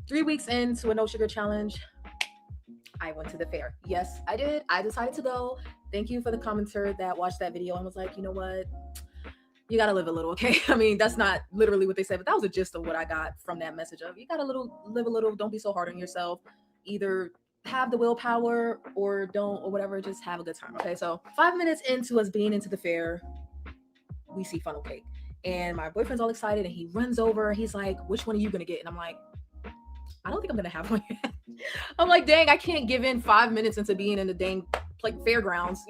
3 weeks into a no sugar challenge, I went to the fair. Yes, I did. I decided to go. Thank you for the commenter that watched that video and was like, you know what? You gotta live a little, okay? I mean, that's not literally what they said, but that was a gist of what I got from that message of you gotta live a little, don't be so hard on yourself. Either have the willpower or don't or whatever, just have a good time. Okay. So 5 minutes into us being into the fair, we see funnel cake. And my boyfriend's all excited and he runs over. He's like, which one are you gonna get? And I'm like, I don't think I'm gonna have one yet. I'm like, dang, I can't give in 5 minutes into being in the dang like fairgrounds.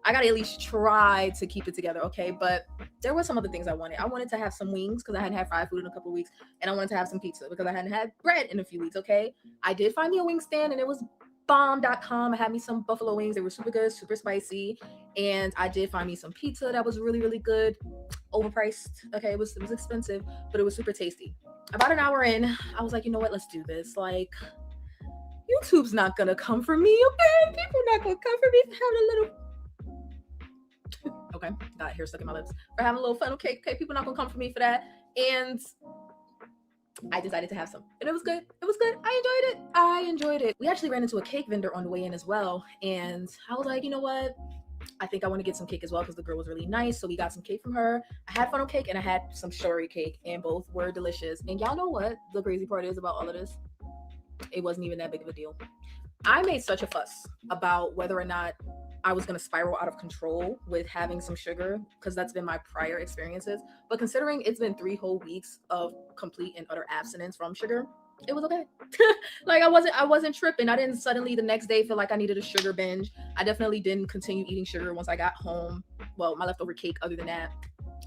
I gotta at least try to keep it together, okay? But there were some other things I wanted. I wanted to have some wings because I hadn't had fried food in a couple of weeks, and I wanted to have some pizza because I hadn't had bread in a few weeks, okay? I did find me a wing stand, and it was bomb.com. I had me some buffalo wings. They were super good, super spicy, and I did find me some pizza that was really, really good. Overpriced, okay? It was expensive, but it was super tasty. About an hour in, I was like, you know what? Let's do this. Like, YouTube's not gonna come for me, okay? People not gonna come for me for having a little okay, got hair stuck in my lips. For having a little fun, okay, people not gonna come for me for that. And I decided to have some. And it was good. It was good. I enjoyed it. We actually ran into a cake vendor on the way in as well. And I was like, you know what? I think I want to get some cake as well because the girl was really nice. So we got some cake from her. I had funnel cake and I had some strawberry cake, and both were delicious. And y'all know what the crazy part is about all of this? It wasn't even that big of a deal. I made such a fuss about whether or not I was going to spiral out of control with having some sugar because that's been my prior experiences. But considering it's been 3 whole weeks of complete and utter abstinence from sugar, it was okay. Like I wasn't tripping. I didn't suddenly the next day feel like I needed a sugar binge. I definitely didn't continue eating sugar once I got home. Well, my leftover cake other than that.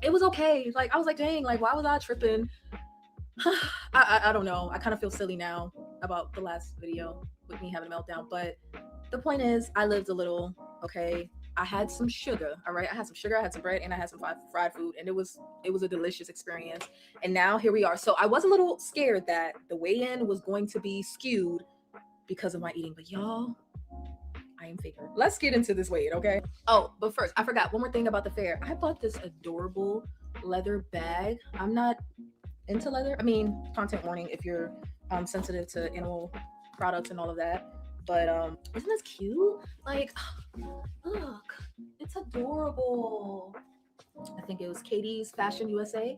It was okay. Like I was like, dang, like why was I tripping? I don't know. I kind of feel silly now about the last video with me having a meltdown. But the point is, I lived a little. Okay, I had some sugar. All right, I had some sugar. I had some bread, and I had some fried food, and it was a delicious experience. And now here we are. So I was a little scared that the weigh-in was going to be skewed because of my eating. But y'all, I am figured. Let's get into this weigh-in, okay? Oh, but first, I forgot one more thing about the fair. I bought this adorable leather bag. I'm not into leather. I mean, content warning if you're sensitive to animal products and all of that. But isn't this cute? Like, look, it's adorable. I think it was Katie's Fashion USA.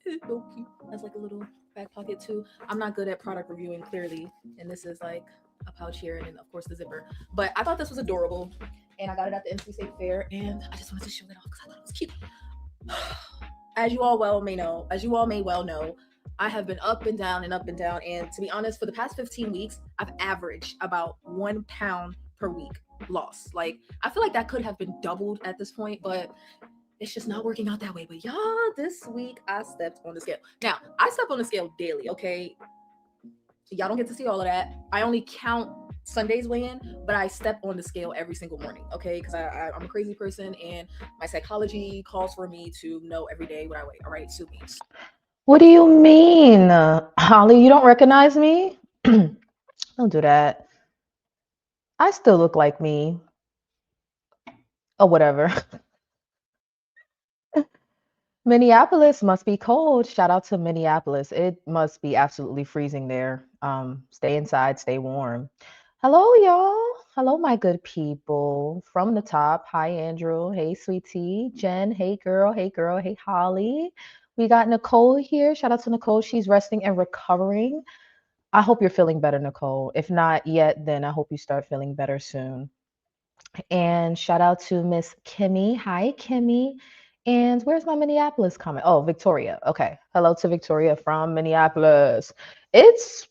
It's so cute. Has like a little back pocket too. I'm not good at product reviewing clearly, and this is like a pouch here, and then of course the zipper. But I thought this was adorable, and I got it at the NC State Fair, and I just wanted to show it off because I thought it was cute. As you all may well know, I have been up and down and up and down. And to be honest, for the past 15 weeks, I've averaged about 1 pound per week loss. Like, I feel like that could have been doubled at this point, but it's just not working out that way. But y'all, this week I stepped on the scale. Now, I step on the scale daily, okay? Y'all don't get to see all of that. I only count Sundays weigh in, but I step on the scale every single morning, okay? Because I'm a crazy person and my psychology calls for me to know every day what I weigh, all right? Sue me. What do you mean? Holly, you don't recognize me? Don't do that. I still look like me. Or whatever. Minneapolis must be cold. Shout out to Minneapolis. It must be absolutely freezing there. Stay inside, stay warm. Hello, y'all. Hello, my good people. From the top. Hi, Andrew. Hey, sweetie. Jen. Hey, girl. Hey, girl. Hey, Holly. We got Nicole here. Shout out to Nicole. She's resting and recovering. I hope you're feeling better, Nicole. If not yet, then I hope you start feeling better soon. And shout out to Miss Kimmy. Hi, Kimmy. And where's my Minneapolis comment? Oh, Victoria. Okay. Hello to Victoria from Minneapolis. It's,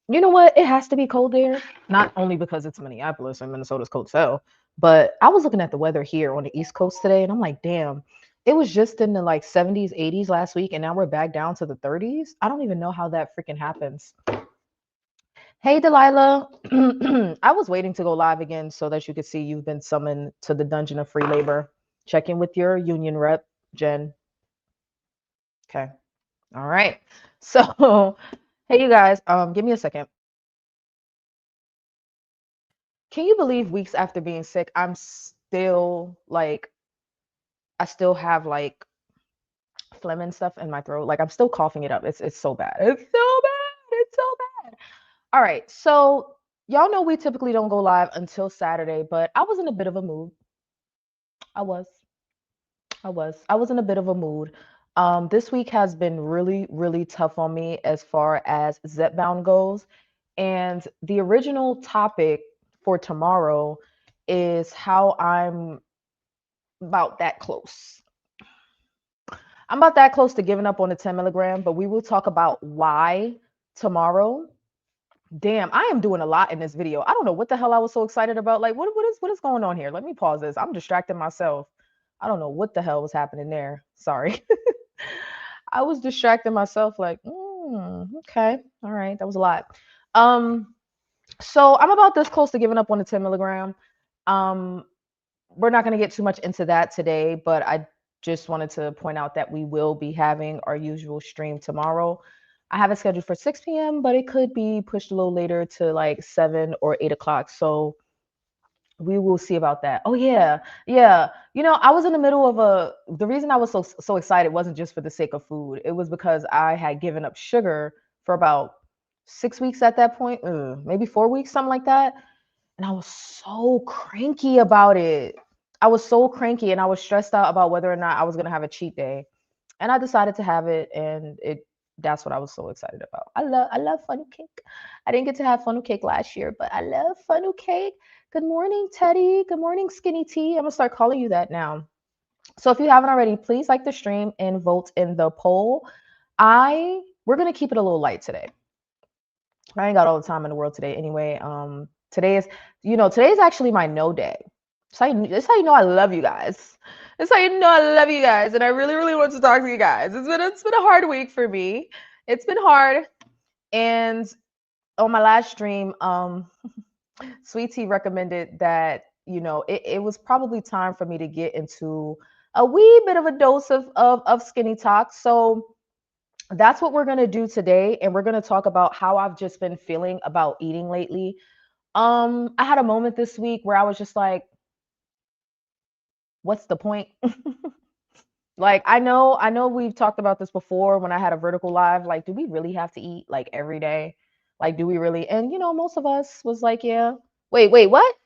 you know what? It has to be cold there. Not only because it's Minneapolis and Minnesota's cold as hell, but I was looking at the weather here on the East Coast today and I'm like, damn, it was just in the like 70s, 80s last week, and now we're back down to the 30s. I don't even know how that freaking happens. Hey, Delilah. I was waiting to go live again so that you could see you've been summoned to the Dungeon of Free Labor. Check in with your union rep, Jen. Okay. All right. So, hey, you guys, give me a second. Can you believe weeks after being sick, I'm still like, I still have like phlegm and stuff in my throat. Like I'm still coughing it up. It's so bad. It's so bad. It's so bad. All right. So y'all know we typically don't go live until Saturday, but I was in a bit of a mood. I was. I was in a bit of a mood. This week has been really, really tough on me as far as Zepbound goes. And the original topic for tomorrow is how about that close. I'm about that close to giving up on the 10 milligram, but we will talk about why tomorrow. Damn, I am doing a lot in this video. I don't know what the hell I was so excited about. Like, what is going on here? Let me pause this. I'm distracting myself. I don't know what the hell was happening there. Sorry. I was distracting myself, like, okay, all right, that was a lot. Um, so I'm about this close to giving up on the 10 milligram. Um, we're not going to get too much into that today, but I just wanted to point out that we will be having our usual stream tomorrow. I have it scheduled for 6 p.m., but it could be pushed a little later to like 7 or 8 o'clock. So we will see about that. Oh yeah, yeah. I was in the middle of the reason I was so excited wasn't just for the sake of food. It was because I had given up sugar for about 6 weeks at that point, maybe 4 weeks, something like that. And I was so cranky about it. I was so cranky and I was stressed out about whether or not I was gonna have a cheat day. And I decided to have it, and that's what I was so excited about. I love funnel cake. I didn't get to have funnel cake last year, but I love funnel cake. Good morning, Teddy. Good morning, Skinny T. I'm gonna start calling you that now. So if you haven't already, please like the stream and vote in the poll. We're gonna keep it a little light today. I ain't got all the time in the world today anyway. Today is actually my no day. That's how you know I love you guys. That's how you know I love you guys, and I really, really want to talk to you guys. It's been a hard week for me. It's been hard, and on my last stream, Sweet Tea recommended that it was probably time for me to get into a wee bit of a dose of skinny talk. So that's what we're going to do today, and we're going to talk about how I've just been feeling about eating lately. I had a moment this week where I was just like, what's the point? Like, I know we've talked about this before when I had a vertical live. Like, do we really have to eat like every day? Like, do we really? And most of us was like, yeah. Wait, what?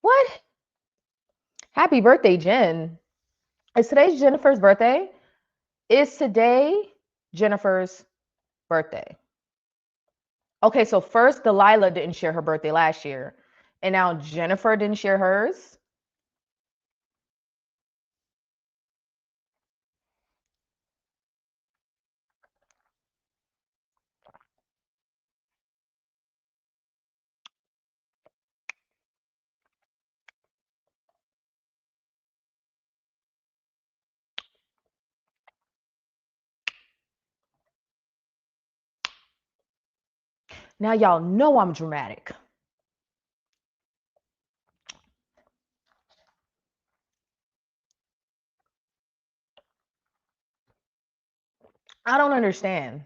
What? Happy birthday, Jen. Is today's Jennifer's birthday? Is today Jennifer's birthday? Okay, so first Delilah didn't share her birthday last year, and now Jennifer didn't share hers. Now y'all know I'm dramatic. I don't understand.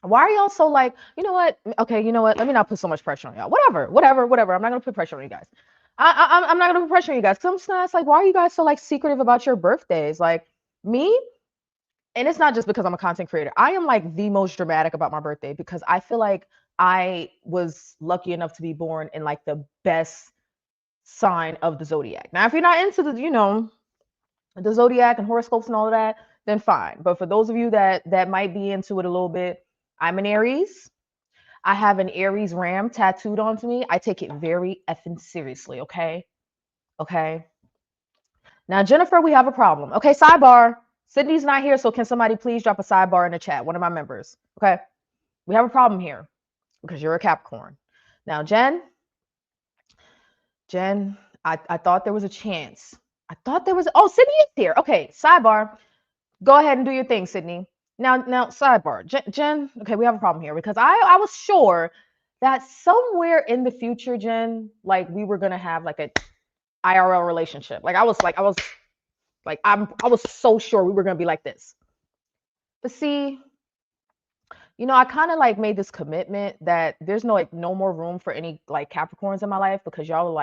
Why are y'all so like, you know what? Okay, you know what? Let me not put so much pressure on y'all. Whatever. I'm not gonna put pressure on you guys. I'm not gonna put pressure on you guys because I'm just gonna ask, like, why are you guys so like secretive about your birthdays? Like me, and it's not just because I'm a content creator. I am like the most dramatic about my birthday because I feel like I was lucky enough to be born in like the best sign of the zodiac. Now, if you're not into the zodiac and horoscopes and all of that, then fine. But for those of you that might be into it a little bit, I'm an Aries. I have an Aries ram tattooed onto me. I take it very effing seriously, okay? Okay. Now, Jennifer, we have a problem. Okay, sidebar. Sydney's not here, so can somebody please drop a sidebar in the chat? One of my members. Okay. We have a problem here because you're a Capricorn. Now, Jen, I thought there was a chance. Oh, Sydney is here. Okay, sidebar. Go ahead and do your thing, Sydney. Now, sidebar. Jen, okay, we have a problem here because I was sure that somewhere in the future, Jen, like we were gonna have like a IRL relationship. I was so sure we were gonna be like this. But see, I kind of like made this commitment that there's no more room for any like Capricorns in my life because y'all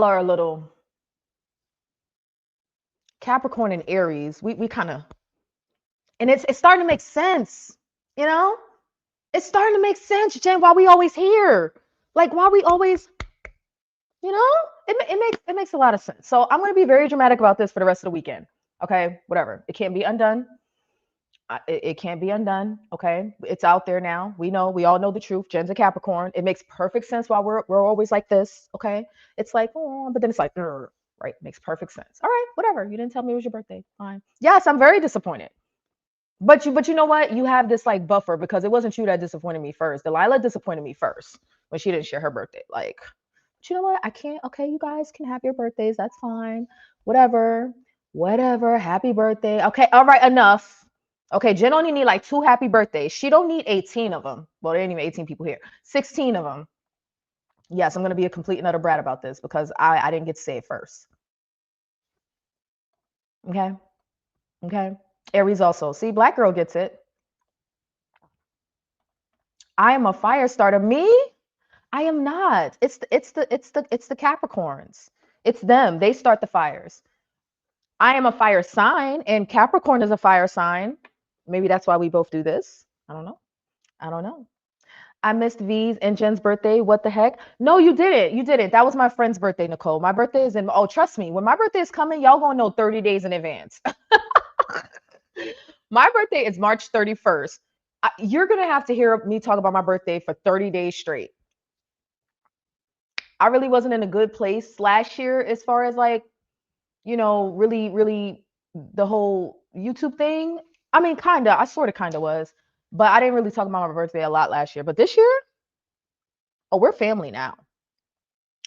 are a little Capricorn and Aries. We kind of, and it's starting to make sense, you know? It's starting to make sense, Jen, why we always here. Like why we always, you know, it makes a lot of sense. So I'm gonna be very dramatic about this for the rest of the weekend. Okay, whatever. It can't be undone. It can't be undone. Okay, it's out there now. We know. We all know the truth. Jen's a Capricorn. It makes perfect sense why we're always like this. Okay, it's like, oh, but then it's like, right? Makes perfect sense. All right, whatever. You didn't tell me it was your birthday. Fine. Yes, I'm very disappointed. But you know what? You have this like buffer because it wasn't you that disappointed me first. Delilah disappointed me first when she didn't share her birthday. Like, but you know what? I can't. Okay, you guys can have your birthdays. That's fine. Whatever. Whatever. Happy birthday. Okay. All right. Enough. Okay. Jen only need like 2 happy birthdays. She don't need 18 of them. Well, there ain't even 18 people here. 16 of them. Yes, I'm gonna be a complete and utter brat about this because I didn't get to say it first. Okay. Okay. Aries also. See, black girl gets it. I am a fire starter. Me? I am not. It's the Capricorns. It's them. They start the fires. I am a fire sign, and Capricorn is a fire sign. Maybe that's why we both do this. I don't know. I don't know. I missed V's and Jen's birthday. What the heck? No, you didn't. You didn't. That was my friend's birthday, Nicole. My birthday is in. Oh, trust me. When my birthday is coming, y'all gonna know 30 days in advance. My birthday is March 31st. You're gonna have to hear me talk about my birthday for 30 days straight. I really wasn't in a good place last year as far as like, really, really the whole YouTube thing. I mean, kind of, I sort of kind of was, but I didn't really talk about my birthday a lot last year. But this year, oh, we're family now.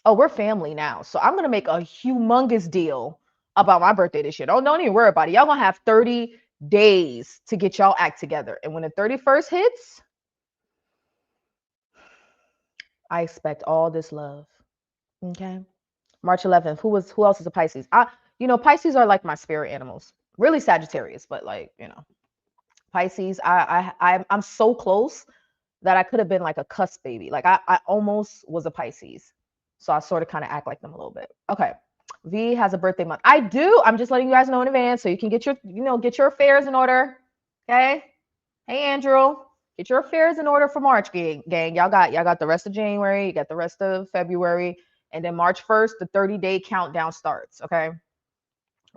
Oh, we're family now. So I'm going to make a humongous deal about my birthday this year. Don't even worry about it. Y'all going to have 30 days to get y'all act together. And when the 31st hits, I expect all this love. Okay. March 11th. Who else is a Pisces? Pisces are like my spirit animals. Really Sagittarius, but like, Pisces. I'm so close that I could have been like a cusp baby. Like I almost was a Pisces. So I sort of kind of act like them a little bit. Okay. V has a birthday month. I do. I'm just letting you guys know in advance so you can get your affairs in order. Okay. Hey Andrew. Get your affairs in order for March, gang. Y'all got the rest of January, you got the rest of February, and then March 1st, the 30-day countdown starts. Okay.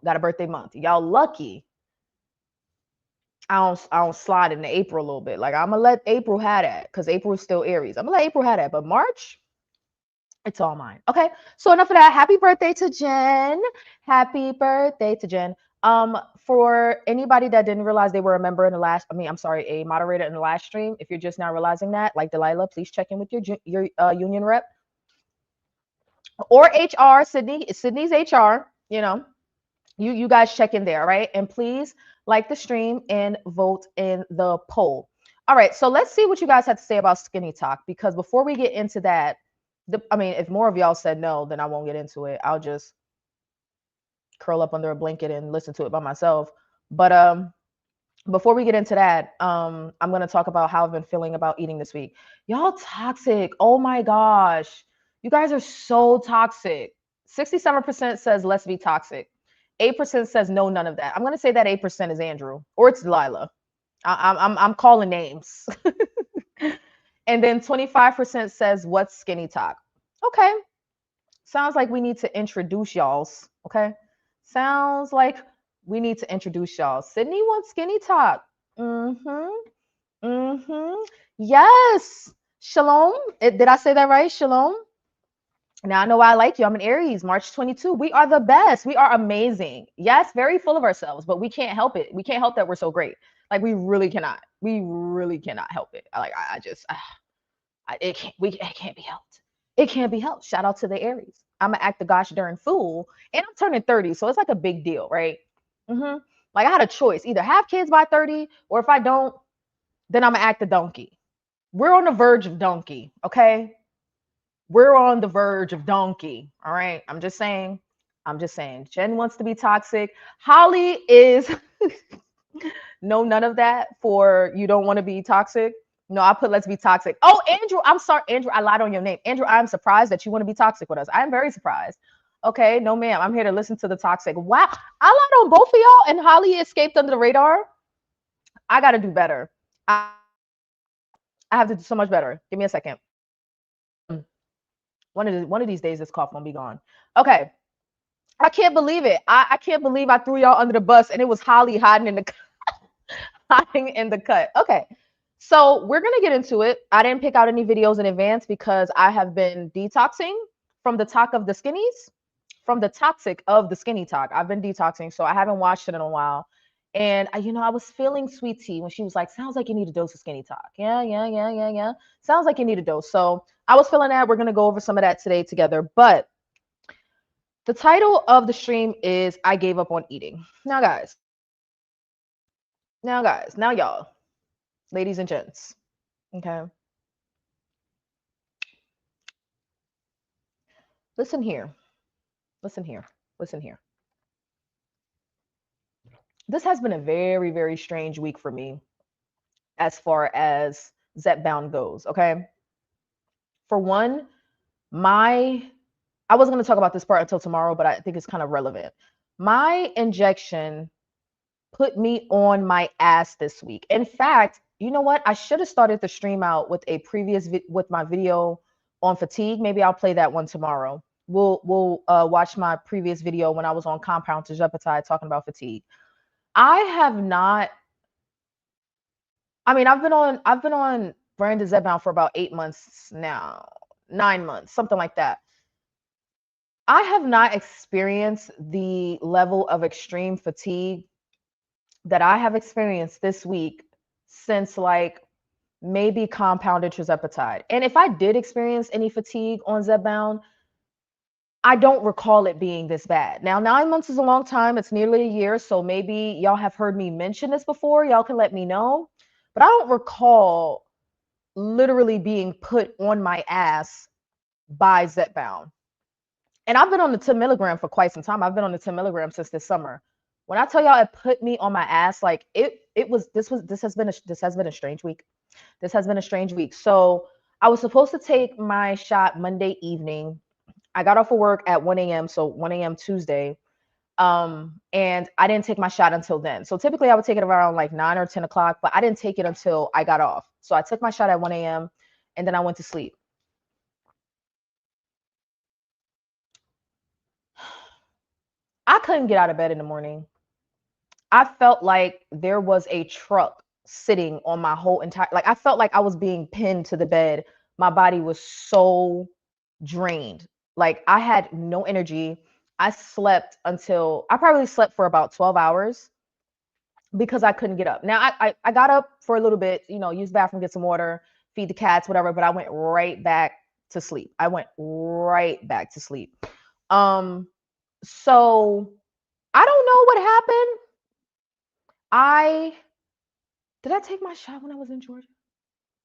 Got a birthday month. Y'all lucky. I don't slide into April a little bit. Like I'm gonna let April have that because April is still Aries. I'm gonna let April have that, but March, it's all mine. Okay. So enough of that. Happy birthday to Jen. Happy birthday to Jen. For anybody that didn't realize they were a member in the last, I'm sorry, a moderator in the last stream. If you're just now realizing that, like Delilah, please check in with your union rep or HR. Sydney's HR. You guys check in there, right? And please like the stream and vote in the poll. All right, so let's see what you guys have to say about skinny talk, because before we get into that, if more of y'all said no, then I won't get into it. I'll just curl up under a blanket and listen to it by myself. But before we get into that, I'm going to talk about how I've been feeling about eating this week. Y'all toxic. Oh my gosh. You guys are so toxic. 67% says let's be toxic. 8% says no, none of that. I'm going to say that 8% is Andrew or it's Delilah. I'm calling names. And then 25% says what's skinny talk. Okay. Sounds like we need to introduce y'all's. Okay. Sounds like we need to introduce y'all. Sydney wants skinny talk. Yes. Shalom. Did I say that right? Shalom. Now I know why I like you. I'm an Aries, March 22. We are the best. We are amazing. Yes, very full of ourselves, but we can't help it. We can't help that we're so great. Like we really cannot. We really cannot help it. It can't be helped. It can't be helped. Shout out to the Aries. I'm gonna act the gosh darn fool, and I'm turning 30, so it's like a big deal, right? Like I had a choice: either have kids by 30, or if I don't, then I'm gonna act the donkey. We're on the verge of donkey, okay? We're on the verge of donkey. All right. I'm just saying. Jen wants to be toxic. Holly is no, none of that for you don't want to be toxic. No, I put let's be toxic. Oh, Andrew, I'm sorry. Andrew, I lied on your name. Andrew, I'm surprised that you want to be toxic with us. I'm very surprised. Okay, no, ma'am. I'm here to listen to the toxic. Wow. I lied on both of y'all and Holly escaped under the radar. I got to do better. I have to do so much better. Give me a second. One of these days, this cough won't be gone. Okay. I can't believe it. I can't believe I threw y'all under the bus and it was Holly hiding in the hiding in the cut. Okay. So we're gonna get into it. I didn't pick out any videos in advance because I have been detoxing from the talk of the skinnies, from the toxic of the skinny talk. I've been detoxing, so I haven't watched it in a while. And I was feeling Sweet Tea when she was like, "Sounds like you need a dose of skinny talk." Yeah, yeah, yeah, yeah, yeah. Sounds like you need a dose. So I was feeling that. We're gonna go over some of that today together. But the title of the stream is "I Gave Up on Eating." Now, y'all, ladies and gents, okay, listen here, listen here, listen here. This has been a very, very strange week for me as far as Zepbound goes. Okay, for one, my I wasn't going to talk about this part until tomorrow, but I think it's kind of relevant. My injection put me on my ass this week. In fact, you know what? I should have started the stream out with a previous with my video on fatigue. Maybe I'll play that one tomorrow. We'll watch my previous video when I was on compound Tirzepatide talking about fatigue. I have not. I mean, I've been on branded Zepbound for about 8 months now, 9 months, something like that. I have not experienced the level of extreme fatigue that I have experienced this week since like maybe compounded Tirzepatide. And if I did experience any fatigue on Zepbound, I don't recall it being this bad. Now, 9 months is a long time. It's nearly a year. So maybe y'all have heard me mention this before. Y'all can let me know. But I don't recall literally being put on my ass by Zepbound. And I've been on the 10 milligram for quite some time. I've been on the 10 milligram since this summer. When I tell y'all it put me on my ass, like this has been a strange week. This has been a strange week. So I was supposed to take my shot Monday evening. I got off of work at 1 a.m. So 1 a.m. Tuesday. And I didn't take my shot until then. So typically I would take it around like 9 or 10 o'clock, but I didn't take it until I got off. So I took my shot at 1 a.m. and then I went to sleep. I couldn't get out of bed in the morning. I felt like there was a truck sitting on my whole entire, like I felt like I was being pinned to the bed. My body was so drained. Like I had no energy. I probably slept for about 12 hours because I couldn't get up. Now I got up for a little bit, use the bathroom, get some water, feed the cats, whatever, but I went right back to sleep. I went right back to sleep. So I don't know what happened. Did I take my shot when I was in Georgia?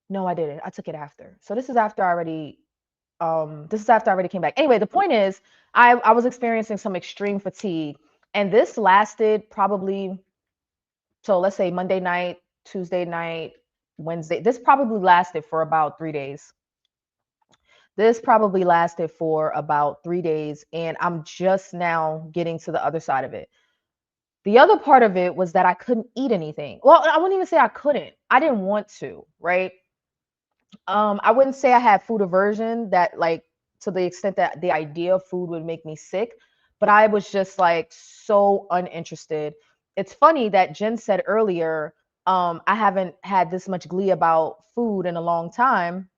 No, I didn't. I took it after. So this is after I already came back. Anyway, the point is I was experiencing some extreme fatigue, and this lasted probably, so let's say Monday night, Tuesday night, Wednesday. This probably lasted for about 3 days. This probably lasted for about 3 days, and I'm just now getting to the other side of it. The other part of it was that I couldn't eat anything. Well, I wouldn't even say I couldn't. I didn't want to, right? I wouldn't say I had food aversion, that like to the extent that the idea of food would make me sick, but I was just like so uninterested. It's funny that Jen said earlier, I haven't had this much glee about food in a long time.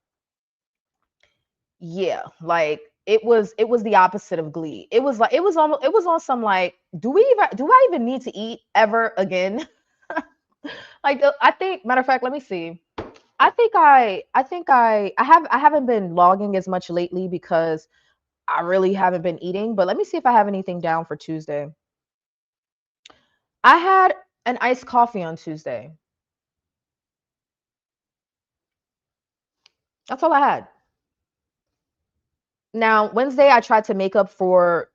Yeah, like it was the opposite of glee. It was like it was on some like, do I even need to eat ever again? Like I think, matter of fact, let me see. I haven't been logging as much lately because I really haven't been eating, but let me see if I have anything down for Tuesday. I had an iced coffee on Tuesday. That's all I had. Now, Wednesday, I tried to make up for,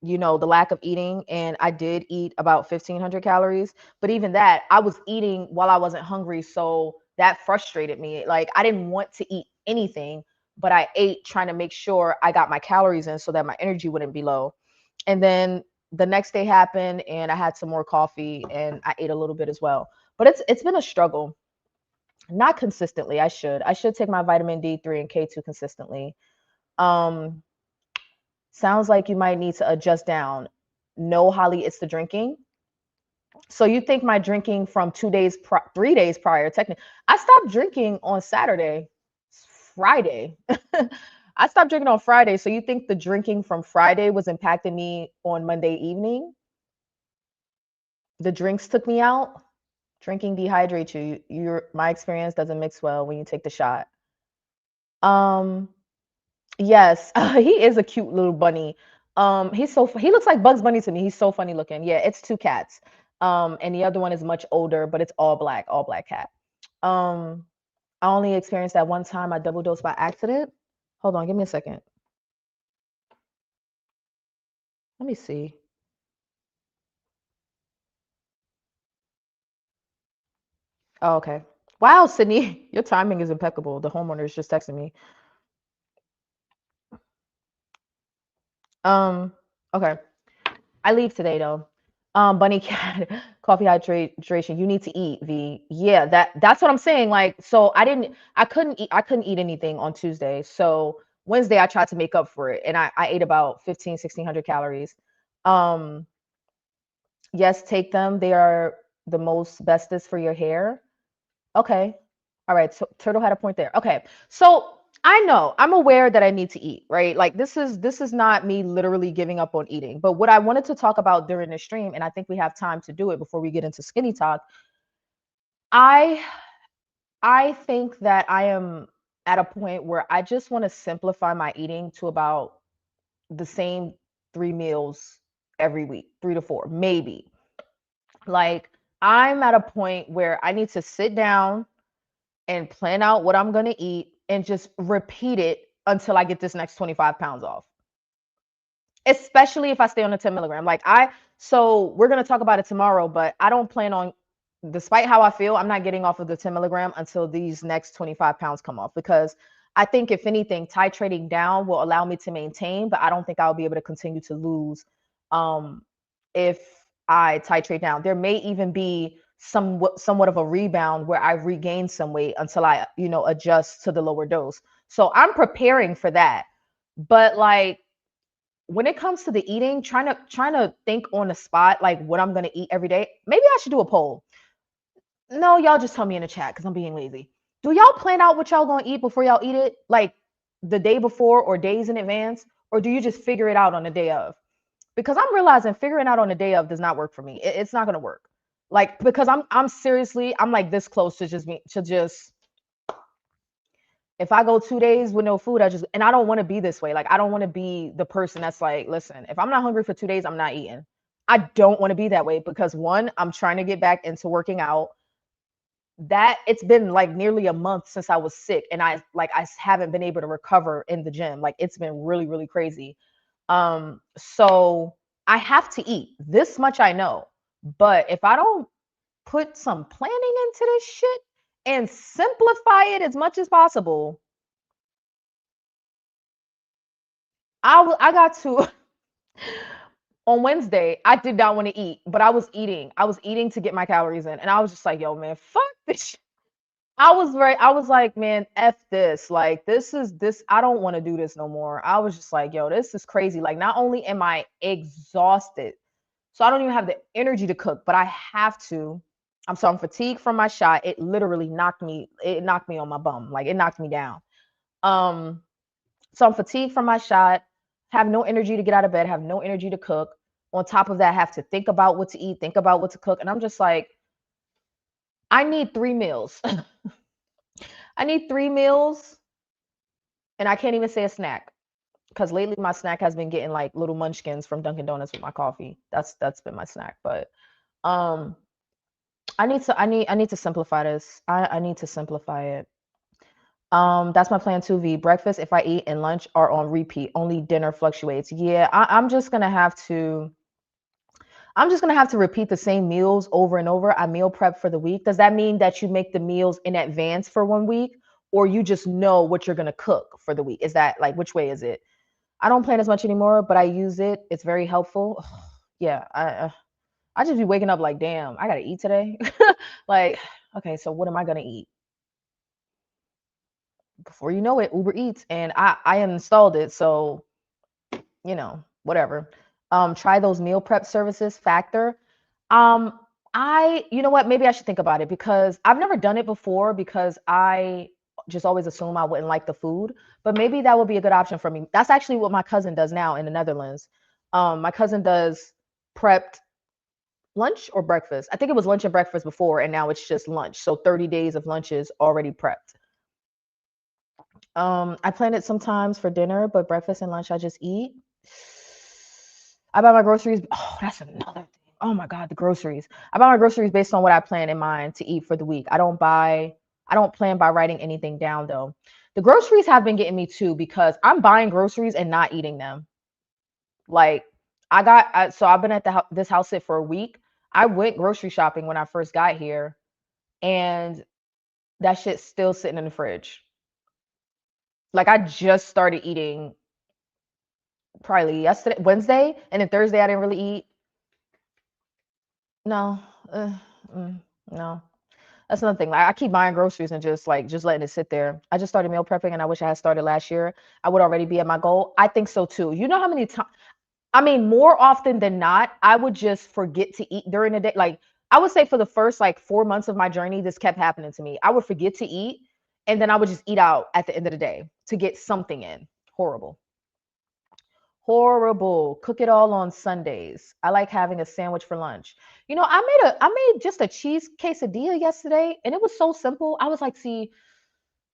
the lack of eating, and I did eat about 1,500 calories. But even that, I was eating while I wasn't hungry. So that frustrated me. Like, I didn't want to eat anything, but I ate trying to make sure I got my calories in so that my energy wouldn't be low. And then the next day happened, and I had some more coffee, and I ate a little bit as well. But it's been a struggle. Not consistently. I should take my vitamin D3 and K2 consistently. Um, sounds like you might need to adjust down. No, Holly, it's the drinking. So you think my drinking from 2 days, 3 days prior, technically, I stopped drinking on Saturday, Friday. I stopped drinking on Friday. So you think the drinking from Friday was impacting me on Monday evening? The drinks took me out. Drinking dehydrates you. My experience doesn't mix well when you take the shot. Um, yes, he is a cute little bunny. He looks like Bugs Bunny to me. He's so funny looking. Yeah, it's two cats. And the other one is much older, but it's all black cat. Um, I only experienced that one time I double dosed by accident. Hold on, give me a second. Let me see. Oh, okay. Wow, Sydney, your timing is impeccable. The homeowner is just texting me. Um, okay. I leave today though. Bunny cat, coffee hydration. You need to eat, V. Yeah, that's what I'm saying. Like, so I couldn't eat anything on Tuesday. So Wednesday I tried to make up for it and I ate about 1,600 calories. Um, yes, take them. They are the most bestest for your hair. Okay. All right. So Turtle had a point there. Okay. So I know I'm aware that I need to eat, right? Like this is not me literally giving up on eating. But what I wanted to talk about during the stream, and I think we have time to do it before we get into skinny talk. I I think that I am at a point where I just want to simplify my eating to about the same 3 meals every week, 3 to 4, maybe. Like I'm at a point where I need to sit down and plan out what I'm going to eat and just repeat it until I get this next 25 pounds off. Especially if I stay on the 10 milligram. So we're going to talk about it tomorrow, but I don't plan on, despite how I feel, I'm not getting off of the 10 milligram until these next 25 pounds come off because I think if anything, titrating down will allow me to maintain, but I don't think I'll be able to continue to lose um, if I titrate down. There may even be somewhat of a rebound where I regain some weight until I, adjust to the lower dose. So I'm preparing for that. But like when it comes to the eating, trying to think on the spot like what I'm gonna eat every day. Maybe I should do a poll. No, y'all just tell me in the chat because I'm being lazy. Do y'all plan out what y'all gonna eat before y'all eat it, like the day before or days in advance, or do you just figure it out on the day of? Because I'm realizing figuring out on the day of does not work for me. It's not gonna work. Like because I'm seriously I'm like this close to just if I go 2 days with no food, and I don't want to be this way. Like I don't want to be the person that's like, listen, if I'm not hungry for 2 days, I'm not eating. I don't want to be that way because one, I'm trying to get back into working out. That it's been like nearly a month since I was sick, and I haven't been able to recover in the gym. Like it's been really, really crazy. So I have to eat. This much I know. But if I don't put some planning into this shit and simplify it as much as possible, I got to on Wednesday, I did not want to eat, but I was eating. I was eating to get my calories in. And I was just like, yo, man, fuck this shit. I was like, man, F this. Like, I don't want to do this no more. I was just like, yo, this is crazy. Like, not only am I exhausted, so I don't even have the energy to cook, but I have to. I'm fatigued from my shot. It knocked me on my bum. Like, it knocked me down. Um, So I'm fatigued from my shot, have no energy to get out of bed, have no energy to cook. On top of that, have to think about what to eat, think about what to cook. And I'm just like, I need 3 meals. I need 3 meals, and I can't even say a snack. Because lately my snack has been getting like little munchkins from Dunkin' Donuts with my coffee. That's been my snack. But um I need to simplify this. I need to simplify it. That's my plan too, V. Breakfast, if I eat, and lunch are on repeat. Only dinner fluctuates. Yeah, I'm just gonna have to repeat the same meals over and over. I meal prep for the week. Does that mean that you make the meals in advance for one week, or you just know what you're gonna cook for the week? Is that like which way is it? I don't plan as much anymore, but I use it. It's very helpful. Yeah, I just be waking up like, damn, I gotta eat today. Like, okay, so what am I gonna eat? before you know it, Uber Eats, and I installed it, so whatever. Try those meal prep services, Factor. Um, you know what? Maybe I should think about it because I've never done it before because I just always assume I wouldn't like the food. But maybe that would be a good option for me. That's actually what my cousin does now in the Netherlands. My cousin does prepped lunch or breakfast. I think it was lunch and breakfast before, and now it's just lunch. So 30 days of lunches already prepped. I plan it sometimes for dinner, but breakfast and lunch I just eat. I buy my groceries. Oh, that's another thing. Oh my God, the groceries. I buy my groceries based on what I plan in mind to eat for the week. I don't plan by writing anything down though. The groceries have been getting me too because I'm buying groceries and not eating them. Like so I've been at this house sit for a week. I went grocery shopping when I first got here, and that shit's still sitting in the fridge. Like I just started eating probably yesterday, Wednesday, and then Thursday I didn't really eat. No, uh, no. That's another thing. Like I keep buying groceries and just letting it sit there. I just started meal prepping, and I wish I had started last year. I would already be at my goal. I think so too. You know how many times? I mean, more often than not, I would just forget to eat during the day. Like I would say for the first like 4 months of my journey, this kept happening to me. I would forget to eat, and then I would just eat out at the end of the day to get something in. Horrible. Horrible. Cook it all on Sundays. I like having a sandwich for lunch. I made just a cheese quesadilla yesterday, and it was so simple. I was like, see,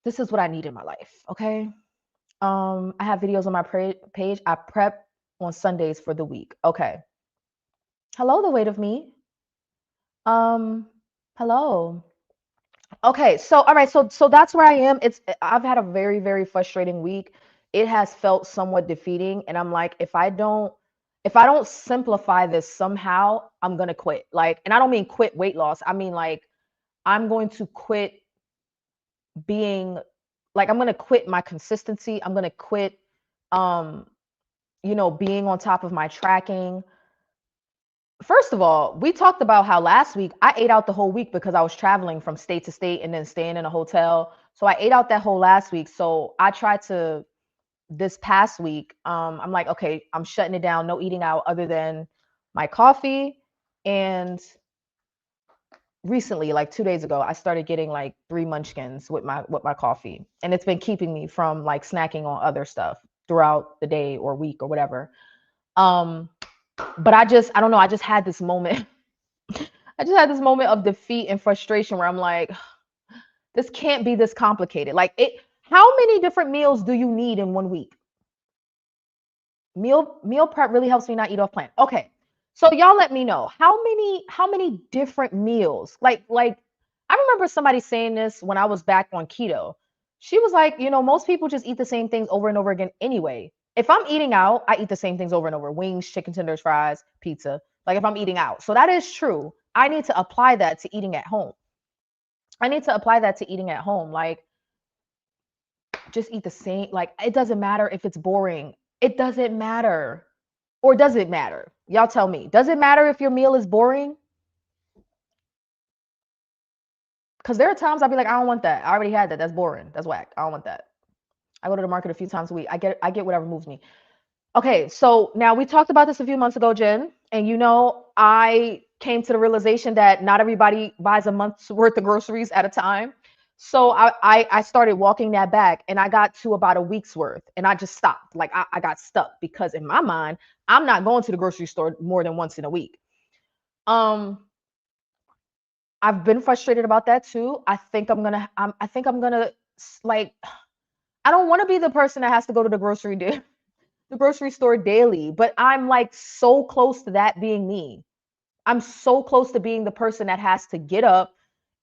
this is what I need in my life. Okay. I have videos on my page. I prep on Sundays for the week. Okay. Hello, the weight of me. Um, hello. Okay, so all right, so that's where I am. I've had a very, very frustrating week. It has felt somewhat defeating, and I'm like, if I don't simplify this somehow, I'm gonna quit. Like, and I don't mean quit weight loss. I mean like I'm going to quit being I'm gonna quit my consistency. I'm gonna quit um, being on top of my tracking. First of all, we talked about how last week I ate out the whole week because I was traveling from state to state and then staying in a hotel. So I ate out that whole last week. So I tried to this past week. I'm like, okay, I'm shutting it down, no eating out other than my coffee. And recently, like 2 days ago, I started getting like 3 munchkins with my coffee. And it's been keeping me from like snacking on other stuff throughout the day or week or whatever. Um, but I don't know, I just had this moment. I just had this moment of defeat and frustration where I'm like, this can't be this complicated. How many different meals do you need in one week? Meal prep really helps me not eat off plan. Okay. So y'all let me know how many different meals. Like I remember somebody saying this when I was back on keto. She was like, most people just eat the same things over and over again anyway. If I'm eating out, I eat the same things over and over. Wings, chicken tenders, fries, pizza. Like if I'm eating out. So that is true. I need to apply that to eating at home. I need to apply that to eating at home. Like just eat the same. Like it doesn't matter if it's boring. It doesn't matter. Or does it matter? Y'all tell me. Does it matter if your meal is boring? Because there are times I'll be like, I don't want that. I already had that. That's boring. That's whack. I don't want that. I go to the market a few times a week. I get whatever moves me. Okay, so now we talked about this a few months ago, Jen, and I came to the realization that not everybody buys a month's worth of groceries at a time. So I started walking that back, and I got to about a week's worth, and I just stopped. Like I got stuck because in my mind, I'm not going to the grocery store more than once in a week. Um, I've been frustrated about that too. I think I'm gonna like. I don't want to be the person that has to go to the the grocery store daily, but I'm like so close to that being me. I'm so close to being the person that has to get up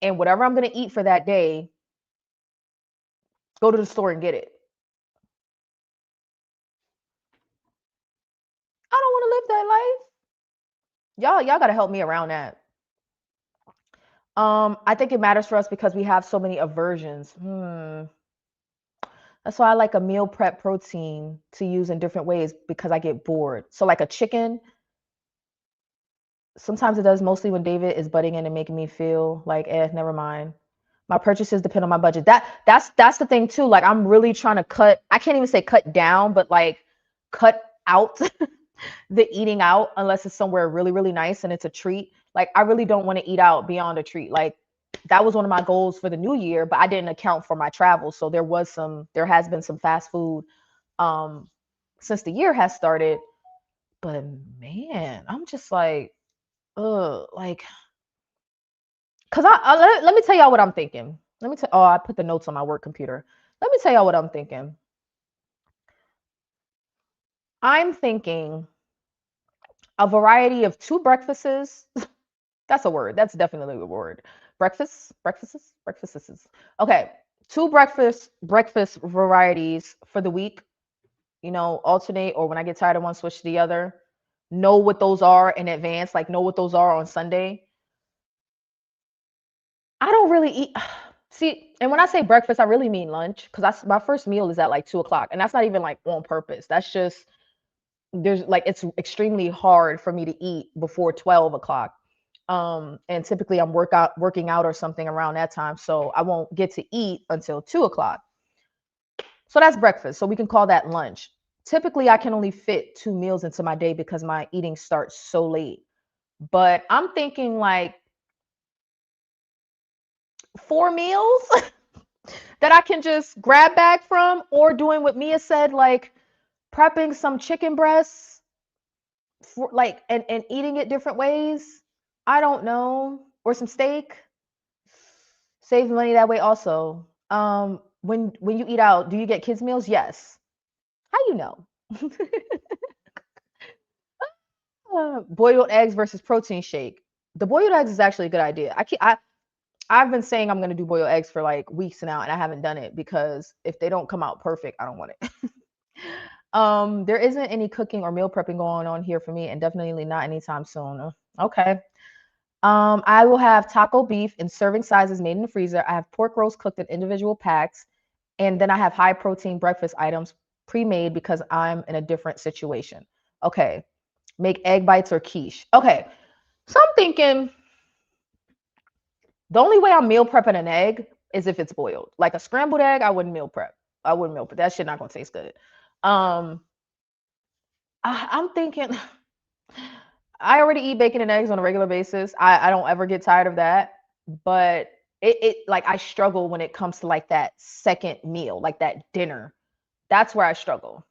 and whatever I'm going to eat for that day, go to the store and get it. I don't want to live that life. Y'all got to help me around that. I think it matters for us because we have so many aversions. That's why I like a meal prep protein to use in different ways because I get bored. So like a chicken, sometimes it does mostly when David is butting in and making me feel like, never mind. My purchases depend on my budget. That's the thing too. Like I'm really trying to cut. I can't even say cut down, but like cut out the eating out unless it's somewhere really really nice and it's a treat. Like I really don't want to eat out beyond a treat. Like that was one of my goals for the new year, but I didn't account for my travel. So there has been some fast food um since the year has started. But man, I'm just like cuz let me tell y'all what I'm thinking. Oh, I put the notes on my work computer. Let me tell y'all what I'm thinking. I'm thinking a variety of 2 breakfasts. That's a word. That's definitely a word. Breakfasts. Okay, 2 breakfast varieties for the week. Alternate, or when I get tired of one, switch to the other. Know what those are in advance. Like know what those are on Sunday. I don't really eat. See, and when I say breakfast, I really mean lunch because my first meal is at like 2 o'clock, and that's not even like on purpose. That's just it's extremely hard for me to eat before 12 o'clock. And typically I'm working out or something around that time, so I won't get to eat until 2 o'clock. So that's breakfast. So we can call that lunch. Typically, I can only fit 2 meals into my day because my eating starts so late. But I'm thinking like 4 meals that I can just grab back from, or doing what Mia said, like prepping some chicken breasts for like and eating it different ways. I don't know, or some steak. Save money that way also. When you eat out, do you get kids meals? Yes. How you know? Boiled eggs versus protein shake. The boiled eggs is actually a good idea. I've been saying I'm gonna do boiled eggs for like weeks now, and I haven't done it because if they don't come out perfect, I don't want it. There isn't any cooking or meal prepping going on here for me, and definitely not anytime soon. Okay. I will have taco beef in serving sizes made in the freezer. I have pork roast cooked in individual packs, and then I have high protein breakfast items pre-made because I'm in a different situation. Okay. Make egg bites or quiche. Okay. So I'm thinking the only way I'm meal prepping an egg is if it's boiled. Like a scrambled egg, I wouldn't meal prep. I wouldn't meal prep. That shit not gonna taste good. Um, I'm thinking I already eat bacon and eggs on a regular basis. I don't ever get tired of that. But it like I struggle when it comes to like that second meal, like that dinner. That's where I struggle.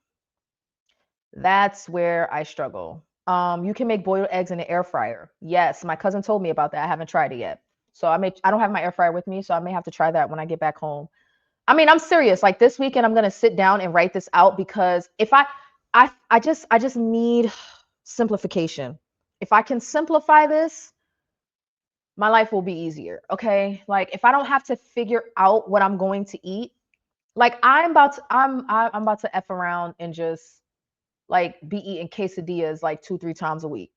That's where I struggle. You can make boiled eggs in the air fryer. Yes, my cousin told me about that. I haven't tried it yet. So I don't have my air fryer with me, so I may have to try that when I get back home. I mean, I'm serious. Like this weekend I'm going to sit down and write this out because if I just need simplification. If I can simplify this, my life will be easier, okay? Like if I don't have to figure out what I'm going to eat, like I'm about to F around and just like be eating quesadillas like 2-3 times a week.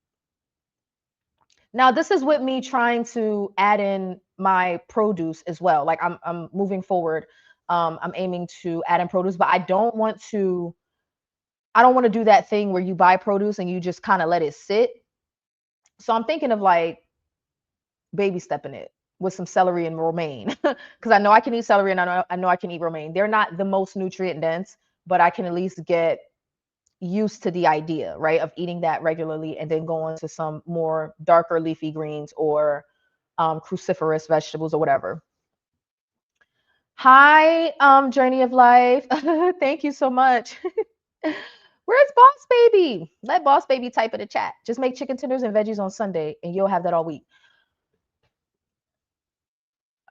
Now, this is with me trying to add in my produce as well. Like I'm moving forward. I'm aiming to add in produce, but I don't want to do that thing where you buy produce and you just kind of let it sit. So I'm thinking of like baby stepping it with some celery and romaine because I know I can eat celery and I know I can eat romaine. They're not the most nutrient dense, but I can at least get used to the idea, right, of eating that regularly and then going to some more darker leafy greens or cruciferous vegetables or whatever. Hi, Journey of Life. Thank you so much. Where's Boss Baby? Let Boss Baby type in the chat. Just make chicken tenders and veggies on Sunday, and you'll have that all week.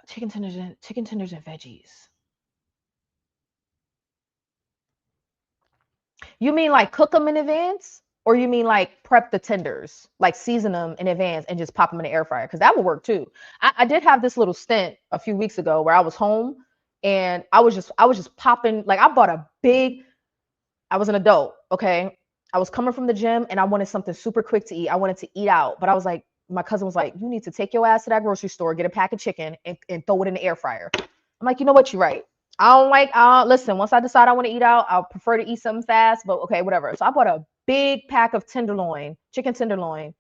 Chicken tenders and veggies. You mean like cook them in advance? Or you mean like prep the tenders, like season them in advance and just pop them in the air fryer? Because that would work too. I did have this little stint a few weeks ago where I was home and I was just popping, like I was an adult, okay? I was coming from the gym and I wanted something super quick to eat. I wanted to eat out, but I was like, my cousin was like, you need to take your ass to that grocery store, get a pack of chicken and throw it in the air fryer. I'm like, you know what? You're right. I don't like, listen, once I decide I want to eat out, I'll prefer to eat something fast, but okay, whatever. So I bought a big pack of chicken tenderloin.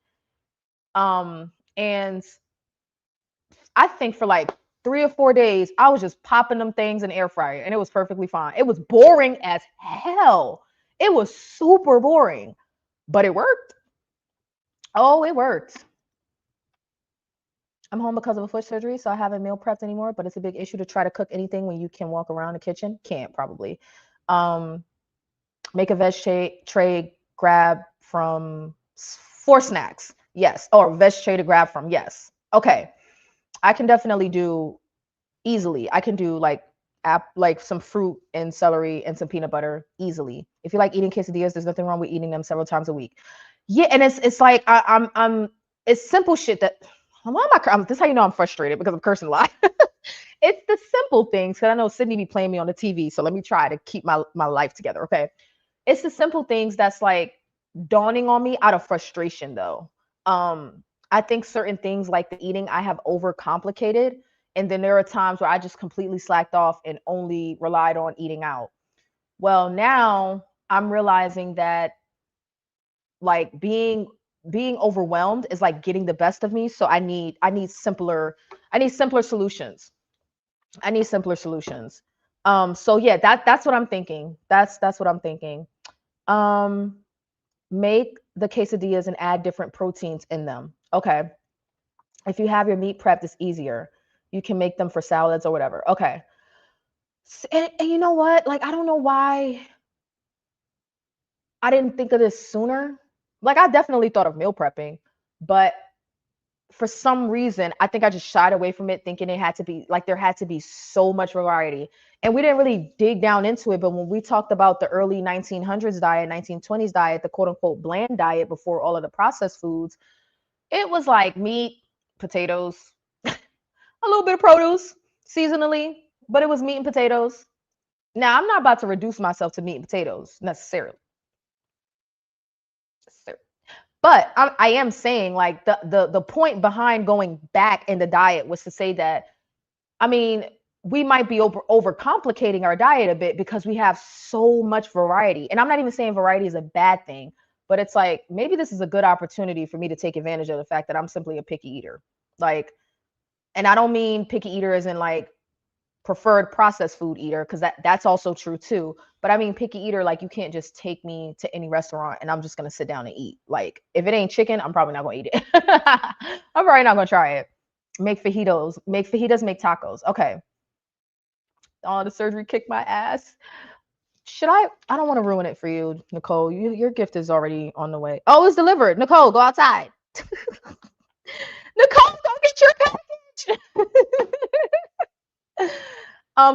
And I think for like 3 or 4 days, I was just popping them things in the air fryer and it was perfectly fine. It was boring as hell. It was super boring, but it worked. Oh, it worked. I'm home because of a foot surgery, so I haven't meal prepped anymore, but it's a big issue to try to cook anything when you can walk around the kitchen. Can't probably. Um, Make a tray, grab from for snacks. Yes. Or veg tray to grab from. Yes. Okay. I can definitely do easily. I can do like some fruit and celery and some peanut butter easily. If you like eating quesadillas, there's nothing wrong with eating them several times a week. Yeah, and it's like I'm it's simple shit that why am I this is how you know I'm frustrated because I'm cursing a lot. It's the simple things because I know Sydney be playing me on the TV, so let me try to keep my life together. Okay, it's the simple things that's like dawning on me out of frustration though. I think certain things like the eating I have overcomplicated, and then there are times where I just completely slacked off and only relied on eating out. Well, now I'm realizing that like being overwhelmed is like getting the best of me, so I need simpler solutions. I need simpler solutions. So yeah, that's what I'm thinking. That's what I'm thinking. Um, Make the quesadillas and add different proteins in them. Okay. If you have your meat prepped, it's easier. You can make them for salads or whatever. Okay. And you know what? Like, I don't know why I didn't think of this sooner. Like, I definitely thought of meal prepping, but for some reason, I think I just shied away from it, thinking it had to be like there had to be so much variety. And we didn't really dig down into it. But when we talked about the early 1900s diet, 1920s diet, the quote unquote bland diet before all of the processed foods, it was like meat, potatoes, a little bit of produce seasonally, but it was meat and potatoes. Now, I'm not about to reduce myself to meat and potatoes necessarily. But I am saying like the point behind going back in the diet was to say that I mean we might be overcomplicating our diet a bit because we have so much variety. And I'm not even saying variety is a bad thing, but it's like maybe this is a good opportunity for me to take advantage of the fact that I'm simply a picky eater. Like, and I don't mean picky eater as in like preferred processed food eater because that's also true too. But I mean picky eater, like you can't just take me to any restaurant and I'm just gonna sit down and eat. Like if it ain't chicken, I'm probably not gonna eat it. I'm probably not gonna try it. Make fajitas, make tacos. Okay. Oh, the surgery kicked my ass. Should I don't want to ruin it for you, Nicole. Your gift is already on the way. Oh, it's delivered. Nicole, go outside. Nicole, go get your package.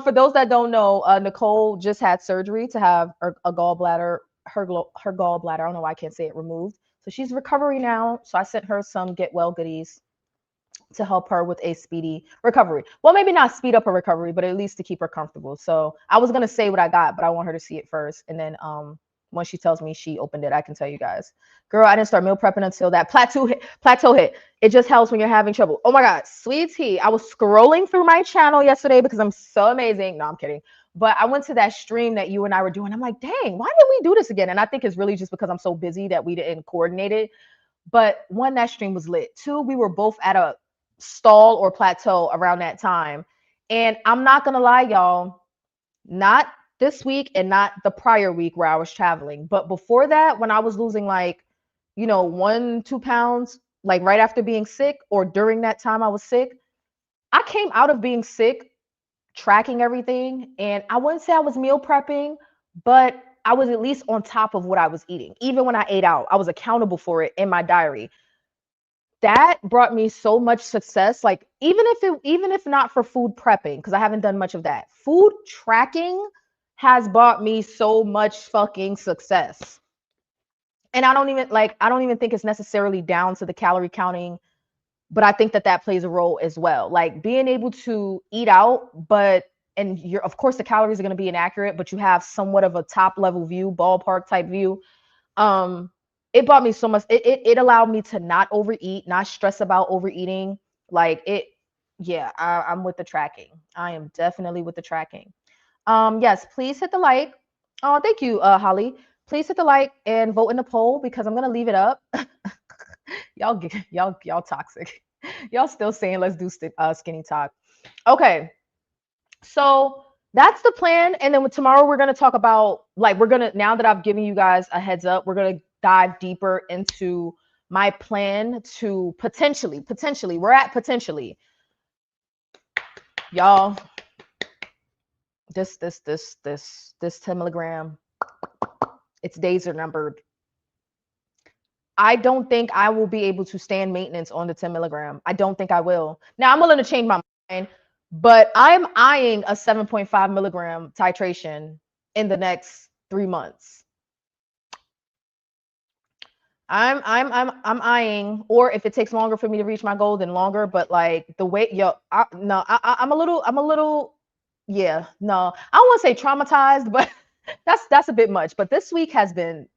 For those that don't know, Nicole just had surgery to have a gallbladder, her gallbladder. I don't know why I can't say it removed. So she's recovering now. So I sent her some get well goodies to help her with a speedy recovery. Well, maybe not speed up her recovery, but at least to keep her comfortable. So I was gonna say what I got, but I want her to see it first, and then once she tells me she opened it, I can tell you guys. Girl, I didn't start meal prepping until that plateau hit. It just helps when you're having trouble. Oh my God, sweet tea. I was scrolling through my channel yesterday because I'm so amazing. No, I'm kidding. But I went to that stream that you and I were doing. I'm like, dang, why did we do this again? And I think it's really just because I'm so busy that we didn't coordinate it. But one, that stream was lit. Two, we were both at a stall or plateau around that time. And I'm not gonna lie, y'all, not this week and not the prior week where I was traveling, but before that, when I was losing like, 1, 2 pounds, like right after being sick or during that time I was sick, I came out of being sick tracking everything. And I wouldn't say I was meal prepping, but I was at least on top of what I was eating. Even when I ate out, I was accountable for it in my diary. That brought me so much success. Like even if not for food prepping, because I haven't done much of that, food tracking has brought me so much fucking success. And I don't even think it's necessarily down to the calorie counting, but I think that plays a role as well. Like being able to eat out, but and you're of course the calories are going to be inaccurate, but you have somewhat of a top level view, ballpark type view. um it brought me so much. It allowed me to not overeat, not stress about overeating. Like it, yeah, I'm with the tracking. I am definitely with the tracking. Yes, please hit the like. Oh, thank you, Holly. Please hit the like and vote in the poll because I'm gonna leave it up. Y'all toxic. Y'all still saying let's do skinny talk. Okay. So that's the plan. And then tomorrow we're going to talk about, like, now that I've given you guys a heads up, we're going to dive deeper into my plan to potentially, we're at potentially, y'all, this 10 milligram, its days are numbered. I don't think I will be able to stand maintenance on the 10 milligram. I don't think I will. Now I'm willing to change my mind, but I'm eyeing a 7.5 milligram titration in the next 3 months. I'm eyeing, or if it takes longer for me to reach my goal, then longer. But like the way, yo, no, I'm a little, yeah, no, I don't want to say traumatized, but that's a bit much. But this week has been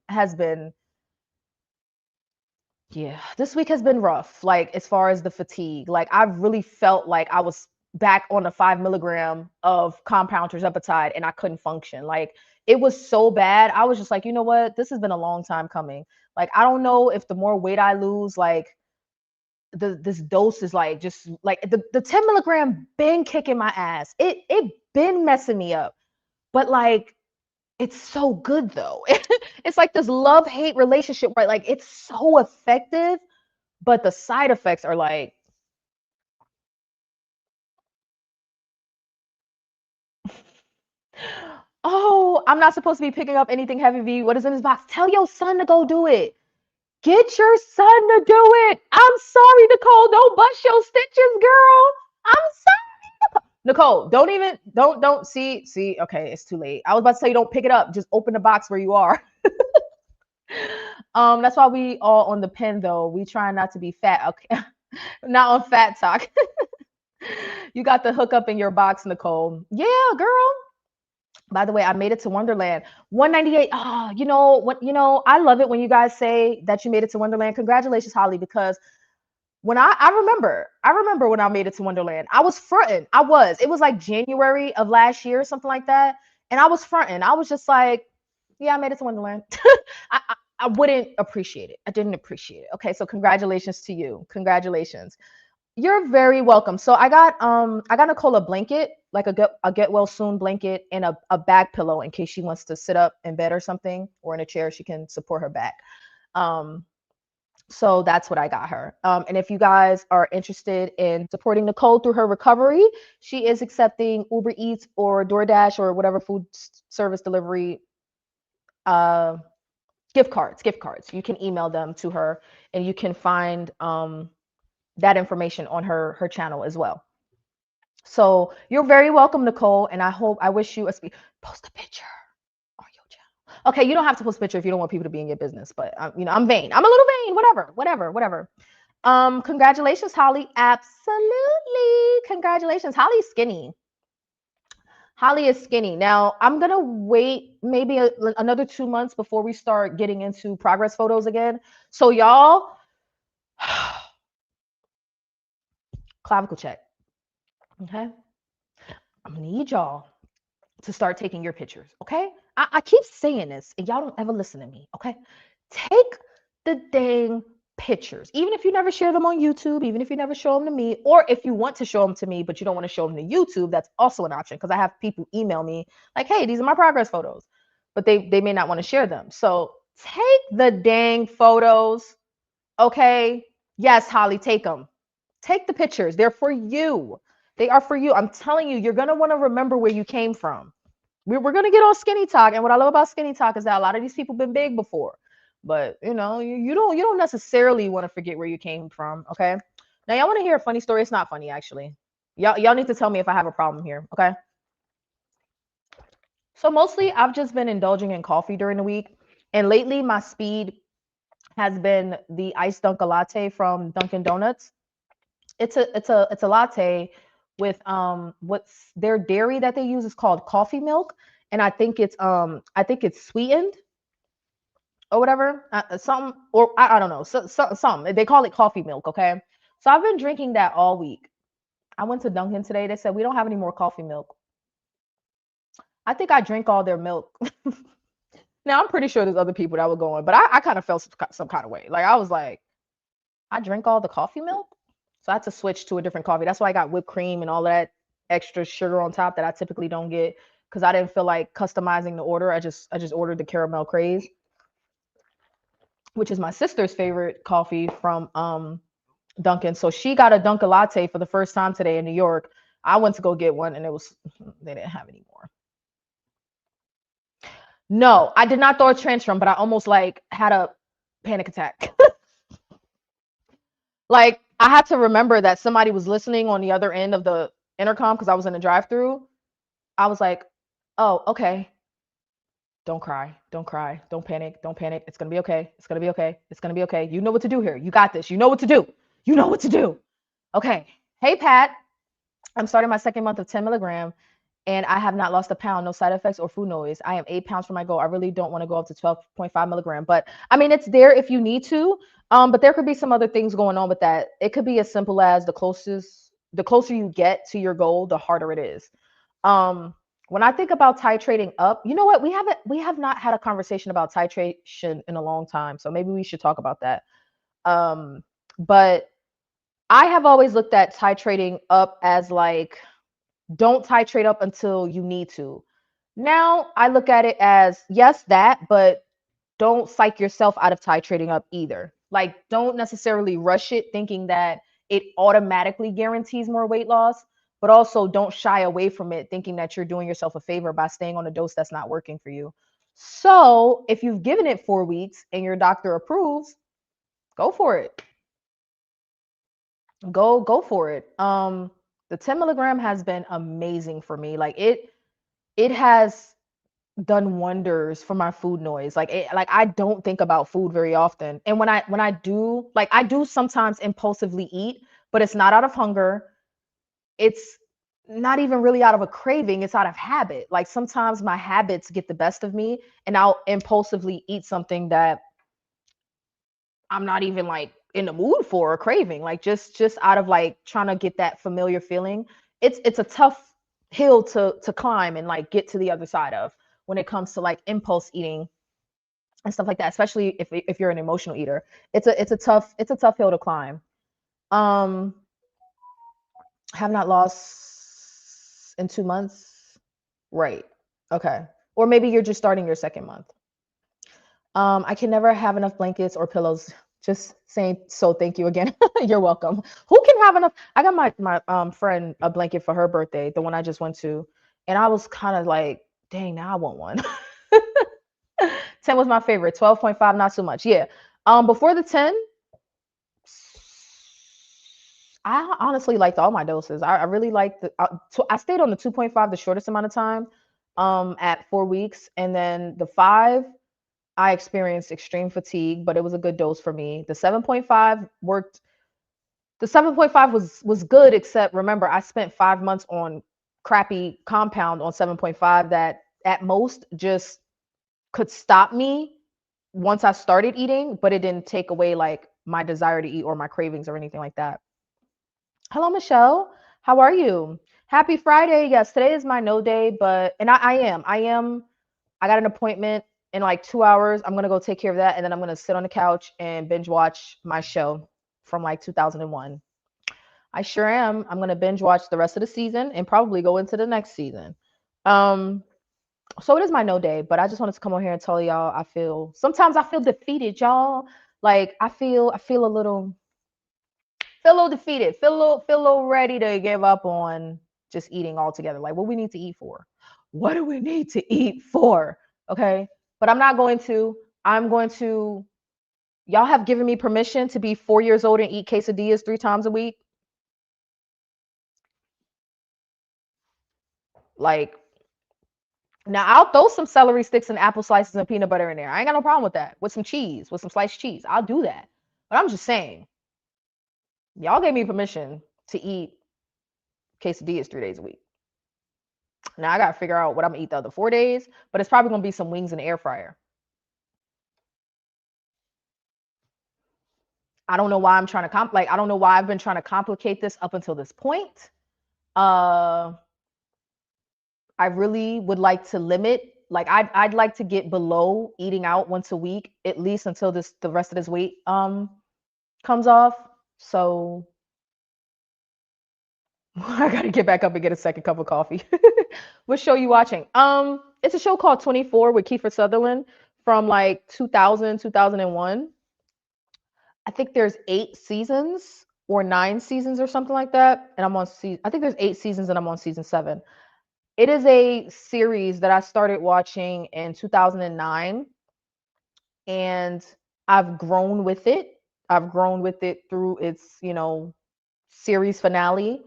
yeah, this week has been rough. Like as far as the fatigue, like I really felt like I was back on a 5 milligram of compound Tirzepatide and I couldn't function. Like it was so bad. I was just like, you know what? This has been a long time coming. Like I don't know if the more weight I lose, like this dose is like just like the 10 milligram been kicking my ass. It been messing me up. But like it's so good though. It's like this love hate relationship, right? Like it's so effective, but the side effects are like, oh, I'm not supposed to be picking up anything heavy, V. What is in this box? Tell your son to go do it. Get your son to do it. I'm sorry, Nicole. Don't bust your stitches, girl. I'm sorry. Nicole, don't see. Okay, it's too late. I was about to say don't pick it up. Just open the box where you are. That's why we all on the pen though. We try not to be fat. Okay. Not on fat talk. You got the hookup in your box, Nicole. Yeah, girl. By the way, I made it to Wonderland. 198. Oh, you know what? You know, I love it when you guys say that you made it to Wonderland. Congratulations, Holly, because when I remember when I made it to Wonderland. I was fronting. It was like January of last year, something like that. And I was fronting. I was just like, yeah, I made it to Wonderland. I wouldn't appreciate it. I didn't appreciate it. Okay, so congratulations to you. Congratulations. You're very welcome. So I got Nicole a blanket, like a get well soon blanket and a back pillow in case she wants to sit up in bed or something or in a chair she can support her back. Um so that's what I got her. And if you guys are interested in supporting Nicole through her recovery, she is accepting Uber Eats or DoorDash or whatever food service delivery uh gift cards. You can email them to her and you can find that information on her channel as well. So you're very welcome, Nicole, and I wish you a post a picture on your channel. Okay, you don't have to post a picture if you don't want people to be in your business, but I'm vain. I'm a little vain. Whatever. Congratulations, Holly. Absolutely, congratulations, Holly's skinny. Holly is skinny. Now I'm gonna wait maybe another 2 months before we start getting into progress photos again. So y'all, clavicle check. Okay, I'm gonna need y'all to start taking your pictures. Okay, I keep saying this, and y'all don't ever listen to me. Okay, take the dang pictures, even if you never share them on YouTube, even if you never show them to me, or if you want to show them to me but you don't want to show them to YouTube, that's also an option because I have people email me like, "Hey, these are my progress photos," but they may not want to share them. So take the dang photos. Okay, yes, Holly, take them. Take the pictures. They're for you. They are for you. I'm telling you, you're gonna want to remember where you came from. We're gonna get on skinny talk, and what I love about skinny talk is that a lot of these people been big before, but you don't necessarily want to forget where you came from. Okay. Now y'all want to hear a funny story? It's not funny actually. Y'all need to tell me if I have a problem here. Okay. So mostly I've just been indulging in coffee during the week, and lately my speed has been the iced Dunkin' latte from Dunkin' Donuts. It's a latte with what's their dairy that they use is called coffee milk, and I think it's sweetened or whatever, something, or I don't know, something they call it coffee milk. Okay, so I've been drinking that all week. I went to Dunkin' today. They said we don't have any more coffee milk. I think I drink all their milk. Now I'm pretty sure there's other people that were going, but I kind of felt some kind of way. Like I was like, I drink all the coffee milk. So I had to switch to a different coffee. That's why I got whipped cream and all that extra sugar on top that I typically don't get because I didn't feel like customizing the order. I just ordered the caramel craze, which is my sister's favorite coffee from Dunkin'. So she got a Dunkin' latte for the first time today in New York. I went to go get one and it was they didn't have any more. No, I did not throw a tantrum, but I almost like had a panic attack. Like I had to remember that somebody was listening on the other end of the intercom because I was in a drive-through. I was like, "Oh, okay. Don't cry. Don't cry. Don't panic. Don't panic. It's gonna be okay. It's gonna be okay. It's gonna be okay. You know what to do here. You got this. You know what to do. You know what to do." Okay. Hey, Pat. I'm starting my second month of 10 milligram and I have not lost a pound, no side effects or food noise. I am 8 pounds from my goal. I really don't want to go up to 12.5 milligram, but I mean, it's there if you need to. But there could be some other things going on with that. It could be as simple as the closer you get to your goal, the harder it is. Um, when I think about titrating up, you know what? We have not had a conversation about titration in a long time, so maybe we should talk about that. But I have always looked at titrating up as like don't titrate up until you need to. Now I look at it as yes, that, but don't psych yourself out of titrating up either. Like, don't necessarily rush it thinking that it automatically guarantees more weight loss, but also don't shy away from it thinking that you're doing yourself a favor by staying on a dose that's not working for you. So, if you've given it 4 weeks and your doctor approves, go for it. Go for it. The 10 milligram has been amazing for me. Like it has done wonders for my food noise. Like I don't think about food very often. And when I do, like I do sometimes impulsively eat, but it's not out of hunger. It's not even really out of a craving, it's out of habit. Like sometimes my habits get the best of me and I'll impulsively eat something that I'm not even like in the mood for or craving, like just out of like trying to get that familiar feeling. It's a tough hill to climb and like get to the other side of when it comes to like impulse eating and stuff like that, especially if you're an emotional eater. It's a tough hill to climb. Um have not lost in 2 months. Right. Okay. Or maybe you're just starting your second month. I can never have enough blankets or pillows. Just saying, so thank you again. You're welcome. Who can have enough? I got my friend a blanket for her birthday, the one I just went to, and I was kind of like, dang, now I want one. 10 was my favorite. 12.5, not so much. Yeah. Before the 10, I honestly liked all my doses. I really liked I stayed on the 2.5 the shortest amount of time, at 4 weeks, and then the 5 I experienced extreme fatigue, but it was a good dose for me. The 7.5 worked. The 7.5 was good, except remember I spent 5 months on crappy compound on 7.5 that at most just could stop me once I started eating, but it didn't take away like my desire to eat or my cravings or anything like that. Hello, Michelle. How are you? Happy Friday. Yes, today is my no day, but and I got an appointment in like 2 hours. I'm gonna go take care of that, and then I'm gonna sit on the couch and binge watch my show from like 2001. I sure am. I'm gonna binge watch the rest of the season and probably go into the next season. Um, so it is my no day, but I just wanted to come on here and tell y'all sometimes I feel defeated, y'all. Like I feel a little defeated, feel a little ready to give up on just eating altogether. Like what we need to eat for. What do we need to eat for? Okay. But I'm not going to. I'm going to y'all have given me permission to be 4 years old and eat quesadillas 3 times a week. Like now I'll throw some celery sticks and apple slices and peanut butter in there. I ain't got no problem with that. With some cheese, with some sliced cheese. I'll do that. But I'm just saying, y'all gave me permission to eat quesadillas 3 days a week. Now I gotta figure out what I'm gonna eat the other 4 days, but it's probably gonna be some wings in the air fryer. I don't know why I'm trying to I don't know why I've been trying to complicate this up until this point. Uh I really would like to limit, like I'd like to get below eating out once a week, at least until the rest of this weight comes off. So I gotta get back up and get a second cup of coffee. What show you watching? It's a show called 24 with Kiefer Sutherland from like 2000, 2001. I think there's 8 seasons or 9 seasons or something like that. And I think there's 8 seasons and I'm on season 7. It is a series that I started watching in 2009 and I've grown with it. I've grown with it through its, series finale.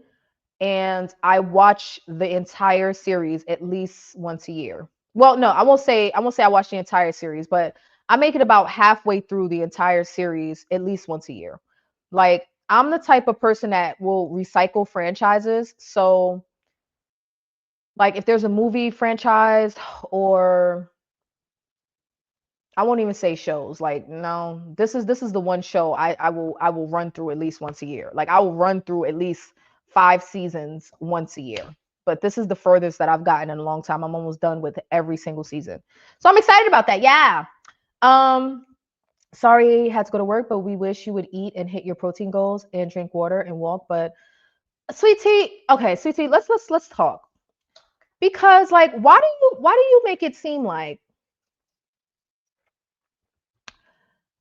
And I watch the entire series at least once a year. Well, no, I won't say I watch the entire series, but I make it about halfway through the entire series at least once a year. Like I'm the type of person that will recycle franchises. So like if there's a movie franchise or I won't even say shows. Like, no, this is the one show I will run through at least once a year. Like I will run through at least 5 seasons once a year. But this is the furthest that I've gotten in a long time. I'm almost done with every single season. So I'm excited about that. Yeah. Um, sorry, had to go to work, but we wish you would eat and hit your protein goals and drink water and walk. But sweet tea, okay, sweet tea, let's talk. Because like why do you make it seem like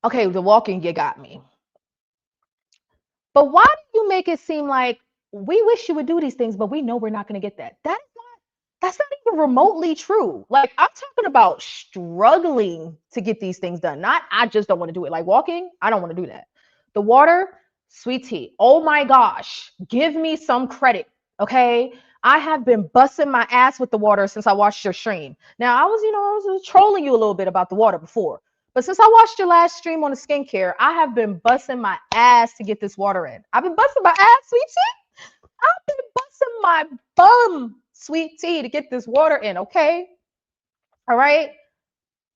okay, the walking you got me. But why do you make it seem like we wish you would do these things, but we know we're not going to get that? That's not even remotely true. Like I'm talking about struggling to get these things done. Not I just don't want to do it. Like walking, I don't want to do that. The water, sweet tea. Oh my gosh, give me some credit, okay? I have been busting my ass with the water since I watched your stream. Now I was trolling you a little bit about the water before, but since I watched your last stream on the skincare, I have been busting my ass to get this water in. I've been busting my ass, sweet tea. I've been busting my bum, sweet tea, to get this water in, okay? All right.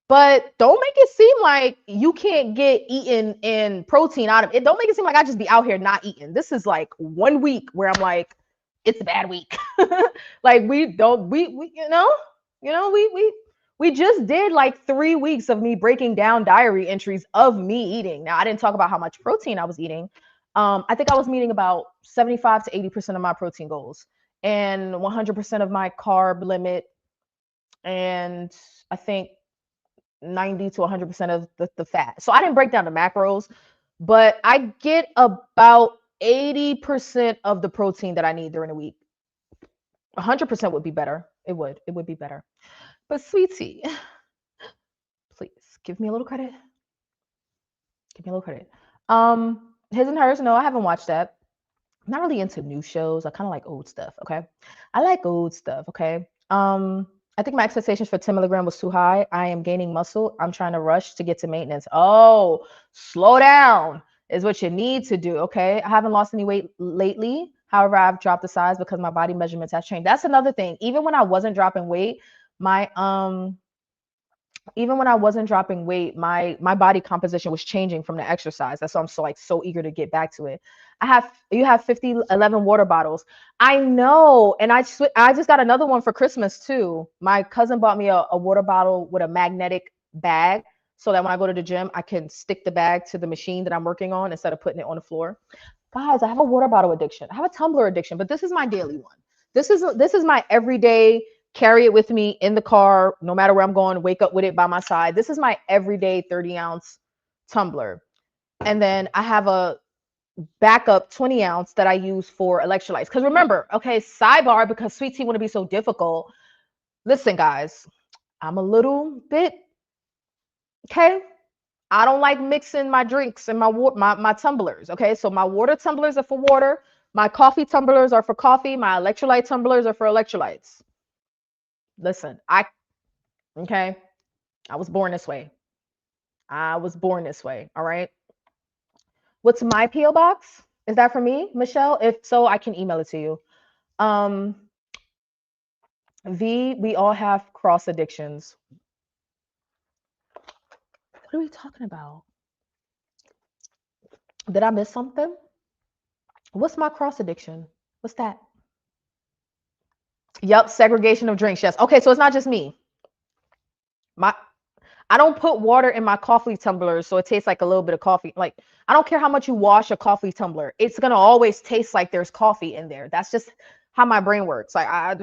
But don't make it seem like you can't get eaten and protein out of it. Don't make it seem like I just be out here not eating. This is like one week where I'm like, it's a bad week. Like we don't we we just did like 3 weeks of me breaking down diary entries of me eating. Now I didn't talk about how much protein I was eating. I think I was meeting about 75 to 80% of my protein goals and 100% of my carb limit, and I think 90 to 100% of the fat. So I didn't break down the macros, but I get about 80% of the protein that I need during the week. 100% would be better. It would be better. But sweetie, please give me a little credit. Give me a little credit. His and Hers, no, I haven't watched that. I'm not really into new shows. I kind of like old stuff, okay? I like old stuff, okay? I think my expectations for 10 milligram was too high. I am gaining muscle. I'm trying to rush to get to maintenance. Oh, slow down is what you need to do, okay? I haven't lost any weight lately. However, I've dropped the size because my body measurements have changed. That's another thing. Even when I wasn't dropping weight, my even when I wasn't dropping weight, my body composition was changing from the exercise. That's why I'm so eager to get back to it. You have 11 water bottles. I know, and I just got another one for Christmas too. My cousin bought me a water bottle with a magnetic bag, so that when I go to the gym, I can stick the bag to the machine that I'm working on instead of putting it on the floor. Guys, I have a water bottle addiction. I have a tumbler addiction, but this is my daily one. This is my everyday, carry it with me in the car, no matter where I'm going, wake up with it by my side. This is my everyday 30-ounce tumbler. And then I have a backup 20-ounce that I use for electrolytes. Because remember, okay, sidebar, because sweet tea wouldn't be so difficult. Listen, guys, I'm a little bit, okay? I don't like mixing my drinks and my tumblers, okay? So my water tumblers are for water. My coffee tumblers are for coffee. My electrolyte tumblers are for electrolytes. Listen, okay, I was born this way. I was born this way, all right? What's my PO box? Is that for me, Michelle? If so, I can email it to you. Um, we all have cross addictions. What are we talking about? Did I miss something? What's my cross addiction? What's that? Yep, segregation of drinks. Yes. Okay, so it's not just me. My I don't put water in my coffee tumbler so it tastes like a little bit of coffee. Like, I don't care how much you wash a coffee tumbler. It's going to always taste like there's coffee in there. That's just how my brain works. Like, I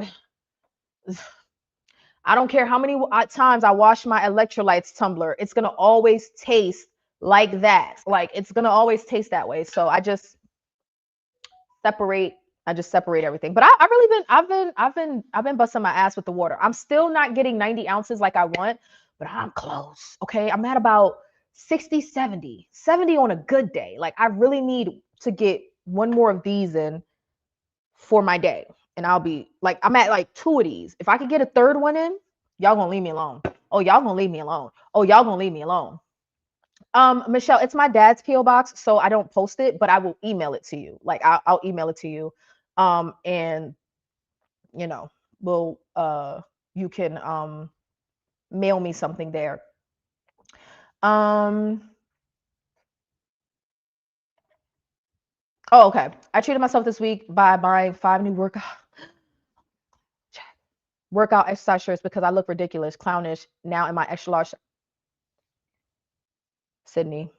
don't care how many times I wash my electrolytes tumbler. It's going to always taste like that. Like, it's going to always taste that way. So separate I just separate everything. But I really I've been busting my ass with the water. I'm still not getting 90 ounces like I want, but I'm close. Okay. I'm at about 60, 70 on a good day. Like, I really need to get one more of these in for my day. And I'll be like, I'm at like 2 of these. If I could get a third one in, y'all gonna leave me alone. Oh, y'all gonna leave me alone. Oh, y'all gonna leave me alone. Michelle, it's my dad's PO box, so I don't post it, but I will email it to you. Like, I'll email it to you. And you know, we'll you can mail me something there. Oh, okay. I treated myself this week by buying 5 new workout exercise shirts because I look ridiculous, clownish now in my extra large. Sydney,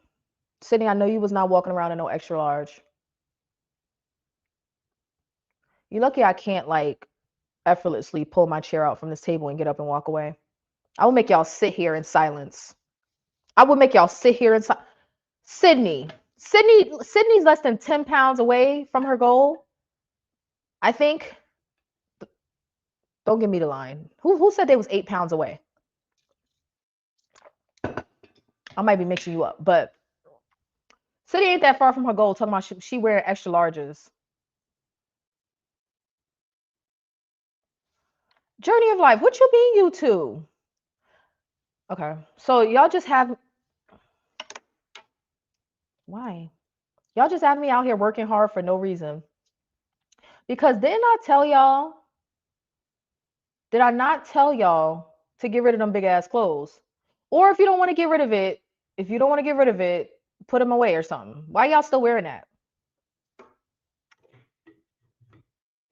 I know you was not walking around in no extra large. You lucky I can't like effortlessly pull my chair out from this table and get up and walk away. I will make y'all sit here in silence. I would make y'all sit here in silence. Sydney's less than 10 pounds away from her goal. I think. Don't give me the line. Who said they was 8 pounds away? I might be mixing you up, but Sydney ain't that far from her goal. Talking about she wearing extra larges. Journey of life. What you mean, you two? Okay, so y'all just have. Why? Y'all just have me out here working hard for no reason. Because didn't I tell y'all? Did I not tell y'all to get rid of them big ass clothes? Or if you don't want to get rid of it, put them away or something. Why y'all still wearing that?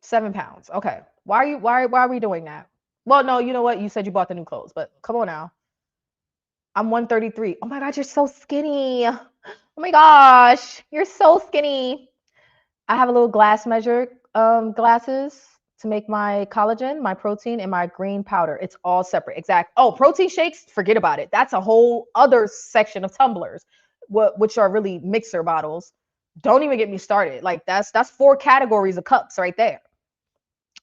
7 pounds. Okay. Why are we doing that? Well, no, you know what? You said you bought the new clothes, but come on now. I'm 133. Oh my God, you're so skinny. Oh my gosh, you're so skinny. I have a little glass measure glasses to make my collagen, my protein, and my green powder. It's all separate. Exact. Oh, protein shakes, forget about it. That's a whole other section of tumblers, which are really mixer bottles. Don't even get me started. Like, that's 4 categories of cups right there.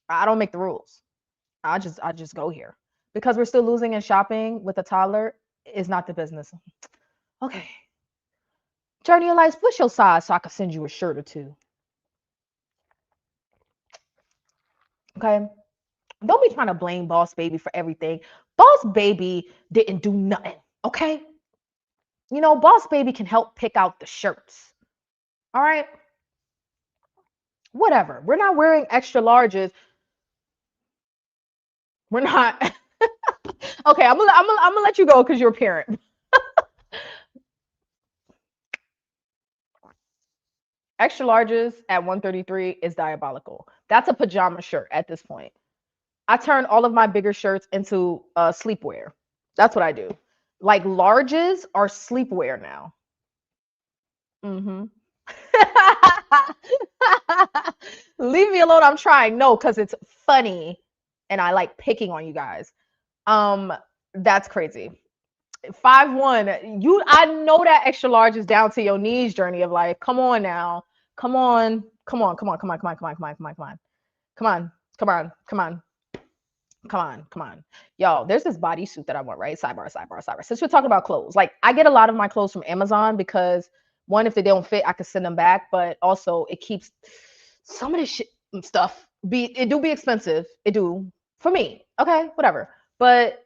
I don't make the rules. I just go here because we're still losing and shopping with a toddler is not the business. Okay. Journey of life, what's your size so I can send you a shirt or two? Okay. Don't be trying to blame Boss Baby for everything. Boss Baby didn't do nothing. Okay. You know, Boss Baby can help pick out the shirts. All right. Whatever. We're not wearing extra larges. We're not. Okay, I'm gonna let you go because you're a parent. Extra larges at 133 is diabolical. That's a pajama shirt at this point. I turn all of my bigger shirts into sleepwear. That's what I do. Like, larges are sleepwear now. Mm-hmm. Leave me alone. I'm trying. No, because it's funny and I like picking on you guys. That's crazy. 5'1". I know that extra large is down to your knees, Journey of life. Come on now. Come on. Come on. Come on. Come on. Come on. Come on. Come on. Come on. Come on. Come on. Come on. Come on. Come on, come on. Yo, there's this bodysuit that I want, right? Sidebar. Since we're talking about clothes, like, I get a lot of my clothes from Amazon because, one, if they don't fit, I can send them back, but also it keeps some of this shit and stuff it do be expensive. It do for me. Okay, whatever. But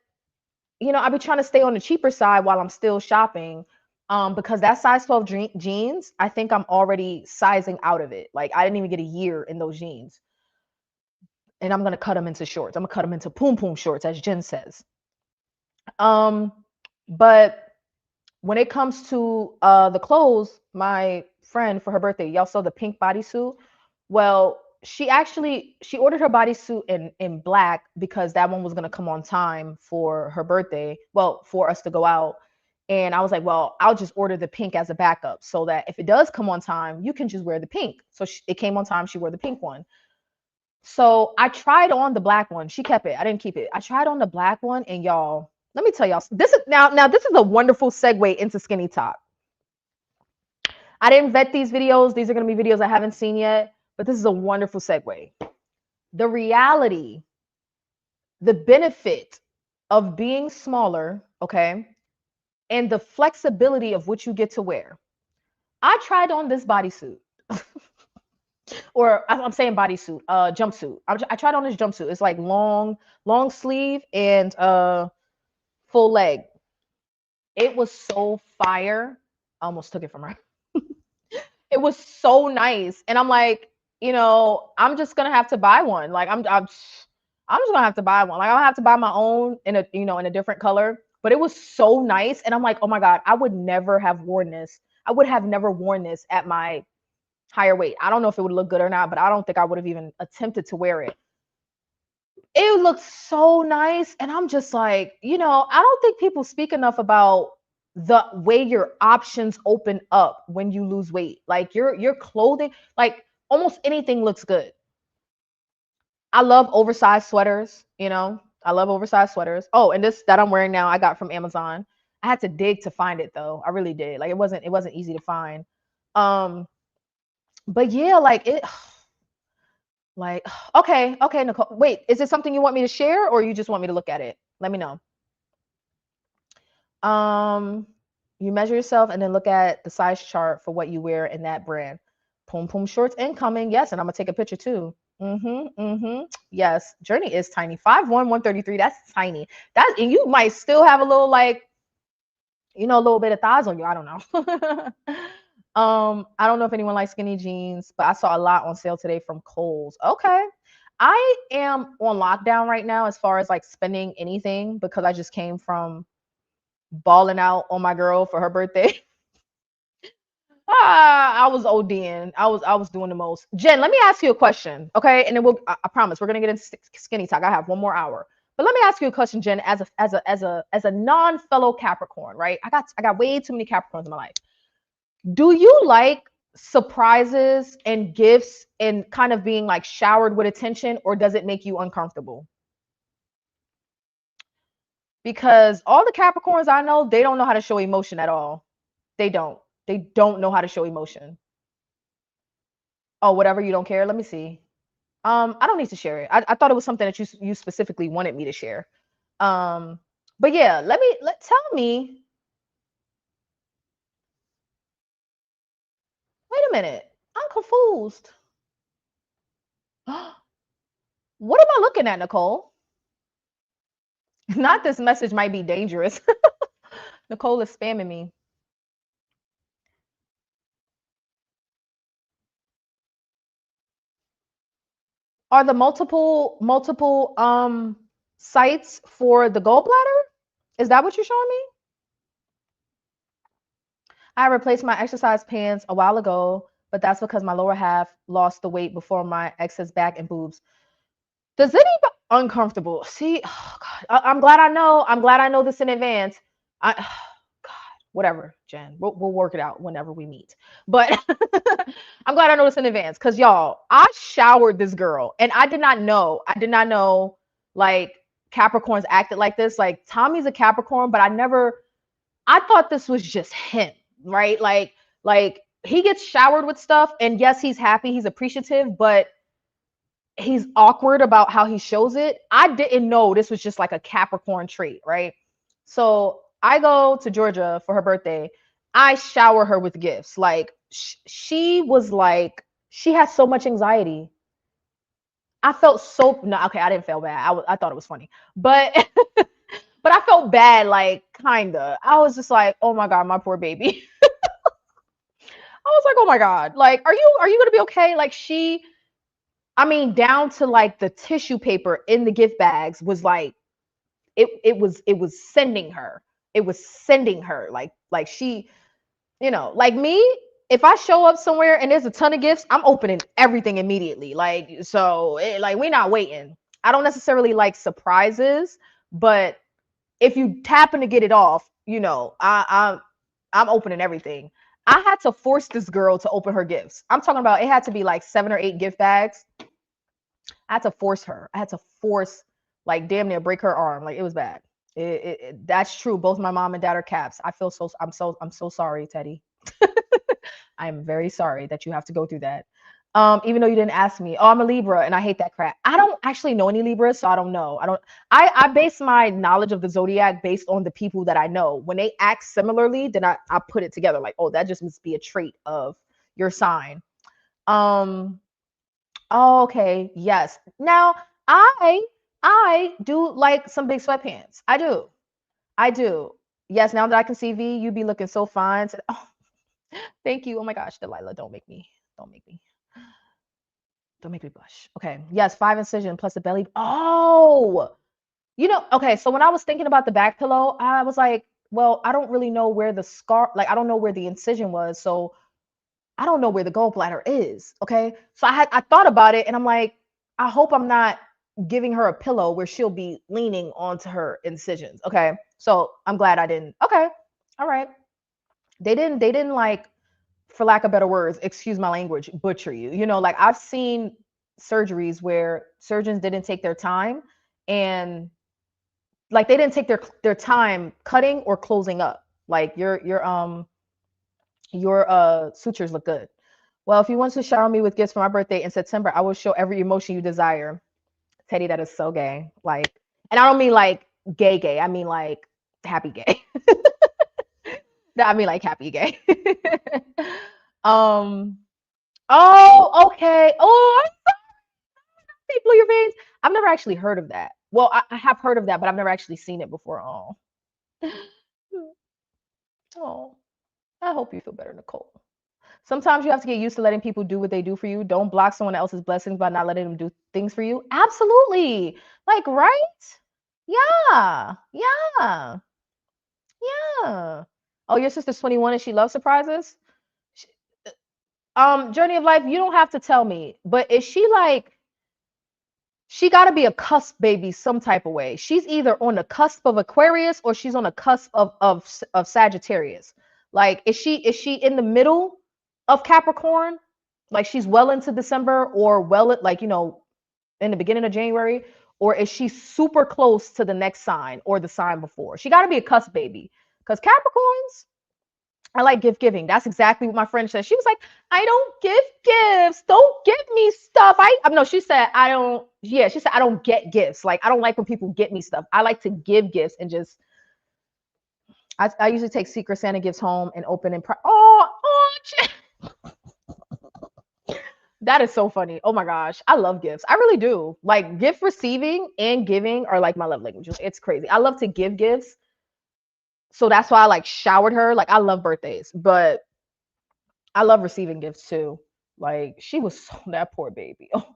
I be trying to stay on the cheaper side while I'm still shopping. Because that size 12 jeans, I think I'm already sizing out of it. Like, I didn't even get a year in those jeans. And I'm gonna cut them into shorts. I'm gonna cut them into poom poom shorts, as Jen says. But when it comes to the clothes, my friend for her birthday, y'all saw the pink bodysuit. Well, she ordered her bodysuit in black because that one was gonna come on time for her birthday. Well, for us to go out. And I was like, well, I'll just order the pink as a backup so that if it does come on time, you can just wear the pink. So it came on time. She wore the pink one. So I tried on the black one. She kept it. I didn't keep it. I tried on the black one, and y'all, let me tell y'all, this is now this is a wonderful segue into skinny top. I didn't vet these videos. These are going to be videos I haven't seen yet, but this is a wonderful segue. The reality, the benefit of being smaller, okay, and the flexibility of what you get to wear. I tried on this bodysuit. Or I'm saying bodysuit, jumpsuit. I tried on this jumpsuit. It's like long sleeve and full leg. It was so fire. I almost took it from her. It was so nice, and I'm like, I'm just gonna have to buy one. Like I'm just gonna have to buy one. Like I'll have to buy my own in a different color. But it was so nice, and I'm like, oh my god, I would never have worn this. I would have never worn this at my higher weight. I don't know if it would look good or not, but I don't think I would have even attempted to wear it. It looked so nice, and I'm just like, I don't think people speak enough about the way your options open up when you lose weight. Like your clothing, like almost anything looks good. I love oversized sweaters, I love oversized sweaters. Oh, and this that I'm wearing now, I got from Amazon. I had to dig to find it though. I really did. Like it wasn't easy to find. But yeah, like it like okay, Nicole. Wait, is it something you want me to share or you just want me to look at it? Let me know. You measure yourself and then look at the size chart for what you wear in that brand. Poom Poom shorts incoming. Yes, and I'm gonna take a picture too. Yes, Journey is tiny. 5'1", 133. That's tiny. And you might still have a little like, a little bit of thighs on you. I don't know. I don't know if anyone likes skinny jeans, but I saw a lot on sale today from Kohl's. Okay. I am on lockdown right now as far as like spending anything because I just came from balling out on my girl for her birthday. I was ODing. I was doing the most. Jen, let me ask you a question, okay? And then I promise we're gonna get into skinny talk. I have 1 more hour, but let me ask you a question, Jen, as a non-fellow Capricorn, right? I got way too many Capricorns in my life. Do you like surprises and gifts and kind of being like showered with attention, or does it make you uncomfortable? Because all the Capricorns I know, they don't know how to show emotion at all. They don't. They don't know how to show emotion. Oh, whatever, you don't care. Let me see. I don't need to share it. I thought it was something that you specifically wanted me to share. But yeah, tell me. Wait a minute. I'm confused. What am I looking at, Nicole? Not this message might be dangerous. Nicole is spamming me. Are the multiple sites for the gallbladder? Is that what you're showing me? I replaced my exercise pants a while ago, but that's because my lower half lost the weight before my excess back and boobs. Does anybody uncomfortable? See, oh God, I'm glad I know. I'm glad I know this in advance. God, whatever, Jen. We'll work it out whenever we meet. But I'm glad I know this in advance because y'all, I showered this girl and I did not know. Like Capricorns acted like this. Like Tommy's a Capricorn, but I thought this was just him, right? Like he gets showered with stuff, and yes, he's happy, he's appreciative, but he's awkward about how he shows it. I didn't know this was just like a Capricorn trait, right? So I go to Georgia for her birthday. I shower her with gifts. Like she was like, she has so much anxiety. I felt so no, okay, I didn't feel bad. I thought it was funny, but but I felt bad, like kinda. I was just like, oh my god, my poor baby. I was like, oh my god, like, are you gonna be okay? Like I mean, down to like the tissue paper in the gift bags was like, it was sending her. It was sending her like she, like me. if I show up somewhere and there's a ton of gifts, I'm opening everything immediately. Like, so like we're not waiting. I don't necessarily like surprises, but if you happen to get it off, you know, I'm opening everything. I had to force this girl to open her gifts. I'm talking about it had to be like 7 or 8 gift bags. I had to force her. I had to force, like, damn near break her arm. Like, it was bad. That's true. Both my mom and dad are Caps. I feel so. I'm so sorry, Teddy. I am very sorry that you have to go through that. Even though you didn't ask me. Oh, I'm a Libra and I hate that crap. I don't actually know any Libras, so I don't know. I base my knowledge of the zodiac based on the people that I know. When they act similarly, then I put it together like, oh, that just must be a trait of your sign. Um, oh, okay, yes. Now I do like some big sweatpants. I do. I do. Yes, now that I can see V, you be looking so fine. Oh, thank you. Oh my gosh, Delilah, don't make me Don't make me blush. Okay. Yes, 5 incision plus a belly. Oh, okay. So when I was thinking about the back pillow, I was like, well, I don't really know where the scar, like, I don't know where the incision was. So I don't know where the gallbladder is. Okay. So I thought about it and I'm like, I hope I'm not giving her a pillow where she'll be leaning onto her incisions. Okay. So I'm glad I didn't. Okay. All right. They didn't like, for lack of better words, excuse my language, butcher you. Like I've seen surgeries where surgeons didn't take their time and like they didn't take their time cutting or closing up. Like your sutures look good. Well, if you want to shower me with gifts for my birthday in September, I will show every emotion you desire. Teddy, that is so gay. Like, and I don't mean like gay gay. I mean like happy gay. I mean like happy gay. um Oh, okay. Oh, I blew your veins. I've never actually heard of that. Well, I have heard of that, but I've never actually seen it before. Oh, oh. I hope you feel better, Nicole. Sometimes you have to get used to letting people do what they do for you. Don't block someone else's blessings by not letting them do things for you. Absolutely. Like, right? Yeah. Yeah. Yeah. Oh, your sister's 21 and she loves surprises? Sh- Journey of life, you don't have to tell me, but is she like she got to be a cusp baby some type of way. She's either on the cusp of Aquarius or she's on the cusp of Sagittarius. Like is she in the middle of Capricorn? Like she's well into December or like in the beginning of January, or is she super close to the next sign or the sign before? She got to be a cusp baby because Capricorns, I like gift giving. That's exactly what my friend said. She was like, I don't give gifts. Don't give me stuff. No, she said, I don't, yeah, she said, I don't get gifts. Like, I don't like when people get me stuff. I like to give gifts and just, I usually take Secret Santa gifts home and open and, that is so funny. Oh my gosh. I love gifts. I really do. Like, gift receiving and giving are like my love languages. It's crazy. I love to give gifts. So that's why I like showered her. Like, I love birthdays, but I love receiving gifts too. Like she was so that poor baby. Oh,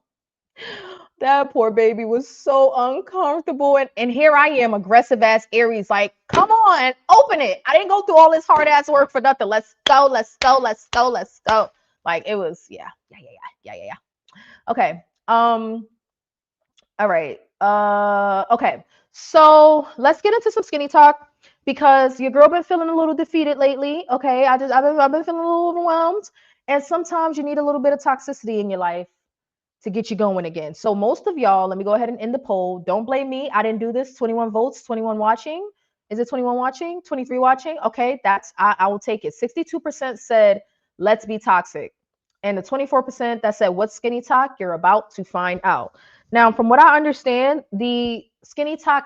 that poor baby was so uncomfortable. And here I am, aggressive ass Aries, like, come on, open it. I didn't go through all this hard ass work for nothing. Let's go, let's go, let's go, let's go. Like it was, yeah. Okay. All right. Okay. So let's get into some skinny talk because your girl been feeling a little defeated lately. Okay. I've been feeling a little overwhelmed. And sometimes you need a little bit of toxicity in your life to get you going again. So most of y'all, let me go ahead and end the poll. Don't blame me. I didn't do this. 21 votes, 21 watching. Is it 21 watching? 23 watching? Okay, I will take it. 62% said let's be toxic. And the 24% that said what's skinny talk, you're about to find out. Now, from what I understand, the skinny talk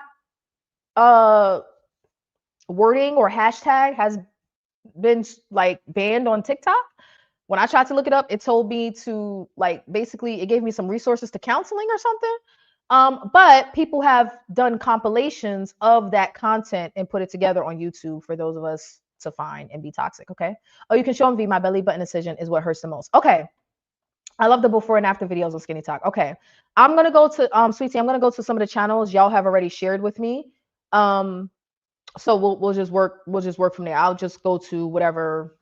uh wording or hashtag has been like banned on TikTok. When I tried to look it up, it told me to like basically it gave me some resources to counseling or something. But people have done compilations of that content and put it together on YouTube for those of us to find and be toxic. Okay. Oh, you can show them my belly button incision is what hurts the most. Okay. I love the before and after videos on Skinny Talk. Okay. I'm gonna go to Sweetie, I'm gonna go to some of the channels y'all have already shared with me. So we'll just work from there. I'll just go to whatever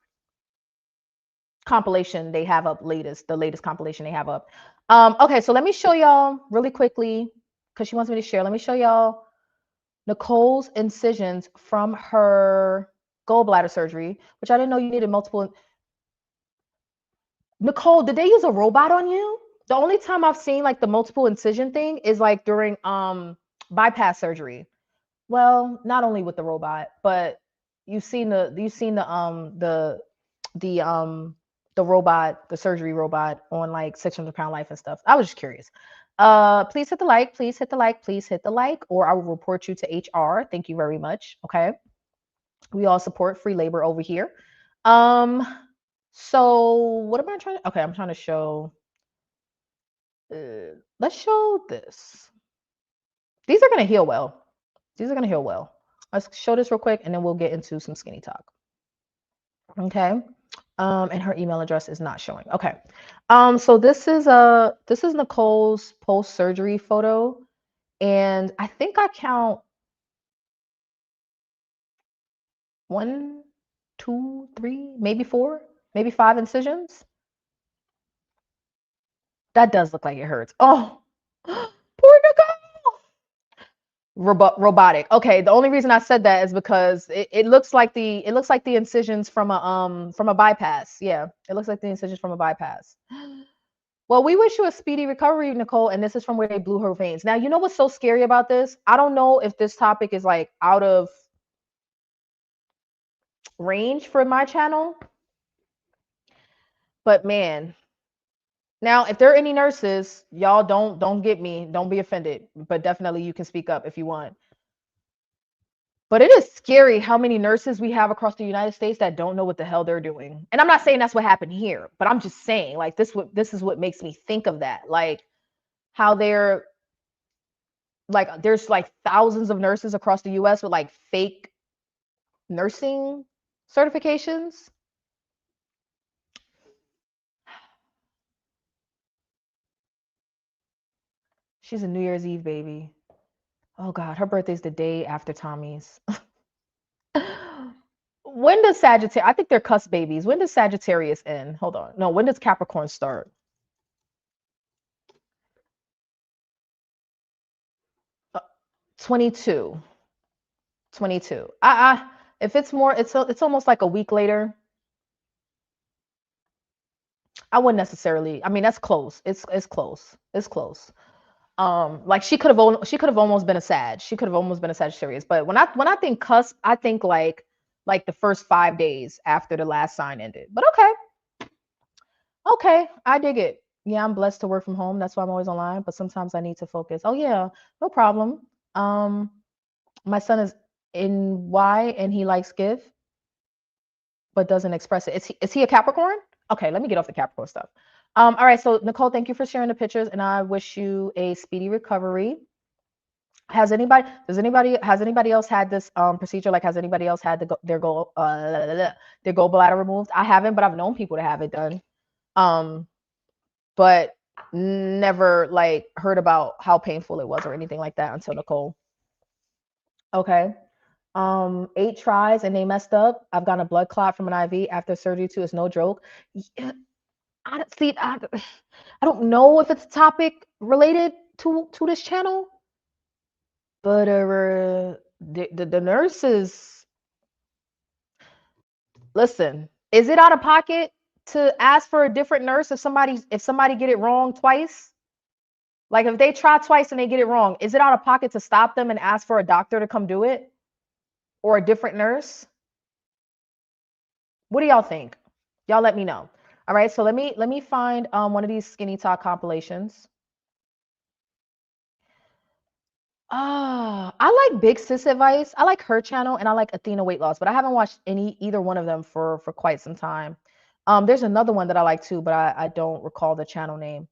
compilation they have up the latest compilation they have up. Okay, so let me show y'all really quickly because she wants me to share. Let me show y'all Nicole's incisions from her gallbladder surgery, which I didn't know you needed multiple. Nicole, did they use a robot on you? The only time I've seen like the multiple incision thing is like during bypass surgery. Well, not only with the robot, but you've seen the robot, the surgery robot on like 600 Pound Life and stuff. I was just curious. Please hit the like, please hit the like, please hit the like, or I will report you to HR. Thank you very much. Okay. We all support free labor over here. Um, so what am I trying to? Okay, I'm trying to show. Let's show this. These are gonna heal well. These are gonna heal well. Let's show this real quick, and then we'll get into some skinny talk. Okay. And her email address is not showing. Okay. So this is Nicole's post-surgery photo, and I think I count 1, 2, 3, maybe 4, maybe 5 incisions. That does look like it hurts. Oh, poor Nicole. Robotic. Okay, the only reason I said that is because it looks like the incisions from a bypass. Yeah, it looks like the incisions from a bypass. Well, we wish you a speedy recovery, Nicole, and this is from where they blew her veins. Now, you know what's so scary about this? I don't know if this topic is like out of range for my channel, but man, now if there are any nurses, y'all don't get me, don't be offended, but definitely you can speak up if you want. But it is scary how many nurses we have across the United States that don't know what the hell they're doing. And I'm not saying that's what happened here, but I'm just saying like this is what makes me think of that. Like how they're like there's like thousands of nurses across the US with like fake nursing certifications. She's a New Year's Eve baby. Oh God, her birthday's the day after Tommy's. When does Sagittarius? I think they're cusp babies. When does Sagittarius end? Hold on. No, when does Capricorn start? 22. 22. If it's more, it's almost like a week later. I wouldn't necessarily. I mean, that's close. It's close. It's close. Like she could have almost been a Sag. She could have almost been a Sagittarius. But when I think cusp, I think like the first 5 days after the last sign ended. But okay, I dig it. Yeah, I'm blessed to work from home. That's why I'm always online. But sometimes I need to focus. Oh yeah, no problem. My son is in Y and he likes give, but doesn't express it. Is he a Capricorn? Okay, let me get off the Capricorn stuff. All right, so Nicole, thank you for sharing the pictures, and I wish you a speedy recovery. Has anybody else had this procedure? Like, has anybody else had their gallbladder removed? I haven't, but I've known people to have it done. But never like heard about how painful it was or anything like that until Nicole. Okay. 8 tries and they messed up. I've gotten a blood clot from an IV after surgery too. It's no joke. Yeah, I don't know if it's a topic related to this channel, but the nurses, listen, is it out of pocket to ask for a different nurse if somebody get it wrong twice? Like if they try twice and they get it wrong, is it out of pocket to stop them and ask for a doctor to come do it or a different nurse? What do y'all think? Y'all let me know. All right, so let me find one of these skinny talk compilations. I like Big Sis Advice. I like her channel and I like Athena Weight Loss, but I haven't watched either one of them for quite some time. There's another one that I like too, but I don't recall the channel name.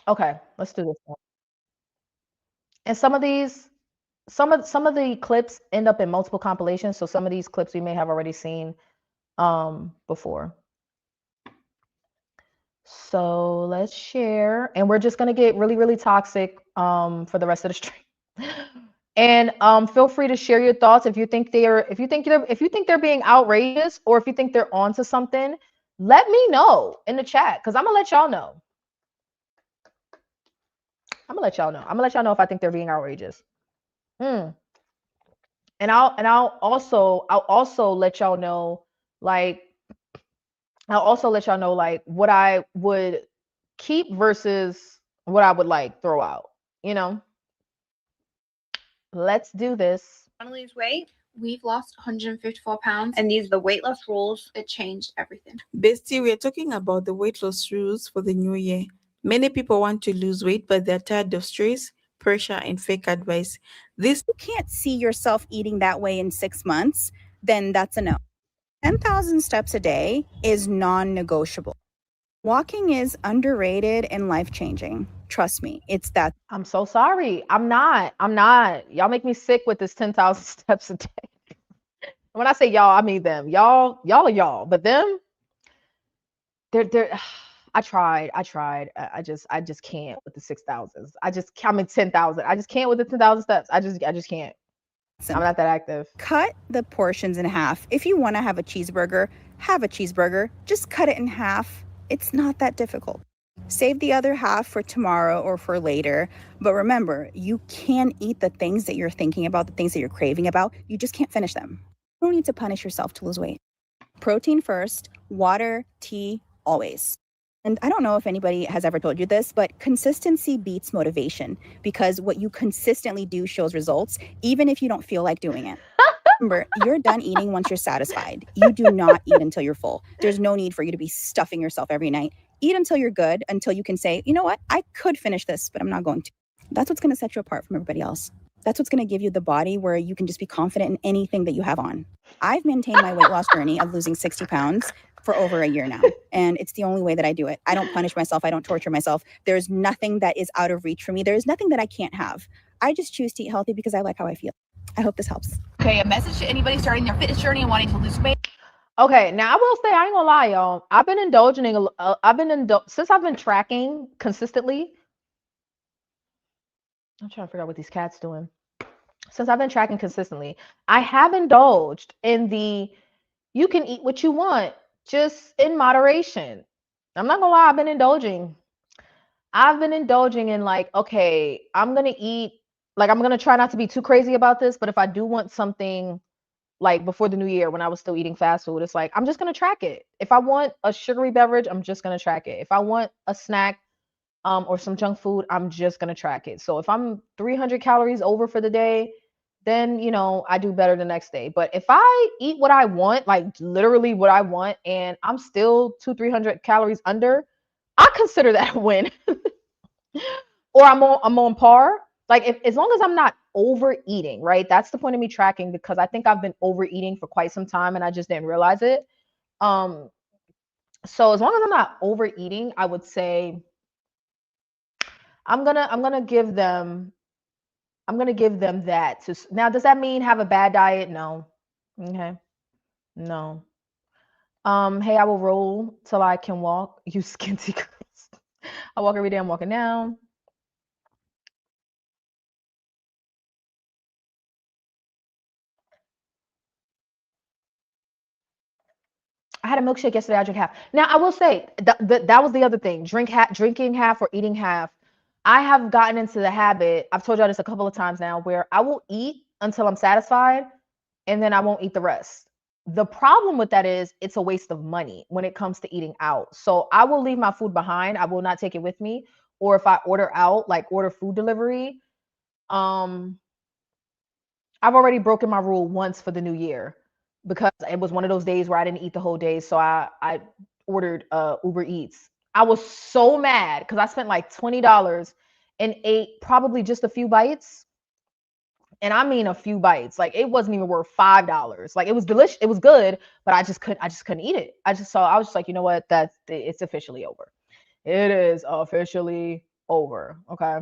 Okay, let's do this one. And some of the clips end up in multiple compilations, so some of these clips we may have already seen before. So let's share, and we're just gonna get really, really toxic for the rest of the stream. And feel free to share your thoughts if you think they're being outrageous or if you think they're onto something. Let me know in the chat because I'm gonna let y'all know. I'm gonna let y'all know if I think they're being outrageous. Mm. And I'll also let y'all know like like what I would keep versus what I would like throw out. You know, let's do this. Want to lose weight? We've lost 154 pounds, and these are the weight loss rules. It changed everything. Bestie, we're talking about the weight loss rules for the new year. Many people want to lose weight, but they're tired of stress, pressure, and fake advice. This You can't see yourself eating that way in 6 months, then that's a no. 10,000 steps a day is non negotiable. Walking is underrated and life changing. Trust me, it's that. I'm so sorry. I'm not. I'm not. Y'all make me sick with this 10,000 steps a day. When I say y'all, I mean them. Y'all are y'all, but them, they're. I tried. I just can't with the 6,000s. I mean 10,000. I just can't with the 10,000 steps. I just can't. I'm not that active. Cut the portions in half. If you want to have a cheeseburger, have a cheeseburger. Just cut it in half. It's not that difficult. Save the other half for tomorrow or for later. But remember, you can eat the things that you're thinking about, the things that you're craving about. You just can't finish them. You don't need to punish yourself to lose weight. Protein first, water, tea, always. And I don't know if anybody has ever told you this, but consistency beats motivation because what you consistently do shows results, even if you don't feel like doing it. Remember, you're done eating once you're satisfied. You do not eat until you're full. There's no need for you to be stuffing yourself every night. Eat until you're good, until you can say, you know what, I could finish this, but I'm not going to. That's what's going to set you apart from everybody else. That's what's going to give you the body where you can just be confident in anything that you have on. I've maintained my weight loss journey of losing 60 pounds for over a year now. And it's the only way that I do it. I don't punish myself. I don't torture myself. There's nothing that is out of reach for me. There's nothing that I can't have. I just choose to eat healthy because I like how I feel. I hope this helps. Okay, a message to anybody starting their fitness journey and wanting to lose weight. Okay, now I will say I ain't gonna lie, y'all. I've been indulging. Since I've been tracking consistently. I'm trying to figure out what these cats doing. Since I've been tracking consistently, I have indulged in the you can eat what you want, just in moderation. I'm not gonna lie, I've been indulging. I've been indulging in like, okay, I'm gonna eat, like I'm gonna try not to be too crazy about this, but if I do want something like before the new year when I was still eating fast food, it's like I'm just gonna track it. If I want a sugary beverage, I'm just gonna track it. If I want a snack, or some junk food, I'm just gonna track it. So if I'm 300 calories over for the day, then I do better the next day. But if I eat what I want, like literally what I want, and I'm still 200-300 calories under, I consider that a win. Or I'm on par. Like if as long as I'm not overeating, right? That's the point of me tracking because I think I've been overeating for quite some time and I just didn't realize it. Um, so as long as I'm not overeating, I would say I'm gonna give them that. Now, does that mean have a bad diet? No. Okay. No. Hey, I will roll till I can walk. You skinty girls. I walk every day. I'm walking now. I had a milkshake yesterday. I drank half. Now, I will say that was the other thing. Drinking half or eating half. I have gotten into the habit. I've told y'all this a couple of times now, where I will eat until I'm satisfied, and then I won't eat the rest. The problem with that is it's a waste of money when it comes to eating out. So I will leave my food behind. I will not take it with me. Or if I order out, like order food delivery, um, I've already broken my rule once for the new year because it was one of those days where I didn't eat the whole day. So I ordered Uber Eats. I was so mad because I spent like $20 and ate probably just a few bites. And I mean a few bites. Like it wasn't even worth $5. Like it was delicious. It was good, but I just couldn't eat it. I was just like, you know what? It's officially over. It is officially over. Okay.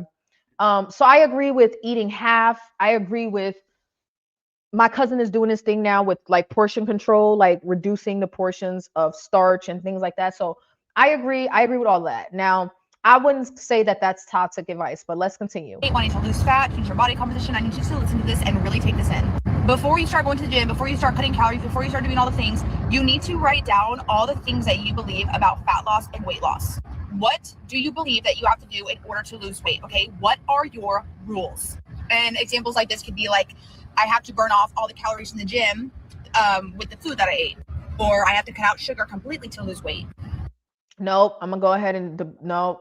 So I agree with eating half. I agree with my cousin is doing this thing now with like portion control, like reducing the portions of starch and things like that. So I agree with all that. Now, I wouldn't say that that's toxic advice, but let's continue. Wanting to lose fat, change your body composition, I need you to listen to this and really take this in. Before you start going to the gym, before you start cutting calories, before you start doing all the things, you need to write down all the things that you believe about fat loss and weight loss. What do you believe that you have to do in order to lose weight? Okay, what are your rules? And examples like this could be like, I have to burn off all the calories in the gym with the food that I ate, or I have to cut out sugar completely to lose weight. Nope, I'm gonna go ahead and no.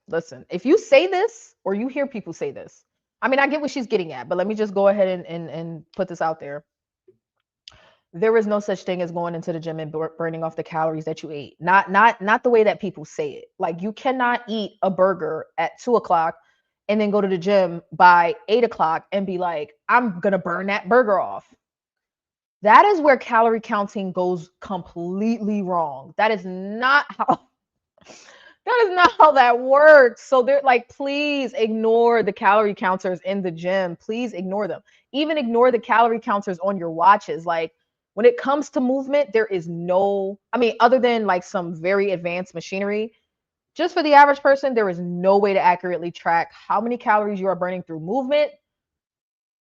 Listen, if you say this or you hear people say this, I mean, I get what she's getting at, but let me just go ahead and put this out there. There is no such thing as going into the gym and burning off the calories that you ate. Not the way that people say it. Like, you cannot eat a burger at 2:00 and then go to the gym by 8:00 and be like, I'm gonna burn that burger off. That is where calorie counting goes completely wrong. That is not how that works. So they're like, please ignore the calorie counters in the gym. Please ignore them. Even ignore the calorie counters on your watches. Like, when it comes to movement, there is no, I mean, other than like some very advanced machinery, just for the average person, there is no way to accurately track how many calories you are burning through movement,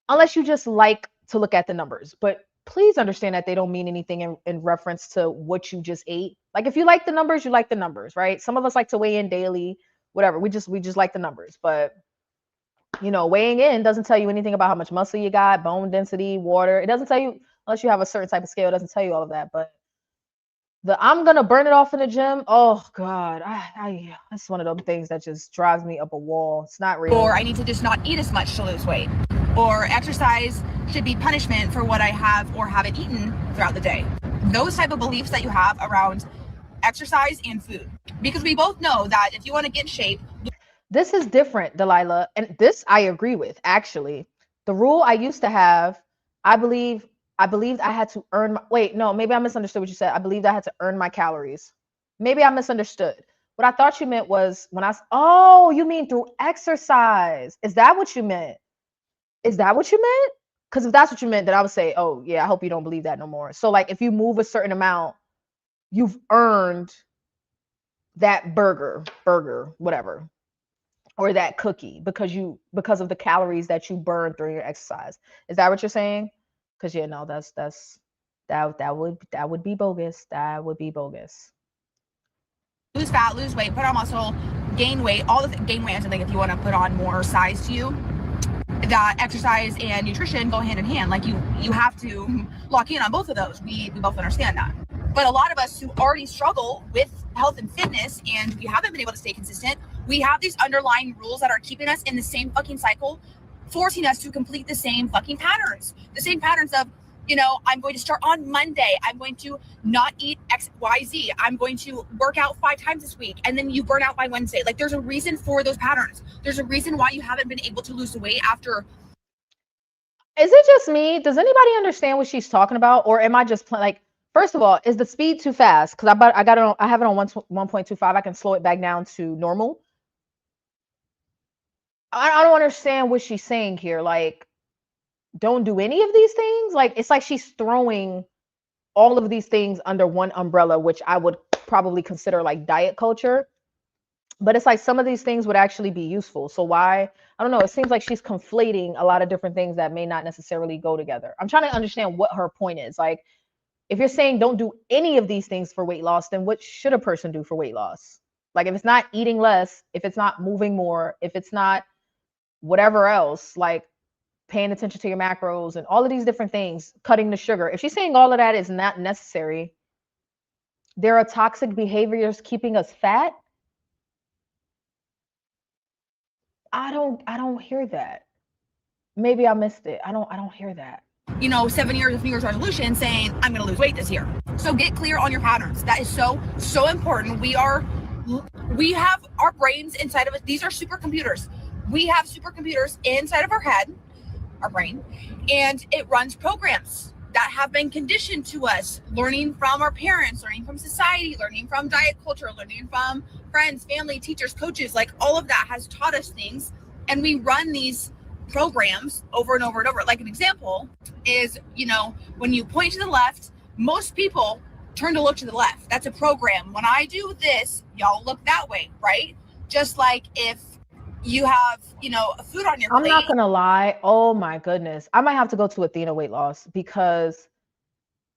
unless you just like to look at the numbers. But please understand that they don't mean anything in reference to what you just ate. Like, if you like the numbers, you like the numbers, right? Some of us like to weigh in daily, whatever. We just like the numbers. But, you know, weighing in doesn't tell you anything about how much muscle you got, bone density, water. It doesn't tell you, unless you have a certain type of scale, it doesn't tell you all of that. But I'm gonna burn it off in the gym. Oh God, that's one of those things that just drives me up a wall. It's not real. Or I need to just not eat as much to lose weight. Or exercise should be punishment for what I have or haven't eaten throughout the day. Those type of beliefs that you have around exercise and food. Because we both know that if you want to get in shape. This is different, Delilah. And this I agree with, actually. The rule I used to have, I believed I had to earn maybe I misunderstood what you said. I believed I had to earn my calories. Maybe I misunderstood. What I thought you meant was you mean through exercise. Is that what you meant? Is that what you meant? Because if that's what you meant, then I would say, oh yeah, I hope you don't believe that no more. So like, if you move a certain amount, you've earned that burger, whatever, or that cookie because of the calories that you burn during your exercise. Is that what you're saying? Because yeah, no, that would be bogus. That would be bogus. Lose fat, lose weight, put on muscle, gain weight, all the gain weight. I think if you want to put on more size to you, that exercise and nutrition go hand in hand. Like, you have to lock in on both of those. We both understand that. But a lot of us who already struggle with health and fitness and we haven't been able to stay consistent, we have these underlying rules that are keeping us in the same fucking cycle, forcing us to complete the same fucking patterns. The same patterns of, you know, I'm going to start on Monday. I'm going to not eat X, Y, Z. I'm going to work out 5 times this week. And then you burn out by Wednesday. Like, there's a reason for those patterns. There's a reason why you haven't been able to lose the weight after. Is it just me? Does anybody understand what she's talking about? Or am I just like, first of all, is the speed too fast? Because I have it on 1.25. I can slow it back down to normal. I don't understand what she's saying here. Like, don't do any of these things. Like, it's like she's throwing all of these things under one umbrella, which I would probably consider like diet culture. But it's like some of these things would actually be useful. So why? I don't know. It seems like she's conflating a lot of different things that may not necessarily go together. I'm trying to understand what her point is. Like, if you're saying don't do any of these things for weight loss, then what should a person do for weight loss? Like, if it's not eating less, if it's not moving more, if it's not whatever else, like paying attention to your macros and all of these different things, cutting the sugar. If she's saying all of that is not necessary, there are toxic behaviors keeping us fat. I don't hear that. Maybe I missed it. I don't hear that. You know, 7 years of New Year's resolution saying, I'm going to lose weight this year. So get clear on your patterns. That is so important. We have our brains inside of us. These are supercomputers. We have supercomputers inside of our head, our brain, and it runs programs that have been conditioned to us, learning from our parents, learning from society, learning from diet culture, learning from friends, family, teachers, coaches. Like, all of that has taught us things, and we run these programs over and over and over. Like, an example is, you know, when you point to the left, most people turn to look to the left. That's a program. When I do this, y'all look that way, right? Just like if you have, you know, food on your I'm plate. not gonna lie. Oh my goodness. I might have to go to Athena weight loss because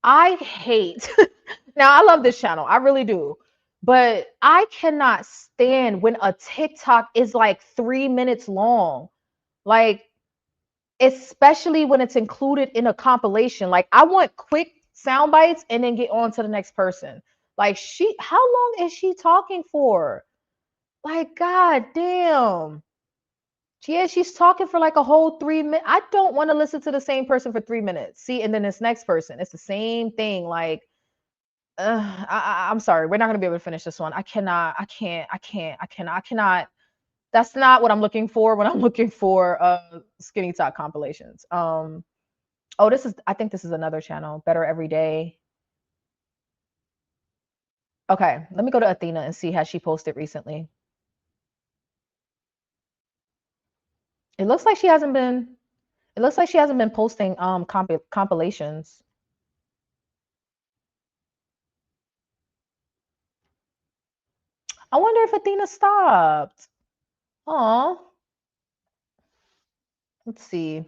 I hate now I love this channel. I really do. But I cannot stand when a TikTok is like 3 minutes long. Like, especially when it's included in a compilation. Like, I want quick sound bites and then get on to the next person. Like, how long is she talking for? Like, god damn. Yeah, she's talking for like a whole 3 minutes. I don't want to listen to the same person for 3 minutes. See, and then this next person, it's the same thing. Like, I'm sorry, we're not gonna be able to finish this one. I cannot. That's not what I'm looking for when I'm looking for skinny talk compilations. Oh, I think this is another channel, Better Every Day. Okay, let me go to Athena and see has she posted recently. It looks like she hasn't been posting compilations. I wonder if Athena stopped. Aw. Let's see.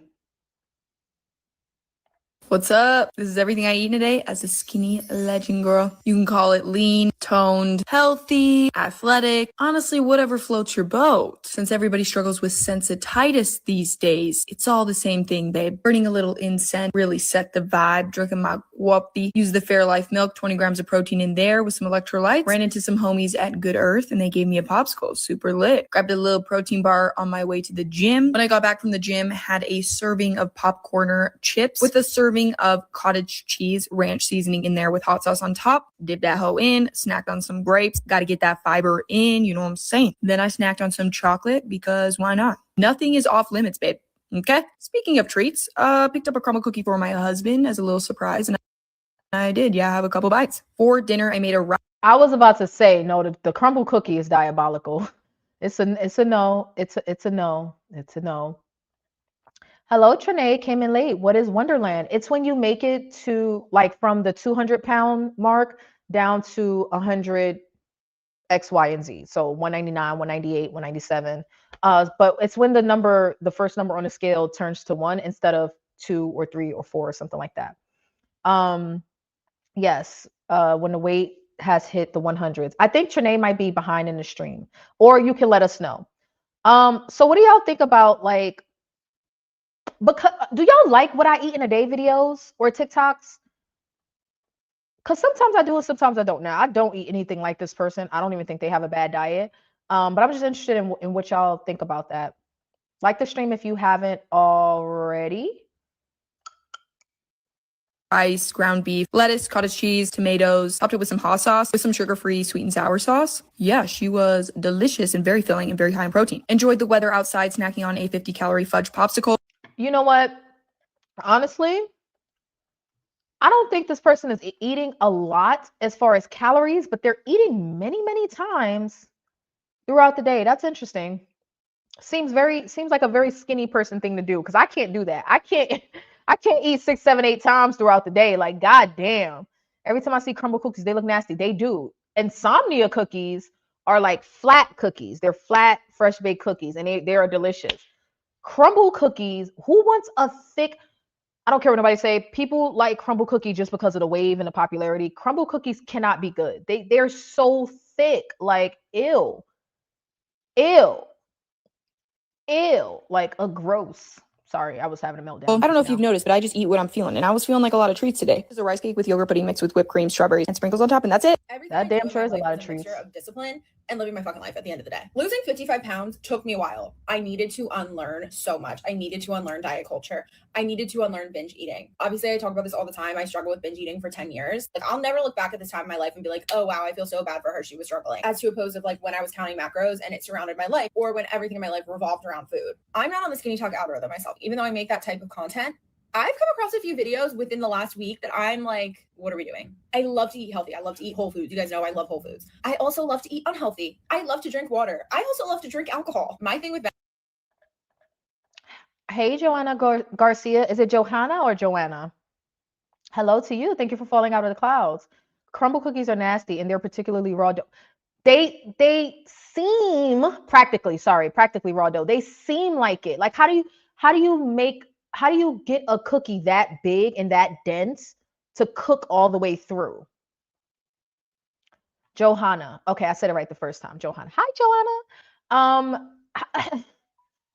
What's up? This is everything I eat in a day as a skinny legend girl. You can call it lean, toned, healthy, athletic, honestly, whatever floats your boat. Since everybody struggles with sensititis these days, it's all the same thing, babe. Burning a little incense really set the vibe, drinking my whoopee, use the Fairlife milk, 20 grams of protein in there with some electrolytes. Ran into some homies at Good Earth and they gave me a popsicle, super lit. Grabbed a little protein bar on my way to the gym. When I got back from the gym, had a serving of popcorner chips with a serving of cottage cheese ranch seasoning in there with hot sauce on top. Dipped that hoe in, snacked on some grapes. Got to get that fiber in, you know what I'm saying? Then I snacked on some chocolate because why not? Nothing is off limits, babe. Okay? Speaking of treats, picked up a crumble cookie for my husband as a little surprise, and I did, yeah, have a couple bites. For dinner, I made I was about to say, no, the crumble cookie is diabolical. It's a no. It's a no. It's a no. Hello, Trinae came in late. What is Wonderland? It's when you make it to like from the 200-pound mark down to 100 X, Y, and Z. So 199, 198, 197. But it's when the first number on the scale turns to 1 instead of 2 or 3 or 4 or something like that. Yes, when the weight has hit the 100s. I think Trinae might be behind in the stream, or you can let us know. So what do y'all think about like, because do y'all like what I eat in a day videos or TikToks? Because sometimes I do and sometimes I don't. Now I don't eat anything like this person. I don't even think they have a bad diet. But I'm just interested in what y'all think about that. Like the stream if you haven't already. rice, ground beef, lettuce, cottage cheese, tomatoes, topped it with some hot sauce, with some sugar-free sweet and sour sauce. Yeah, she was delicious and very filling and very high in protein. Enjoyed the weather outside, snacking on a 50-calorie fudge popsicle. You know what? Honestly, I don't think this person is eating a lot as far as calories, but they're eating many, many times throughout the day. That's interesting. Seems like a very skinny person thing to do because I can't do that. I can't I can't eat 6, 7, 8 times throughout the day. Like, god damn. Every time I see crumble cookies, they look nasty. They do. Insomnia cookies are like flat cookies. They're flat, fresh baked cookies, and they are delicious. Crumble cookies, who wants a thick? I don't care what nobody say. People like crumble cookie just because of the wave and the popularity. Crumble cookies cannot be good. They're so thick. Like, ew. Ew. Ew. Like a gross. Sorry, I was having a meltdown. I don't know if you've noticed, but I just eat what I'm feeling, and I was feeling like a lot of treats today. There's a rice cake with yogurt pudding mixed with whipped cream, strawberries, and sprinkles on top, and that's it. That damn sure is a lot of treats. Of discipline and living my fucking life at the end of the day. Losing 55 pounds took me a while. I needed to unlearn so much. I needed to unlearn diet culture. I needed to unlearn binge eating. Obviously, I talk about this all the time. I struggle with binge eating for 10 years. Like, I'll never look back at this time in my life and be like, oh, wow, I feel so bad for her. She was struggling. As to opposed of like when I was counting macros and it surrounded my life, or when everything in my life revolved around food. I'm not on the Skinny Talk algorithm myself, even though I make that type of content. I've come across a few videos within the last week that I'm like, what are we doing? I love to eat healthy. I love to eat whole foods. You guys know I love whole foods. I also love to eat unhealthy. I love to drink water. I also love to drink alcohol. My thing with Hey, Joanna Garcia. Is it Johanna or Joanna? Hello to you. Thank you for falling out of the clouds. crumble cookies are nasty and they're particularly raw dough. They seem practically raw dough. They seem like it. Like how do you get a cookie that big and that dense to cook all the way through? Johanna. Okay, I said it right the first time. Johanna. Hi, Johanna.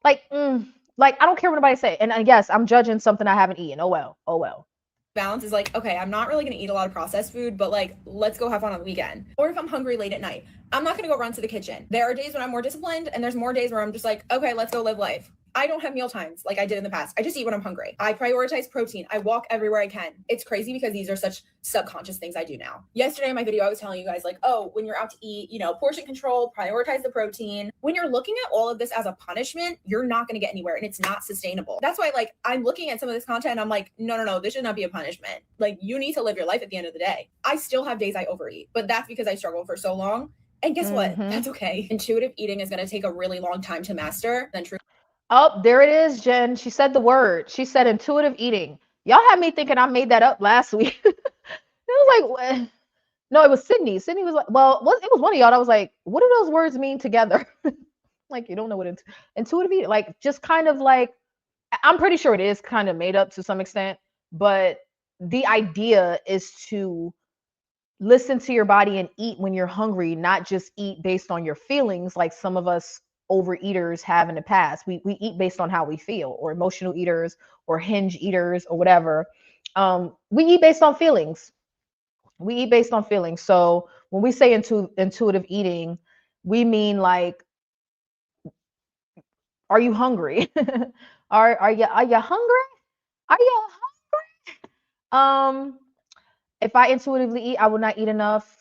Like I don't care what anybody say. And yes, I'm judging something I haven't eaten. Oh well. Balance is like, okay, I'm not really going to eat a lot of processed food, but like, let's go have fun on the weekend. Or if I'm hungry late at night, I'm not going to go run to the kitchen. There are days when I'm more disciplined, and there's more days where I'm just like, okay, let's go live life. I don't have meal times like I did in the past. I just eat when I'm hungry. I prioritize protein. I walk everywhere I can. It's crazy because these are such subconscious things I do now. Yesterday in my video, I was telling you guys like, oh, when you're out to eat, portion control, prioritize the protein. When you're looking at all of this as a punishment, you're not going to get anywhere and it's not sustainable. That's why like I'm looking at some of this content and I'm like, no, this should not be a punishment. Like you need to live your life at the end of the day. I still have days I overeat, but that's because I struggled for so long. And guess what? That's okay. Intuitive eating is going to take a really long time to master than true. Oh, there it is, Jen. She said the word. She said intuitive eating. Y'all had me thinking I made that up last week. It was like, no, it was Sydney. Sydney was like, well, it was one of y'all that was like, what do those words mean together? Like, you don't know what intuitive eating, like, just kind of like, I'm pretty sure it is kind of made up to some extent, but the idea is to listen to your body and eat when you're hungry, not just eat based on your feelings like some of us overeaters have in the past. We eat based on how we feel, or emotional eaters, or hinge eaters, or whatever. We eat based on feelings. So when we say intuitive eating, we mean like, are you hungry? Are you hungry? Are you hungry? If I intuitively eat, I will not eat enough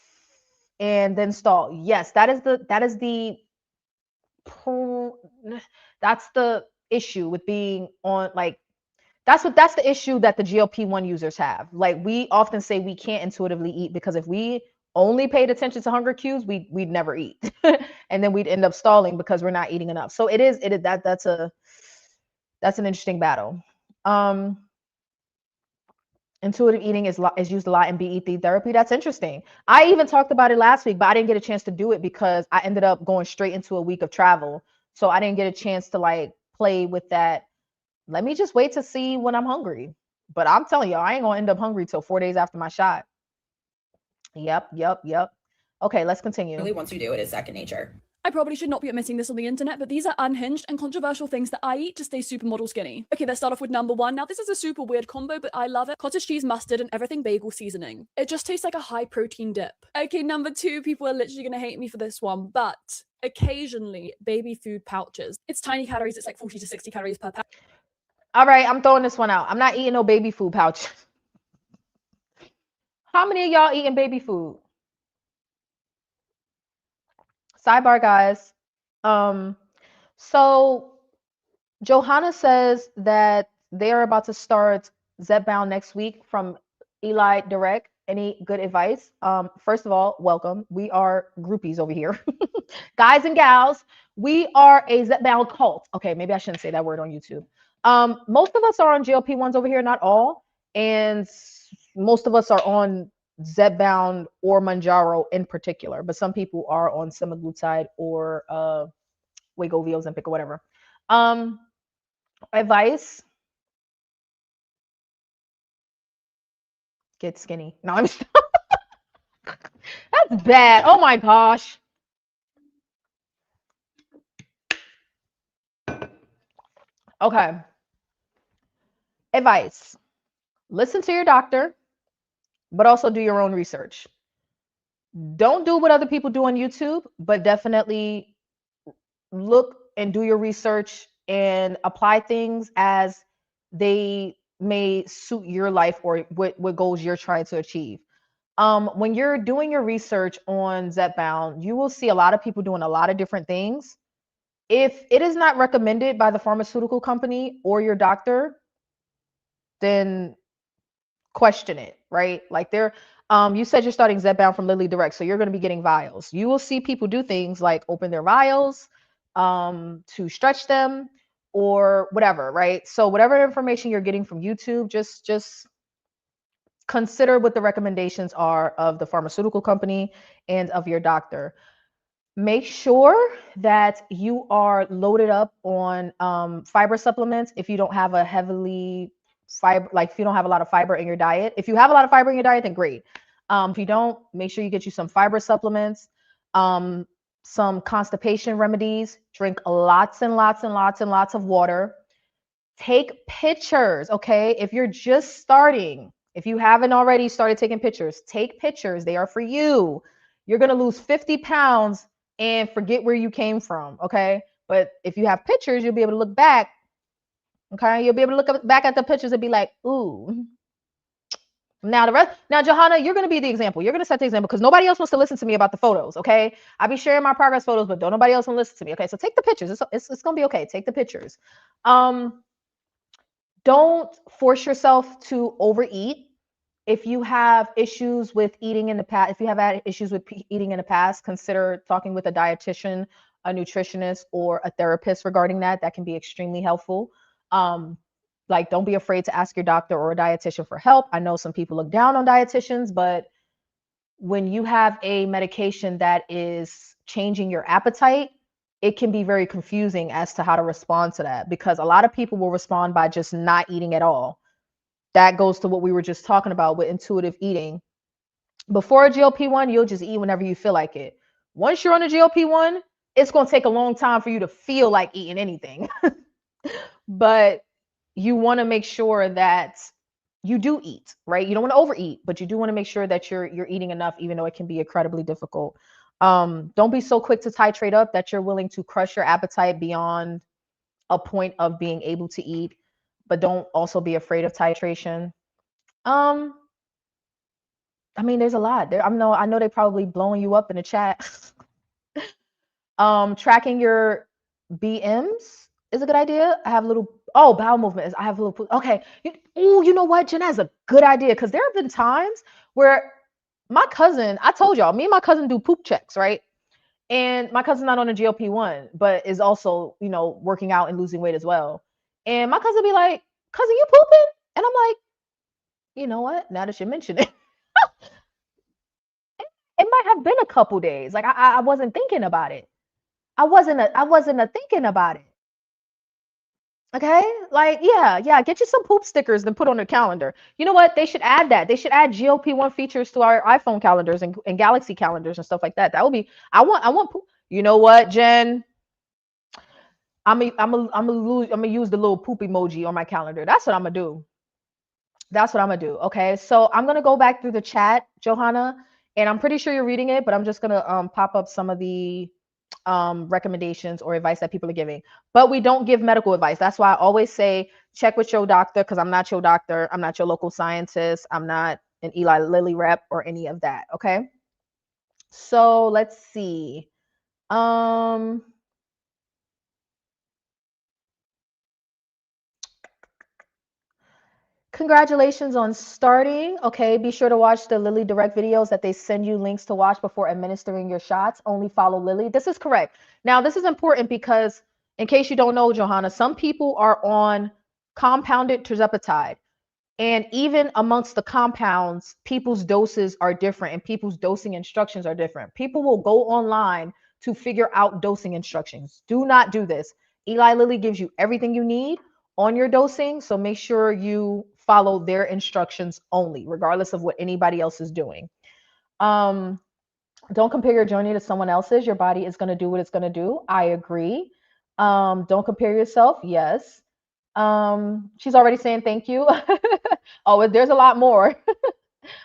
and then stall. Yes, that's the issue with being on, like, that's the issue that the GLP-1 users have. Like, we often say we can't intuitively eat because if we only paid attention to hunger cues, we'd never eat. And then we'd end up stalling because we're not eating enough. So that's an interesting battle. Intuitive eating is used a lot in BET therapy. That's interesting. I even talked about it last week, but I didn't get a chance to do it because I ended up going straight into a week of travel. So I didn't get a chance to like play with that. Let me just wait to see when I'm hungry. But I'm telling you, I ain't gonna end up hungry till 4 days after my shot. Yep. Okay, let's continue. Really, once you do it, is second nature. I probably should not be admitting this on the internet, but these are unhinged and controversial things that I eat to stay supermodel skinny. Okay, let's start off with number one. Now, this is a super weird combo, but I love it. Cottage cheese, mustard, and everything bagel seasoning. It just tastes like a high protein dip. Okay, number two, people are literally gonna hate me for this one, but occasionally baby food pouches. It's tiny calories, it's like 40 to 60 calories per pouch. All right, I'm throwing this one out. I'm not eating no baby food pouch. How many of y'all eating baby food? Sidebar, guys. So Johanna says that they are about to start Zepbound next week from Eli Direct. Any good advice? First of all, welcome. We are groupies over here. Guys and gals, we are a Zepbound cult. Okay, maybe I shouldn't say that word on YouTube. Most of us are on GLP-1s over here, not all. And most of us are on Zepbound or Manjaro in particular, but some people are on semaglutide or Wegovy, Ozempic, or whatever. Advice: get skinny. No, I'm that's bad. Oh my gosh. Okay. Advice: listen to your doctor, but also do your own research. Don't do what other people do on YouTube, but definitely look and do your research and apply things as they may suit your life or what goals you're trying to achieve. When you're doing your research on Zepbound, you will see a lot of people doing a lot of different things. If it is not recommended by the pharmaceutical company or your doctor, then question it, right? Like you said you're starting Zepbound from Lily Direct, so you're going to be getting vials. You will see people do things like open their vials to stretch them or whatever, right? So whatever information you're getting from YouTube, just consider what the recommendations are of the pharmaceutical company and of your doctor. Make sure that you are loaded up on fiber supplements if you don't have a heavily fiber, like if you don't have a lot of fiber in your diet. If you have a lot of fiber in your diet, then great. If you don't, make sure you get you some fiber supplements, some constipation remedies, drink lots and lots and lots and lots of water. Take pictures, okay? If you're just starting, if you haven't already started taking pictures, take pictures. They are for you. You're going to lose 50 pounds and forget where you came from, okay? But if you have pictures, you'll be able to look back, okay? You'll be able to look back at the pictures and be like, ooh. Now the rest, now Johanna, you're going to be the example. You're going to set the example because nobody else wants to listen to me about the photos, okay? I'll be sharing my progress photos, but don't nobody else want to listen to me, okay? So take the pictures. It's going to be okay. Take the pictures. Don't force yourself to overeat. If you have issues with eating in the past, if you have had issues with eating in the past, consider talking with a dietitian, a nutritionist, or a therapist regarding that. That can be extremely helpful. Like, don't be afraid to ask your doctor or a dietitian for help. I know some people look down on dietitians, but when you have a medication that is changing your appetite, it can be very confusing as to how to respond to that, because a lot of people will respond by just not eating at all. That goes to what we were just talking about with intuitive eating. Before a GLP-1, you'll just eat whenever you feel like it. Once you're on a GLP-1, it's going to take a long time for you to feel like eating anything. But you want to make sure that you do eat, right? You don't want to overeat, but you do want to make sure that you're eating enough, even though it can be incredibly difficult. Don't be so quick to titrate up that you're willing to crush your appetite beyond a point of being able to eat, but don't also be afraid of titration. I mean, there's a lot there. I know they're probably blowing you up in the chat. Tracking your BMs is a good idea. I have a little bowel movements. I have a little okay. You know what, Jen, that's a good idea, because there have been times where my cousin, I told y'all, me and my cousin do poop checks, right? And my cousin's not on a GLP-1, but is also, working out and losing weight as well. And my cousin be like, cousin, you pooping? And I'm like, you know what? Now that you mention it, it might have been a couple days. Like I wasn't thinking about it. I wasn't thinking about it. Okay, like yeah, get you some poop stickers and put on the calendar. You know what? They should add that. They should add GLP-1 features to our iPhone calendars and Galaxy calendars and stuff like that. That would be. I want poop. You know what, Jen? I'm gonna use the little poop emoji on my calendar. That's what I'm gonna do. Okay, so I'm gonna go back through the chat, Johanna, and I'm pretty sure you're reading it, but I'm just gonna pop up some of the recommendations or advice that people are giving. But we don't give medical advice. That's why I always say check with your doctor, because I'm not your doctor. I'm not your local scientist. I'm not an Eli Lilly rep or any of that. Okay. So let's see. Congratulations on starting. Okay, be sure to watch the Lilly Direct videos that they send you links to watch before administering your shots. Only follow Lilly. This is correct. Now, this is important because, in case you don't know, Johanna, some people are on compounded Tirzepatide. And even amongst the compounds, people's doses are different and people's dosing instructions are different. People will go online to figure out dosing instructions. Do not do this. Eli Lilly gives you everything you need on your dosing, so make sure you follow their instructions only, regardless of what anybody else is doing. Don't compare your journey to someone else's. Your body is going to do what it's going to do. I agree. Don't compare yourself. Yes. She's already saying thank you. Oh, there's a lot more.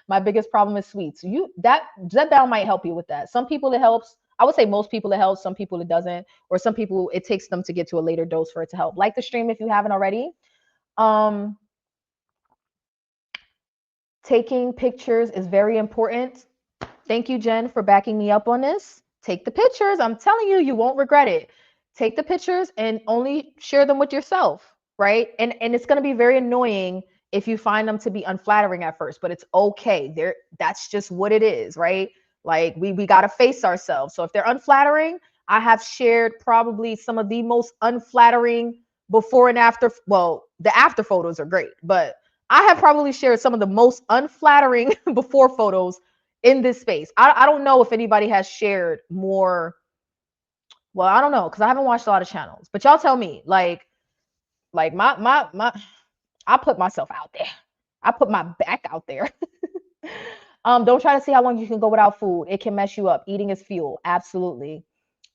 My biggest problem is sweets. That Zepbound might help you with that. Some people it helps. I would say most people it helps. Some people it doesn't, or some people it takes them to get to a later dose for it to help. Like the stream if you haven't already. Taking pictures is very important. Thank you, Jen, for backing me up on this. Take the pictures. I'm telling you, you won't regret it. Take the pictures and only share them with yourself, right? And it's going to be very annoying if you find them to be unflattering at first, but it's okay. That's just what it is, right? Like we got to face ourselves. So if they're unflattering, I have shared probably some of the most unflattering before and after. Well, the after photos are great, but I have probably shared some of the most unflattering before photos in this space. I don't know if anybody has shared more. Well, I don't know because I haven't watched a lot of channels. But y'all tell me, like my I put myself out there. I put my back out there. Don't try to see how long you can go without food. It can mess you up. Eating is fuel. Absolutely.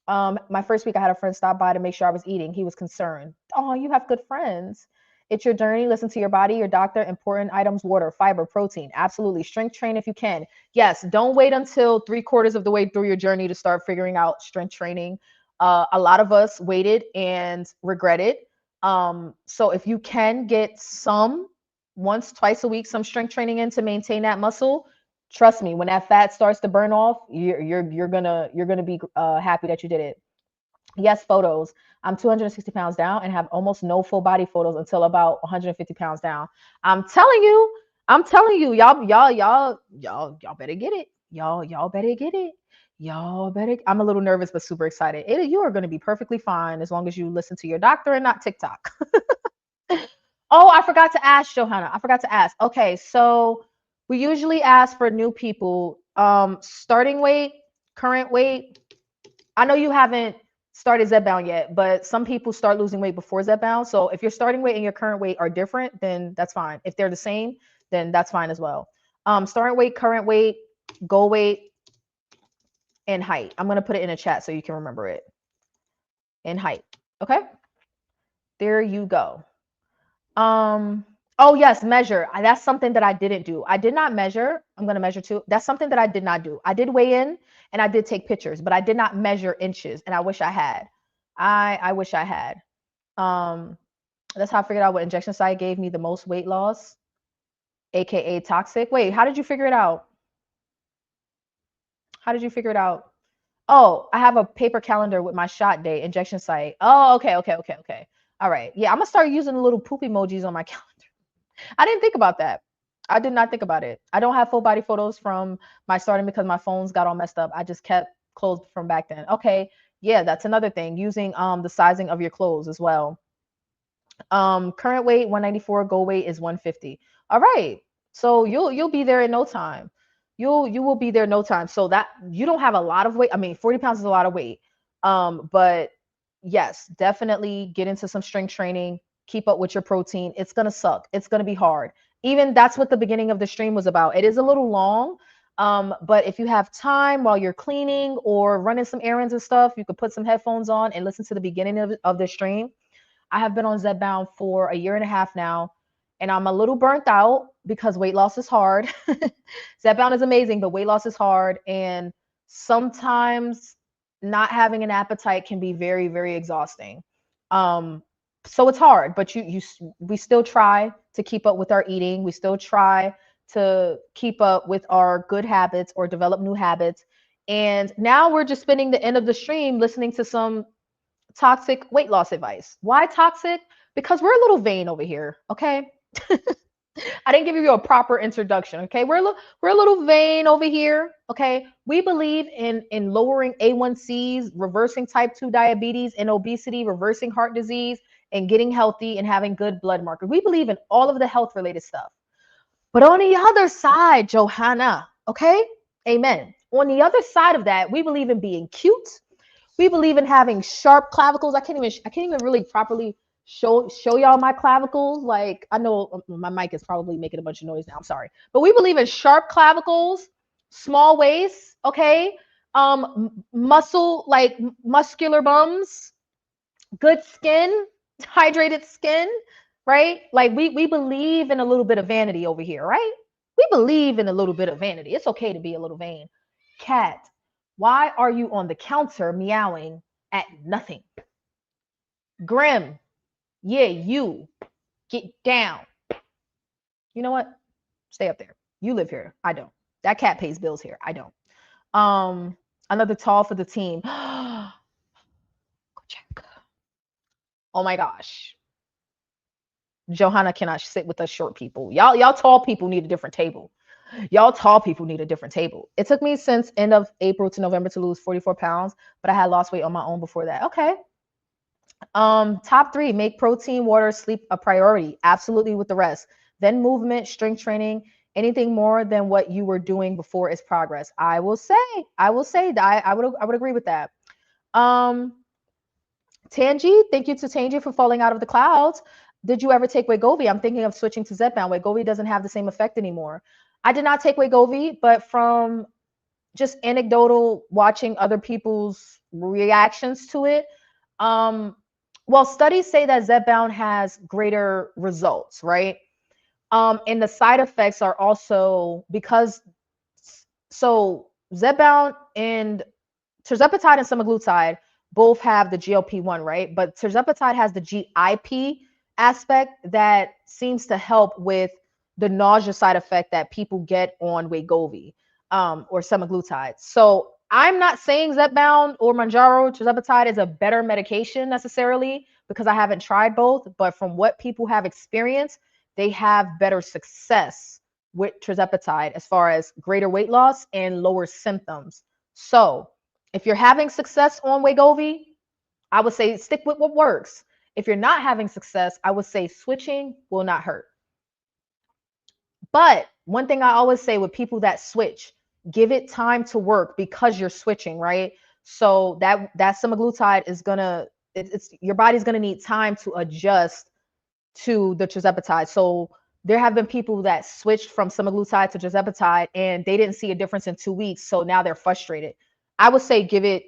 My first week, I had a friend stop by to make sure I was eating. He was concerned. Oh, you have good friends. It's your journey. Listen to your body, your doctor. Important items: water, fiber, protein. Absolutely. Strength train if you can. Yes. Don't wait until 3/4 of the way through your journey to start figuring out strength training. A lot of us waited and regretted. So if you can get some once, twice a week, some strength training in to maintain that muscle, trust me, when that fat starts to burn off, you're gonna be happy that you did it. Yes, photos. I'm 260 pounds down and have almost no full body photos until about 150 pounds down. I'm telling you, y'all better get it. Y'all better get it. Y'all better. I'm a little nervous, but super excited. You are going to be perfectly fine as long as you listen to your doctor and not TikTok. Oh, I forgot to ask, Johanna. I forgot to ask. Okay, so we usually ask for new people starting weight, current weight. I know you haven't started Zepbound yet, but some people start losing weight before Zepbound. So if your starting weight and your current weight are different, then that's fine. If they're the same, then that's fine as well. Starting weight, current weight, goal weight, and height. I'm going to put it in a chat so you can remember it. And height. Okay? There you go. Oh yes, measure. That's something that I didn't do. I did not measure. I'm going to measure too. That's something that I did not do. I did weigh in and I did take pictures, but I did not measure inches, and I wish I had. I wish I had. That's how I figured out what injection site gave me the most weight loss, aka toxic. Wait, how did you figure it out? How did you figure it out? Oh, I have a paper calendar with my shot day, injection site. Oh, okay. All right. Yeah, I'm gonna start using the little poop emojis on my calendar. I didn't think about that. I did not think about it. I don't have full body photos from my starting because my phones got all messed up. I just kept clothes from back then. Okay. Yeah, that's another thing. Using the sizing of your clothes as well. Current weight 194, goal weight is 150. All right. So you'll be there in no time. You will be there in no time. So that you don't have a lot of weight. I mean, 40 pounds is a lot of weight. But yes, definitely get into some strength training. Keep up with your protein. It's gonna suck. It's gonna be hard. Even that's what the beginning of the stream was about. It is a little long. But if you have time while you're cleaning or running some errands and stuff, you could put some headphones on and listen to the beginning of the stream. I have been on Zepbound for 1.5 years now, and I'm a little burnt out because weight loss is hard. Zepbound is amazing, but weight loss is hard, and sometimes not having an appetite can be very, very exhausting. So it's hard, but we still try to keep up with our eating. We still try to keep up with our good habits or develop new habits. And now we're just spending the end of the stream listening to some toxic weight loss advice. Why toxic? Because we're a little vain over here, okay? I didn't give you a proper introduction, okay? We're a little vain over here, okay? We believe in lowering A1Cs, reversing type 2 diabetes and obesity, reversing heart disease, and getting healthy and having good blood markers. We believe in all of the health related stuff. But on the other side, Johanna, okay? Amen. On the other side of that, we believe in being cute. We believe in having sharp clavicles. I can't even really properly show y'all my clavicles. Like, I know my mic is probably making a bunch of noise now. I'm sorry. But we believe in sharp clavicles, small waists, okay? Muscular bums, good skin, hydrated skin, right? Like we believe in a little bit of vanity over here, right? We believe in a little bit of vanity. It's okay to be a little vain. Cat, why are you on the counter meowing at nothing? Grim, yeah, you get down. You know what? Stay up there. You live here. I don't. That cat pays bills here. I don't. Another tall for the team. Go check. Oh my gosh. Johanna cannot sit with us short people. Y'all tall people need a different table. Y'all tall people need a different table. It took me since end of April to November to lose 44 pounds, but I had lost weight on my own before that. Okay. Top 3, make protein, water, sleep a priority. Absolutely with the rest. then movement, strength training. Anything more than what you were doing before is progress. I will say that I would agree with that. Tangi, thank you to Tangi for falling out of the clouds. Did you ever take Wegovy? I'm thinking of switching to Zepbound. Wegovy doesn't have the same effect anymore. I did not take Wegovy, but from just anecdotal watching other people's reactions to it, well, studies say that Zepbound has greater results, right? And the side effects are also because so Zepbound and Tirzepatide and semaglutide both have the GLP-1, right? But Tirzepatide has the GIP aspect that seems to help with the nausea side effect that people get on Wegovy or semaglutide. So I'm not saying Zepbound or Mounjaro Tirzepatide is a better medication necessarily because I haven't tried both, but from what people have experienced, they have better success with Tirzepatide as far as greater weight loss and lower symptoms. So if you're having success on Wegovy, I would say stick with what works. If you're not having success, I would say switching will not hurt. But one thing I always say with people that switch, give it time to work because you're switching, right? So that semaglutide is gonna, it's your body's gonna need time to adjust to the Tirzepatide. So there have been people that switched from semaglutide to Tirzepatide and they didn't see a difference in 2 weeks. So now they're frustrated. I would say give it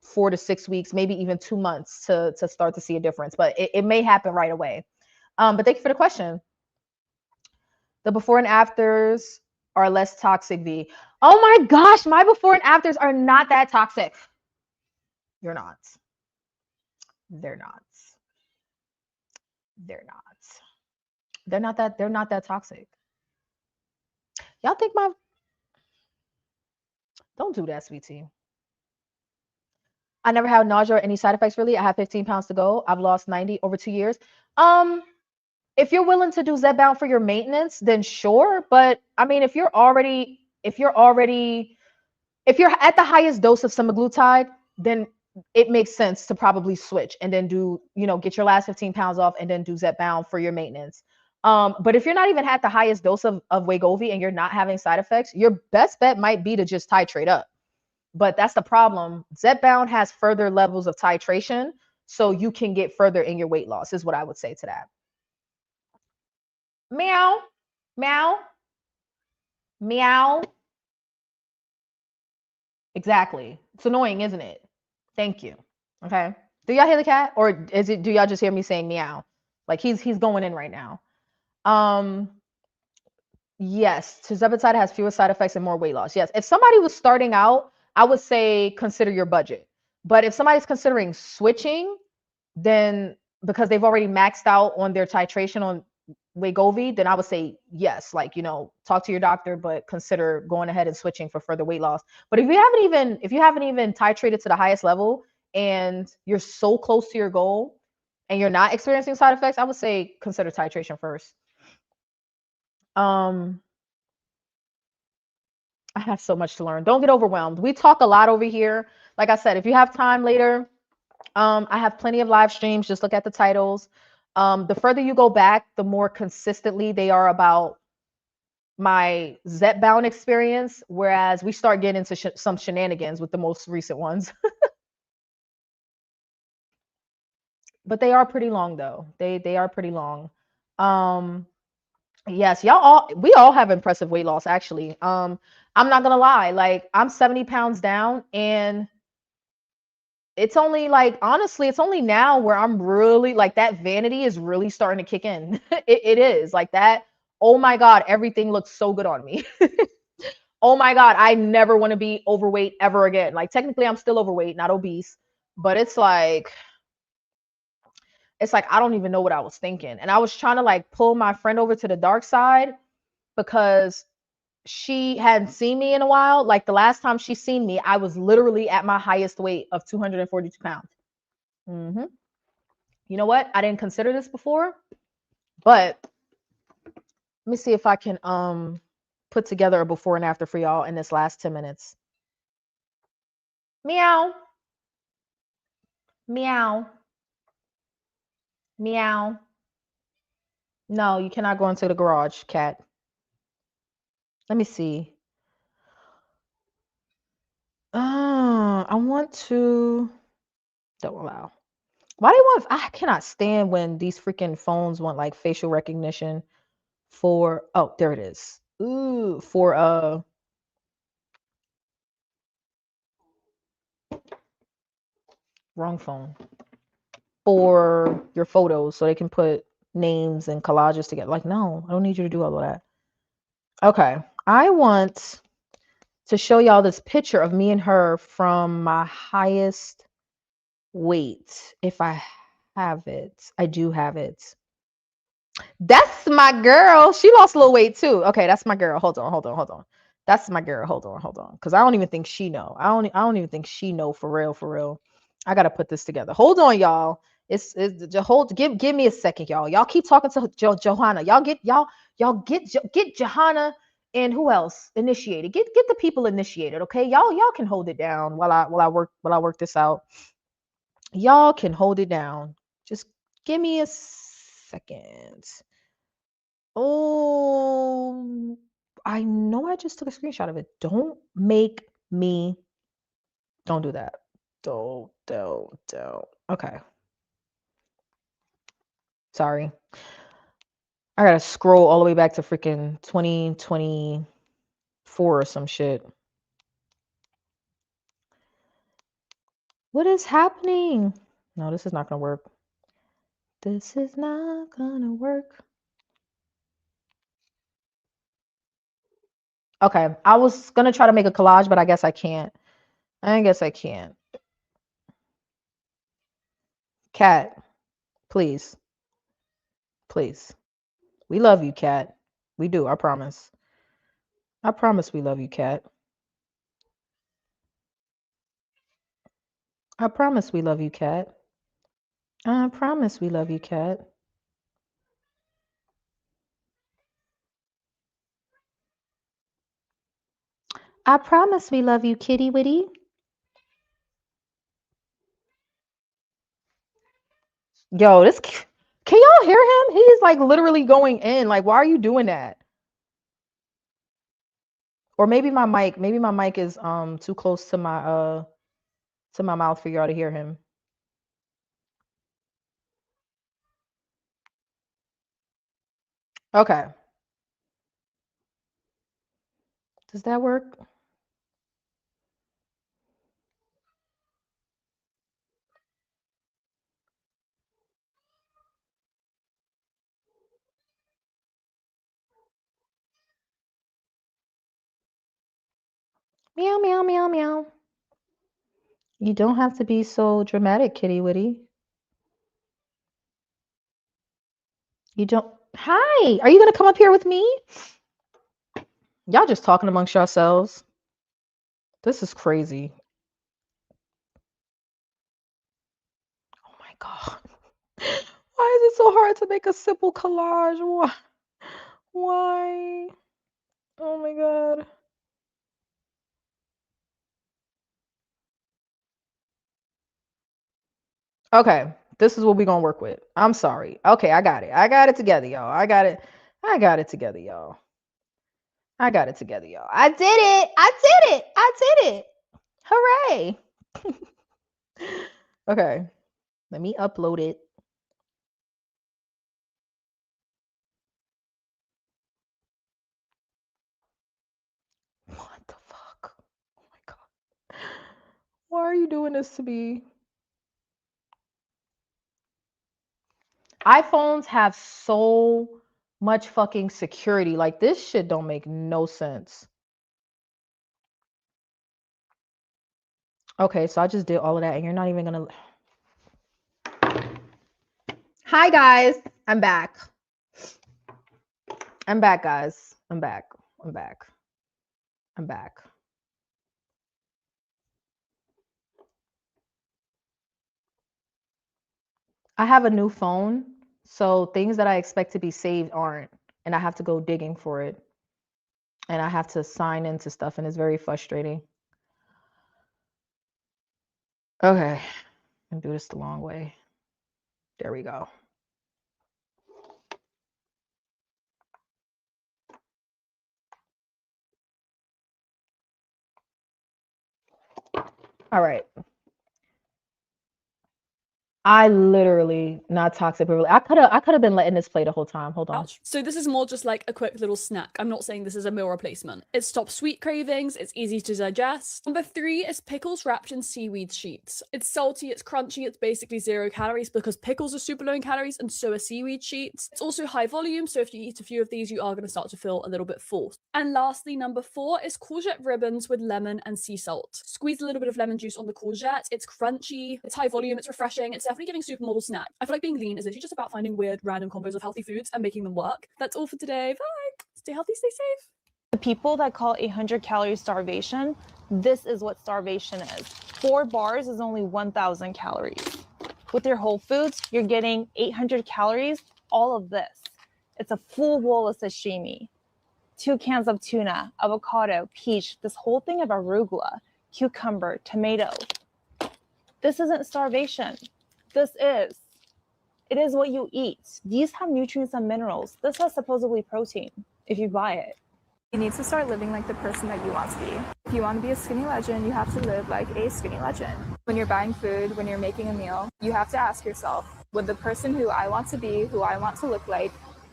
4 to 6 weeks, maybe even 2 months to start to see a difference, but it may happen right away. But thank you for the question. The before and afters are less toxic, V. Oh my gosh, my before and afters are not that toxic. You're not. They're not. They're not. They're not that toxic. Y'all think my don't do that, sweetie. I never had nausea or any side effects really. I have 15 pounds to go. I've lost 90 over 2 years. If you're willing to do Zepbound for your maintenance, then sure. But I mean, if you're at the highest dose of semaglutide, then it makes sense to probably switch and then do, get your last 15 pounds off and then do Zepbound for your maintenance. But if you're not even at the highest dose of Wegovy and you're not having side effects, your best bet might be to just titrate up. But that's the problem. Zepbound has further levels of titration, so you can get further in your weight loss, is what I would say to that. Meow, meow, meow. Exactly. It's annoying, isn't it? Thank you. Okay. Do y'all hear the cat, or do y'all just hear me saying meow? Like he's going in right now. Yes, Tirzepatide has fewer side effects and more weight loss. Yes. If somebody was starting out, I would say consider your budget. But if somebody's considering switching, then because they've already maxed out on their titration on Wegovy, then I would say yes, like, talk to your doctor, but consider going ahead and switching for further weight loss. But if you haven't even titrated to the highest level and you're so close to your goal and you're not experiencing side effects, I would say consider titration first. I have so much to learn. Don't get overwhelmed. We talk a lot over here. Like I said, if you have time later, I have plenty of live streams. Just look at the titles. The further you go back, the more consistently they are about my Zepbound experience, whereas we start getting into some shenanigans with the most recent ones. But they are pretty long though. They are pretty long. Yes, we all have impressive weight loss actually. I'm not gonna lie, like I'm 70 pounds down and it's only like, honestly, it's only now where I'm really like that vanity is really starting to kick in. It is like that. Oh my God, everything looks so good on me. Oh my God, I never want to be overweight ever again. Like technically I'm still overweight, not obese, but it's like I don't even know what I was thinking. And I was trying to like pull my friend over to the dark side because she hadn't seen me in a while. Like the last time she seen me, I was literally at my highest weight of 242 pounds. You know what? I didn't consider this before, but let me see if I can put together a before and after for y'all in this last 10 minutes. Meow. Meow. Meow. No, you cannot go into the garage, cat. Let me see. I want to. Don't allow. Why do you want? I cannot stand when these freaking phones want like facial recognition for. Oh, there it is. Ooh, for wrong phone. For your photos, so they can put names and collages together. Like, no, I don't need you to do all of that. Okay, I want to show y'all this picture of me and her from my highest weight. If I have it, I do have it. That's my girl. She lost a little weight too. Okay, that's my girl. Hold on. That's my girl. Hold on. Because I don't even think she know. I don't even think she know for real. I gotta put this together. Hold on, y'all. It's hold. Give me a second, y'all. Y'all keep talking to Johanna. Get Johanna and who else initiated. Get the people initiated. Okay, y'all can hold it down while I work this out. Y'all can hold it down. Just give me a second. Oh, I know I just took a screenshot of it. Don't do that. Don't. Okay. Sorry. I gotta scroll all the way back to freaking 2024 or some shit. What is happening? No, this is not gonna work. This is not gonna work. Okay, I was gonna try to make a collage, but I guess I can't. Cat, please. We love you, Cat. We do, I promise. I promise we love you, Cat. I promise we love you, Cat. I promise we love you, Cat. I promise we love you, Kitty Witty. Yo, can y'all hear him? He's like literally going in. Like, why are you doing that? Or maybe my mic is too close to my mouth for y'all to hear him. Okay. Does that work? Meow, meow, meow, meow. You don't have to be so dramatic, Kitty Witty. You don't. Hi, are you gonna come up here with me? Y'all just talking amongst yourselves. This is crazy. Oh my God. Why is it so hard to make a simple collage? Why? Oh my God. Okay, this is what we're gonna work with. I'm sorry. Okay, I got it. I got it together, y'all. I got it together, y'all. I did it. I did it. Hooray. Okay, let me upload it. What the fuck? Oh my God. Why are you doing this to me? iPhones have so much fucking security. Like, this shit don't make no sense. Okay, so I just did all of that and you're not even gonna. Hi guys, I'm back. Guys. I'm back. I have a new phone, so things that I expect to be saved aren't, and I have to go digging for it. And I have to sign into stuff, and it's very frustrating. Okay, I'm do this the long way. There we go. All right. I literally not toxic, but really, I could have been letting this play the whole time. Hold on. Ouch. So this is more just like a quick little snack. I'm not saying this is a meal replacement. It stops sweet cravings, it's easy to digest. Number 3 is pickles wrapped in seaweed sheets. It's salty, it's crunchy, it's basically 0 calories because pickles are super low in calories and so are seaweed sheets. It's also high volume, so if you eat a few of these, you are going to start to feel a little bit full. And lastly, number 4 is courgette ribbons with lemon and sea salt. Squeeze a little bit of lemon juice on the courgette. It's crunchy, it's high volume, it's refreshing, it's definitely giving supermodel snack. I feel like being lean is literally just about finding weird random combos of healthy foods and making them work. That's all for today. Bye. Stay healthy, stay safe. The people that call 100 calories starvation, this is what starvation is. 4 bars is only 1,000 calories. With your Whole Foods, you're getting 800 calories, all of this. It's a full bowl of sashimi, 2 cans of tuna, avocado, peach, this whole thing of arugula, cucumber, tomato. This isn't starvation. This is. It is what you eat. These have nutrients and minerals. This has supposedly protein if you buy it. You need to start living like the person that you want to be. If you want to be a skinny legend, you have to live like a skinny legend. When you're buying food, when you're making a meal, you have to ask yourself, would the person who I want to be, who I want to look like,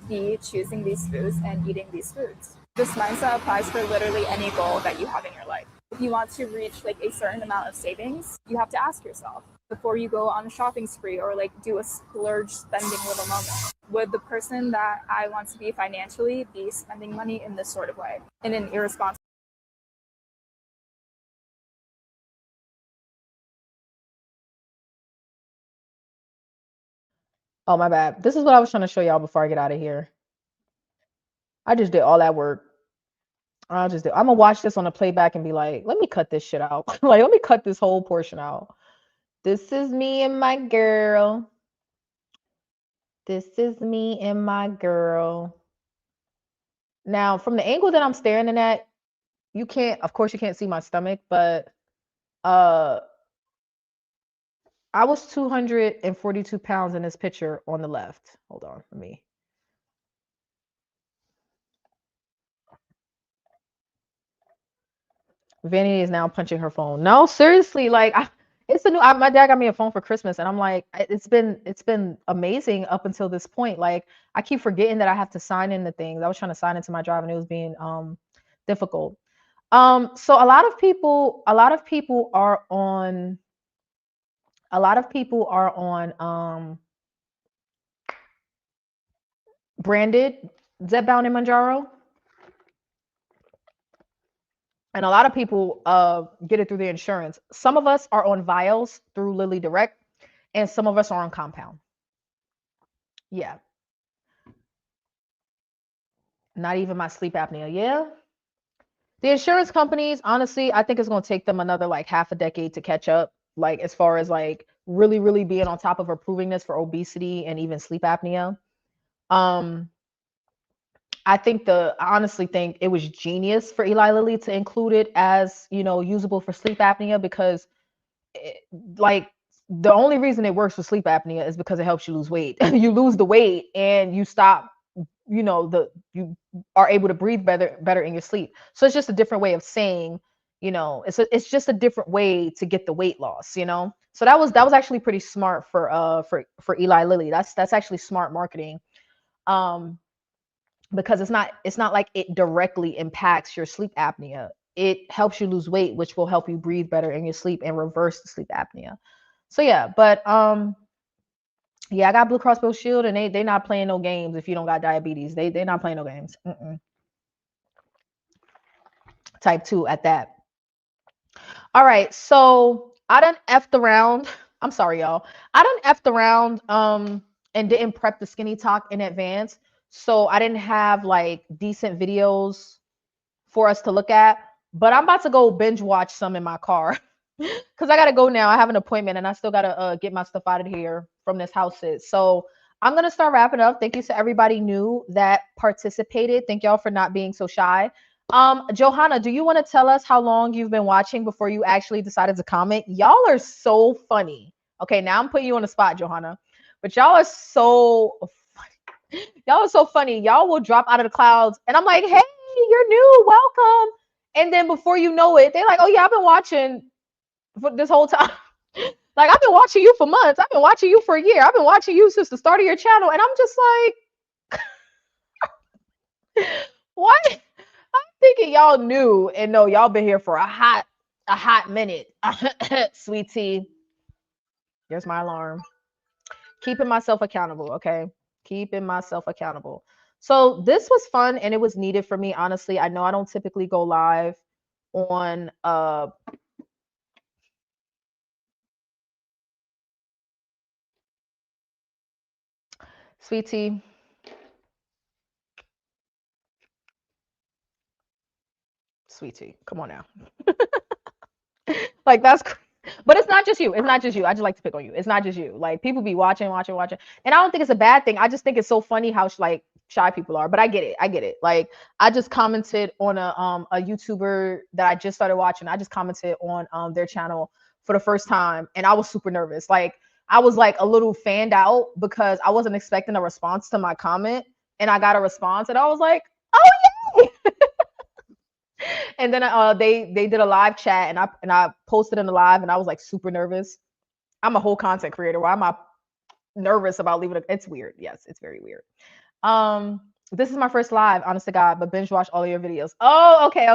be choosing these foods and eating these foods? This mindset applies for literally any goal that you have in your life. If you want to reach like a certain amount of savings, you have to ask yourself, before you go on a shopping spree or like do a splurge spending little moment, would the person that I want to be financially be spending money in this sort of way, in an irresponsible? Oh, my bad. This is what I was trying to show y'all before I get out of here. I just did all that work. I'm gonna watch this on the playback and be like, let me cut this shit out. Like, let me cut this whole portion out. This is me and my girl. This is me and my girl. Now, from the angle that I'm staring at, you can't, of course, you can't see my stomach, but I was 242 pounds in this picture on the left. Hold on, let me. Vanity is now punching her phone. No, seriously, like it's a new. My dad got me a phone for Christmas, and I'm like, it's been amazing up until this point. Like I keep forgetting that I have to sign in the things. I was trying to sign into my drive, and it was being difficult. So a lot of people are on. A lot of people are on branded Zepbound and Manjaro. And a lot of people get it through the insurance. Some of us are on vials through Lilly Direct, and some of us are on compound. Yeah. Not even my sleep apnea. Yeah. The insurance companies, honestly, I think it's going to take them another like half a decade to catch up. Like as far as like really, really being on top of approving this for obesity and even sleep apnea. I honestly think it was genius for Eli Lilly to include it as, usable for sleep apnea because like the only reason it works for sleep apnea is because it helps you lose weight. You lose the weight and you stop, you are able to breathe better in your sleep. So it's just a different way of saying, it's just a different way to get the weight loss, So that was actually pretty smart for Eli Lilly. That's actually smart marketing. Because it's not like it directly impacts your sleep apnea. It helps you lose weight, which will help you breathe better in your sleep and reverse the sleep apnea. So yeah, but yeah, I got Blue Cross Blue Shield, and they not playing no games if you don't got diabetes. They not playing no games. Type 2 at that. All right, so I done effed around. I'm sorry, y'all. I done effed around and didn't prep the skinny talk in advance. So I didn't have like decent videos for us to look at, but I'm about to go binge watch some in my car because I got to go now. I have an appointment and I still got to get my stuff out of here from this house sit. So I'm going to start wrapping up. Thank you to everybody new that participated. Thank y'all for not being so shy. Johanna, do you want to tell us how long you've been watching before you actually decided to comment? Y'all are so funny. Okay, now I'm putting you on the spot, Johanna, but y'all are so funny. Y'all are so funny. Y'all will drop out of the clouds and I'm like, hey, you're new, welcome. And then before you know it, they're like, oh yeah, I've been watching for this whole time. Like, I've been watching you for months. I've been watching you for a year. I've been watching you since the start of your channel. And I'm just like, what? I'm thinking y'all knew. And no, y'all been here for a hot minute. Sweet tea. Here's my alarm. Keeping myself accountable, okay? Keeping myself accountable. So this was fun and it was needed for me, honestly. I know I don't typically go live on Sweet tea. Sweet tea. Come on now. Like, that's but it's not just you. It's not just you. I just like to pick on you. It's not just you. Like, people be watching. And I don't think it's a bad thing. I just think it's so funny how like shy people are. But I get it. Like, I just commented on a YouTuber that I just started watching. I just commented on their channel for the first time, and I was super nervous. Like, I was like a little fanned out because I wasn't expecting a response to my comment, and I got a response, and I was like, oh yay! And then they did a live chat, and I posted in the live, and I was like super nervous. I'm a whole content creator. Why am I nervous about leaving it? It's weird. Yes, it's very weird. This is my first live, honest to God, but binge watch all of your videos. Oh, okay.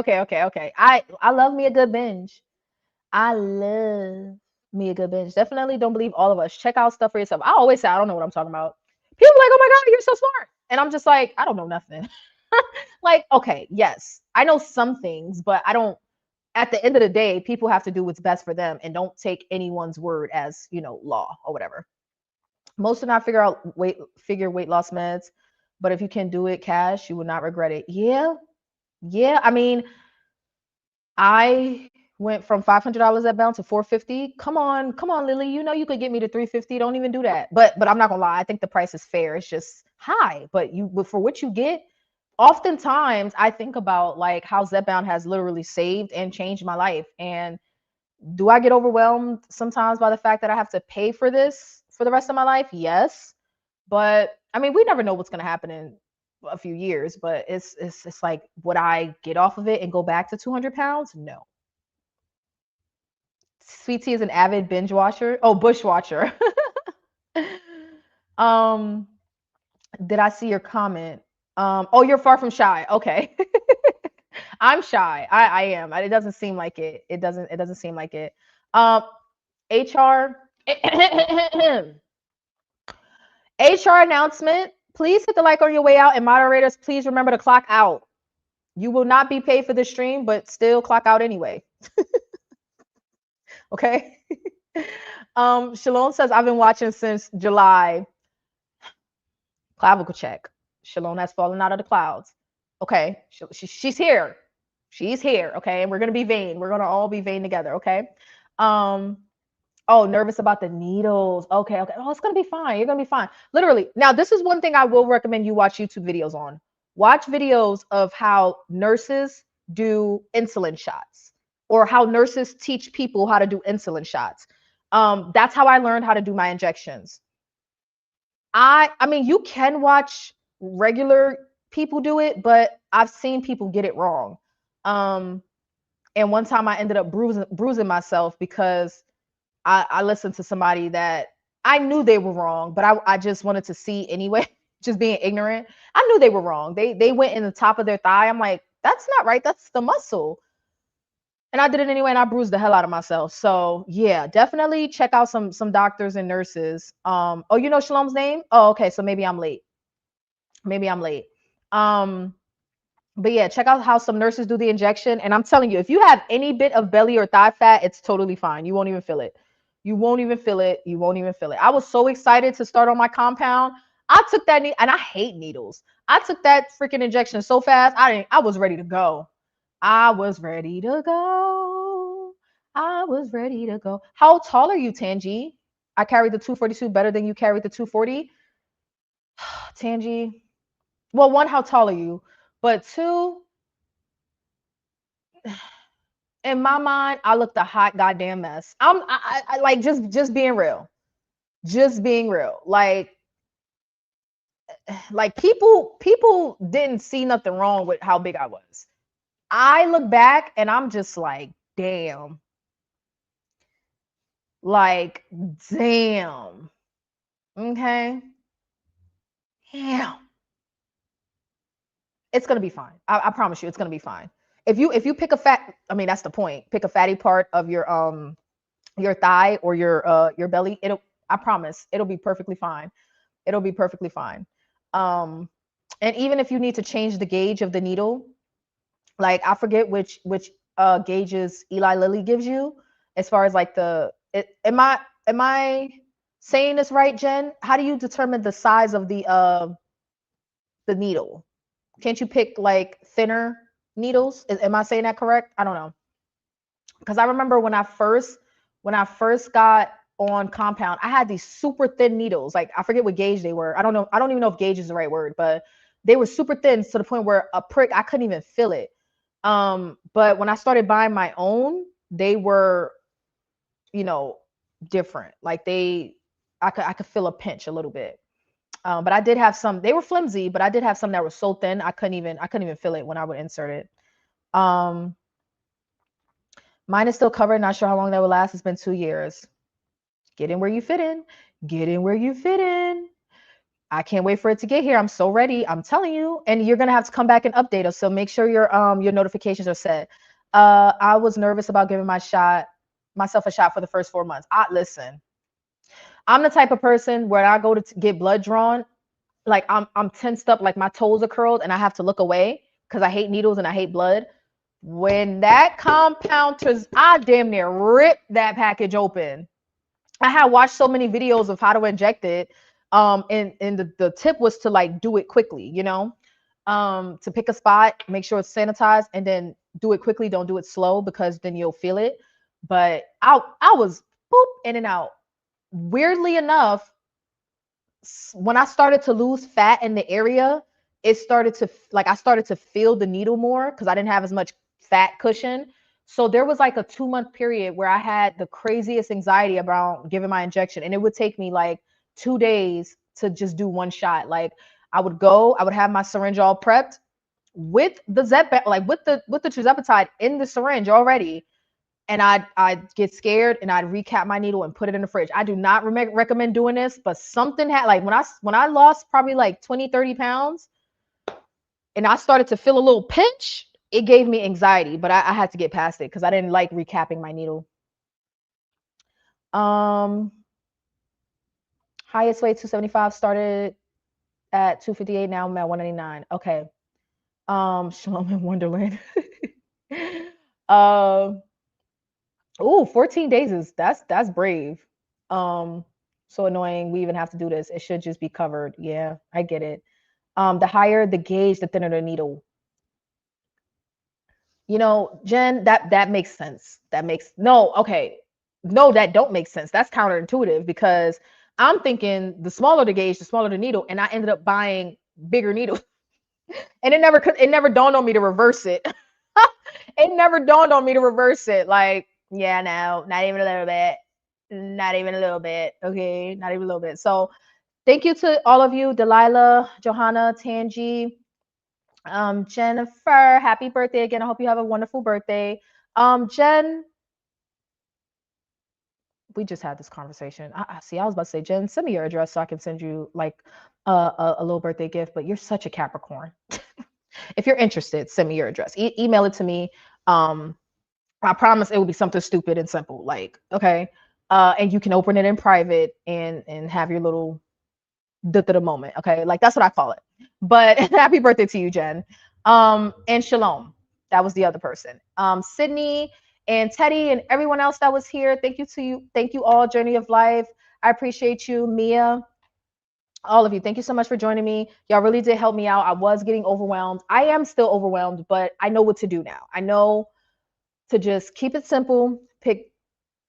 I love me a good binge. I love me a good binge. Definitely don't believe all of us. Check out stuff for yourself. I always say I don't know what I'm talking about. People are like, oh my God, you're so smart. And I'm just like, I don't know nothing. Like, okay, yes, I know some things, but I don't. At the end of the day, people have to do what's best for them and don't take anyone's word as, law or whatever. Most do not figure weight loss meds, but if you can do it cash, you will not regret it. Yeah. I mean, I went from $500 Zepbound to $450. Come on, Lily. You know you could get me to $350. Don't even do that. But I'm not gonna lie. I think the price is fair. It's just high, but for what you get. Oftentimes, I think about like how Zepbound has literally saved and changed my life. And do I get overwhelmed sometimes by the fact that I have to pay for this for the rest of my life? Yes, but I mean, we never know what's gonna happen in a few years. But it's like, would I get off of it and go back to 200 pounds? No. Sweet tea is an avid binge watcher. Oh, bush watcher. Did I see your comment? Oh, you're far from shy. Okay. I'm shy. I am. It doesn't seem like it. It doesn't seem like it. HR HR announcement. Please hit the like on your way out, and moderators, please remember to clock out. You will not be paid for the stream, but still clock out anyway. Okay. Shalom says, I've been watching since July. Clavicle check. Shalom has fallen out of the clouds. Okay. She's here. She's here. Okay. And we're going to be vain. We're going to all be vain together. Okay. Oh, nervous about the needles. Okay. Oh, it's going to be fine. You're going to be fine. Literally. Now, this is one thing I will recommend you watch YouTube videos on. Watch videos of how nurses do insulin shots, or how nurses teach people how to do insulin shots. That's how I learned how to do my injections. I mean, you can watch regular people do it, but I've seen people get it wrong. And one time I ended up bruising myself because I listened to somebody that I knew they were wrong, but I just wanted to see anyway, just being ignorant. I knew they were wrong. They went in the top of their thigh. I'm like, that's not right. That's the muscle. And I did it anyway, and I bruised the hell out of myself. So yeah, definitely check out some doctors and nurses. Oh, you know Shalom's name? Oh, okay. So maybe I'm late. But yeah, check out how some nurses do the injection. And I'm telling you, if you have any bit of belly or thigh fat, it's totally fine. You won't even feel it. You won't even feel it. I was so excited to start on my compound. I took that and I hate needles. I took that freaking injection so fast. I was ready to go. I was ready to go. How tall are you, Tangi? I carried the 242 better than you carried the 240. Tangi. Well, one, how tall are you? But two, in my mind, I looked a hot goddamn mess. I like just being real. Just being real. Like people didn't see nothing wrong with how big I was. I look back and I'm just like, damn. Like, damn. Okay. Damn. It's gonna be fine. I promise you, it's gonna be fine. If you pick a fat, I mean that's the point. Pick a fatty part of your thigh or your belly. I promise it'll be perfectly fine. It'll be perfectly fine. And even if you need to change the gauge of the needle, like I forget which gauges Eli Lilly gives you as far as like am I saying this right, Jen? How do you determine the size of the needle? Can't you pick like thinner needles? Am I saying that correct? I don't know. Because I remember when I first got on compound, I had these super thin needles. Like I forget what gauge they were. I don't know. I don't even know if gauge is the right word, but they were super thin to the point where a prick, I couldn't even feel it. But when I started buying my own, they were, different. Like I could feel a pinch a little bit. But I did have some, they were flimsy, but I did have some that were so thin I couldn't even feel it when I would insert it. Mine is still covered. Not sure how long that will last. It's been 2 years. Get in where you fit in. Get in where you fit in. I can't wait for it to get here. I'm so ready. I'm telling you. And you're gonna have to come back and update us. So make sure your notifications are set. I was nervous about giving myself a shot for the first 4 months. Listen, I'm the type of person where I go to get blood drawn, like I'm tensed up, like my toes are curled, and I have to look away because I hate needles and I hate blood. When that compound, I damn near ripped that package open. I had watched so many videos of how to inject it. And the tip was to like do it quickly, to pick a spot, make sure it's sanitized, and then do it quickly. Don't do it slow because then you'll feel it. But I was boop in and out. Weirdly enough, when I started to lose fat in the area, it started to I started to feel the needle more because I didn't have as much fat cushion. So there was like a 2-month period where I had the craziest anxiety about giving my injection, and it would take me like 2 days to just do one shot. Like I would have my syringe all prepped with the Zepbound, like with the Tirzepatide in the syringe already. And I'd get scared and I'd recap my needle and put it in the fridge. I do not recommend doing this, but something had, like when I lost probably like 20, 30 pounds and I started to feel a little pinch, it gave me anxiety, but I had to get past it because I didn't like recapping my needle. Highest weight 275, started at 258. Now I'm at 199. Okay. Shalom in Wonderland. 14 days that's brave. So annoying. We even have to do this. It should just be covered. Yeah, I get it. The higher the gauge, the thinner the needle. Jen, that makes sense. No, that don't make sense. That's counterintuitive because I'm thinking the smaller the gauge, the smaller the needle, and I ended up buying bigger needles. And it never dawned on me to reverse it. It never dawned on me to reverse it. Like, yeah, no, not even a little bit. Not even a little bit. Okay, not even a little bit. So thank you to all of you, Delilah, Johanna, Tangi, Jennifer. Happy birthday again. I hope you have a wonderful birthday. Jen, we just had this conversation. I see. I was about to say, Jen, send me your address so I can send you like a little birthday gift. But you're such a Capricorn. If you're interested, send me your address. Email it to me. I promise it will be something stupid and simple. Like, okay. And you can open it in private and have your little the moment. Okay. Like that's what I call it. But happy birthday to you, Jen. And Shalom. That was the other person. Sydney and Teddy and everyone else that was here. Thank you to you. Thank you all, Journey of Life. I appreciate you, Mia. All of you, thank you so much for joining me. Y'all really did help me out. I was getting overwhelmed. I am still overwhelmed, but I know what to do now. I know to just keep it simple, pick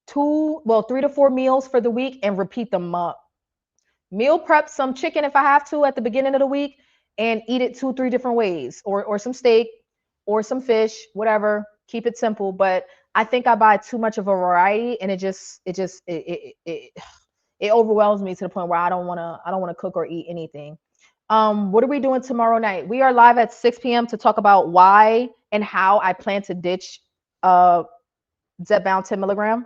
3 to 4 meals for the week and repeat them up. Meal prep some chicken if I have to at the beginning of the week and eat it 2-3 different ways, or some steak or some fish, whatever. Keep it simple. But I think I buy too much of a variety and it overwhelms me to the point where I don't want to cook or eat anything. What are we doing tomorrow night? We are live at 6 p.m. to talk about why and how I plan to ditch Zepbound 10 milligram.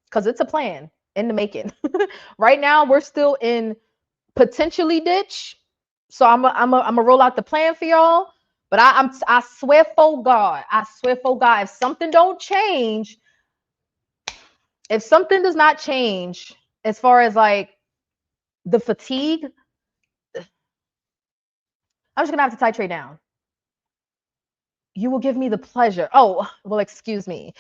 because it's a plan in the making. Right now, we're still in potentially ditch. So I'm a roll out the plan for y'all. But I swear for God, if something don't change, if something does not change as far as like the fatigue, I'm just gonna have to titrate down. You will give me the pleasure. Oh, well, excuse me.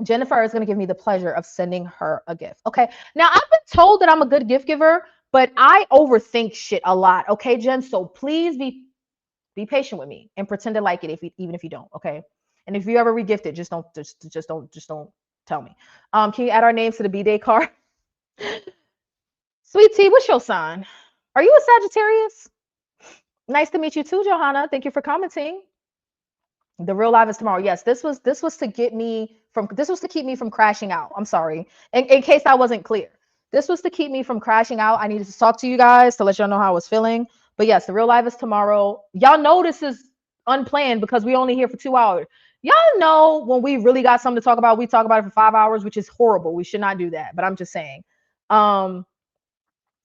Jennifer is going to give me the pleasure of sending her a gift. Okay. Now, I've been told that I'm a good gift giver, but I overthink shit a lot. Okay, Jen. So please be patient with me and pretend to like it even if you don't. Okay. And if you ever regift it, just don't tell me. Can you add our names to the B-Day card? Sweet Tea, what's your sign? Are you a Sagittarius? Nice to meet you too, Johanna. Thank you for commenting. The real live is tomorrow. Yes, this was to keep me from crashing out. I'm sorry. In case I wasn't clear. This was to keep me from crashing out. I needed to talk to you guys to let y'all know how I was feeling. But yes, the real live is tomorrow. Y'all know this is unplanned because we only here for 2 hours. Y'all know when we really got something to talk about, we talk about it for 5 hours, which is horrible. We should not do that. But I'm just saying.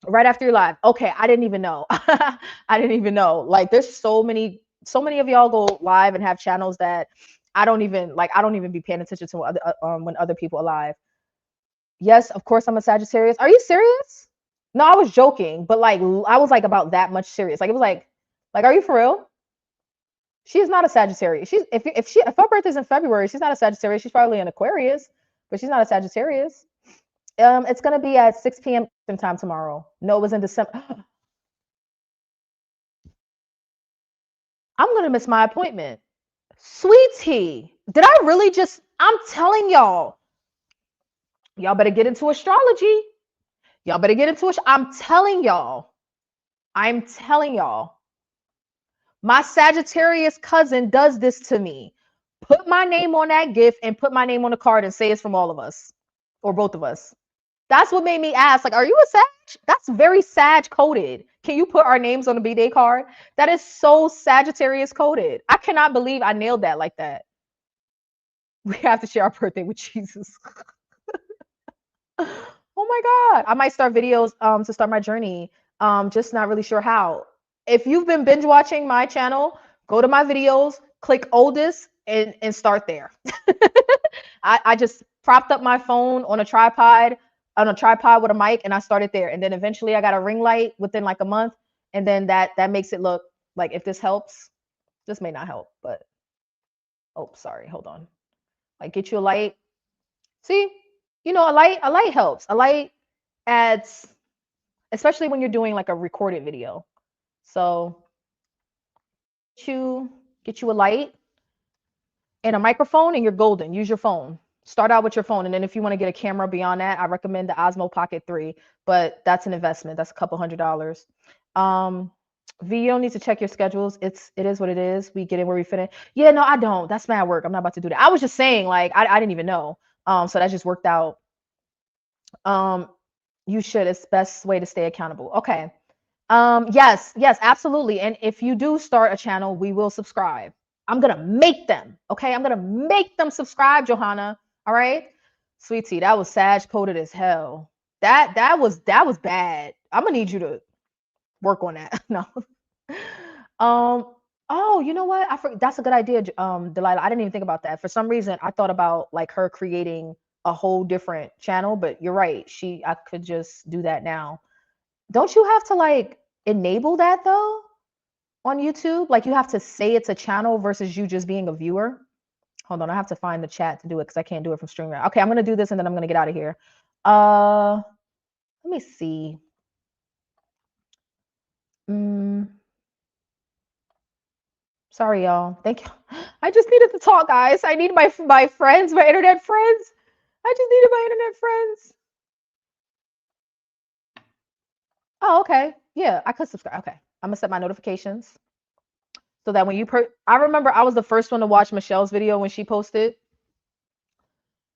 Right after your live. Okay, I didn't even know. I didn't even know. Like there's so many of y'all go live and have channels that I don't even be paying attention to when other people are live. Yes, of course I'm a Sagittarius. Are you serious? No, I was joking, but like I was like about that much serious. Like it was like are you for real? She is not a Sagittarius. She's if her birthday's in February, she's not a Sagittarius. She's probably an Aquarius, but she's not a Sagittarius. It's gonna be at 6 p.m. time tomorrow. No, it was in December. I'm gonna miss my appointment. Sweetie, did I really just? I'm telling y'all better get into astrology. Y'all better get into it. I'm telling y'all. My Sagittarius cousin does this to me. Put my name on that gift and put my name on the card and say it's from all of us or both of us. That's what made me ask, like, are you a Sag? That's very Sag coded. Can you put our names on the B-Day card? That is so Sagittarius coded. I cannot believe I nailed that like that. We have to share our birthday with Jesus. Oh my God. I might start videos to start my journey. Just not really sure how. If you've been binge watching my channel, go to my videos, click oldest and start there. I just propped up my phone on a tripod with a mic and I started there. And then eventually I got a ring light within like a month. And then that makes it look like if this helps, this may not help, but oh, sorry, hold on. Like get you a light. See, a light helps. A light adds, especially when you're doing like a recorded video. So get you a light and a microphone and you're golden. Use your phone. Start out with your phone. And then if you want to get a camera beyond that, I recommend the Osmo Pocket 3, but that's an investment. That's a couple $100s. V, you don't need to check your schedules. It is what it is. We get in where we fit in. Yeah, no, I don't. That's mad work. I'm not about to do that. I was just saying, like, I didn't even know. So that just worked out. You should. It's the best way to stay accountable. Okay. Yes, absolutely. And if you do start a channel, we will subscribe. I'm gonna make them. Okay, I'm gonna make them subscribe, Johanna. All right, Sweet Tea, that was Sag coded as hell. That was bad. I'm gonna need you to work on that. No. Oh, you know what? That's a good idea, Delilah. I didn't even think about that. For some reason, I thought about like her creating a whole different channel, but you're right. I could just do that now. Don't you have to like enable that though on YouTube? Like you have to say it's a channel versus you just being a viewer. Hold on, I have to find the chat to do it because I can't do it from StreamYard. Okay, I'm gonna do this and then I'm gonna get out of here. Let me see. Sorry, y'all. Thank you. I just needed to talk, guys. I need my friends, my internet friends. I just needed my internet friends. Oh, okay. Yeah, I could subscribe. Okay. I'm gonna set my notifications so that when you I remember I was the first one to watch Michelle's video when she posted.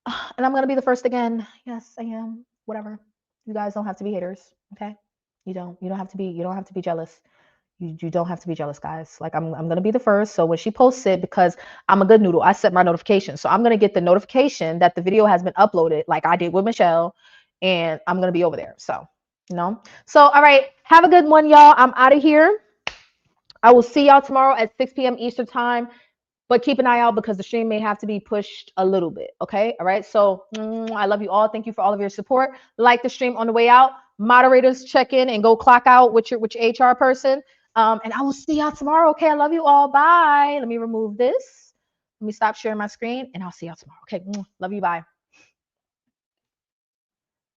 And I'm gonna be the first again. Yes, I am. Whatever. You guys don't have to be haters, okay? You don't have to be jealous. You don't have to be jealous, guys. Like I'm gonna be the first. So when she posts it, because I'm a good noodle, I set my notifications. So I'm gonna get the notification that the video has been uploaded, like I did with Michelle, and I'm gonna be over there. So, you know. So all right, have a good one, y'all. I'm out of here. I will see y'all tomorrow at 6 p.m. Eastern time. But keep an eye out because the stream may have to be pushed a little bit. Okay. All right. So I love you all. Thank you for all of your support. Like the stream on the way out. Moderators check in and go clock out with your HR person. And I will see y'all tomorrow. Okay. I love you all. Bye. Let me remove this. Let me stop sharing my screen and I'll see y'all tomorrow. Okay. Love you. Bye.